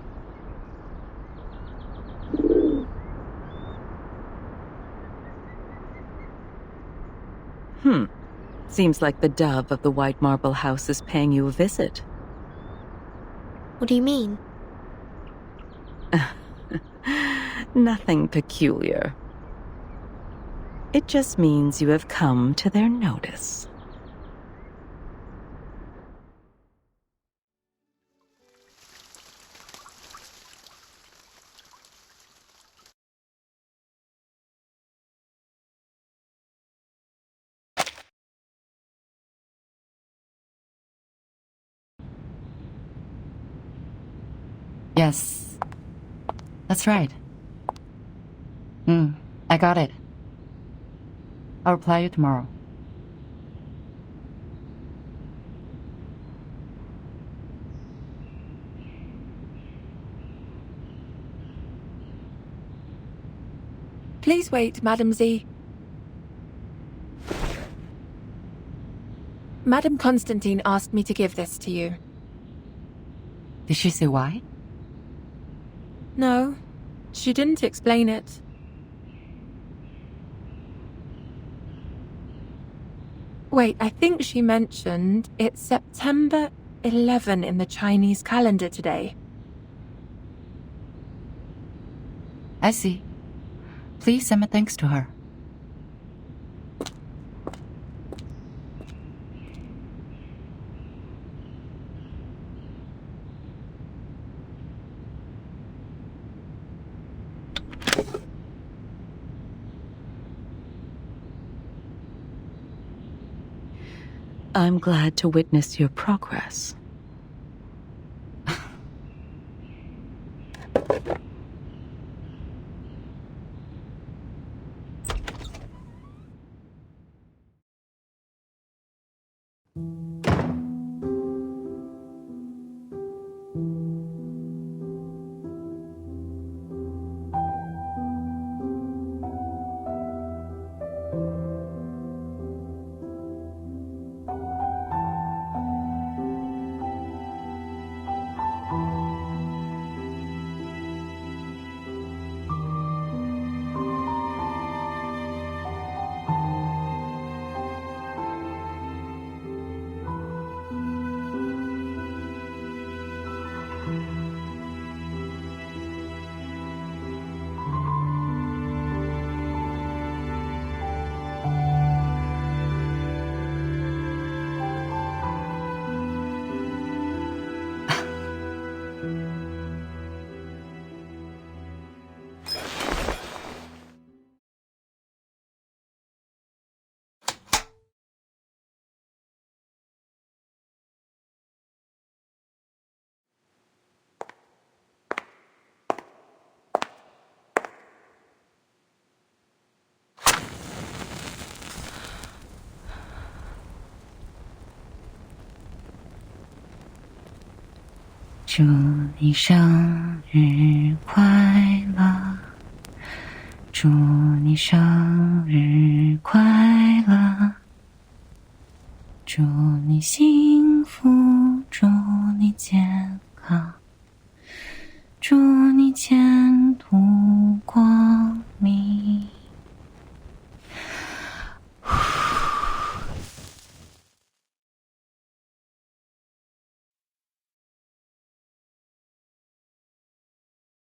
Seems like the dove of the White Marble House is paying you a visit. What do you mean? Nothing peculiar. It just means you have come to their notice. Yes. That's right. I got it. I'll reply you tomorrow. Please wait, Madam Z. Madam Constantine asked me to give this to you. Did she say why? No, she didn't explain it. Wait, I think she mentioned it's September 11 in the Chinese calendar today. I see. Please send my thanks to her. I'm glad to witness your progress. "祝你生日快乐，祝你生日快乐，祝你幸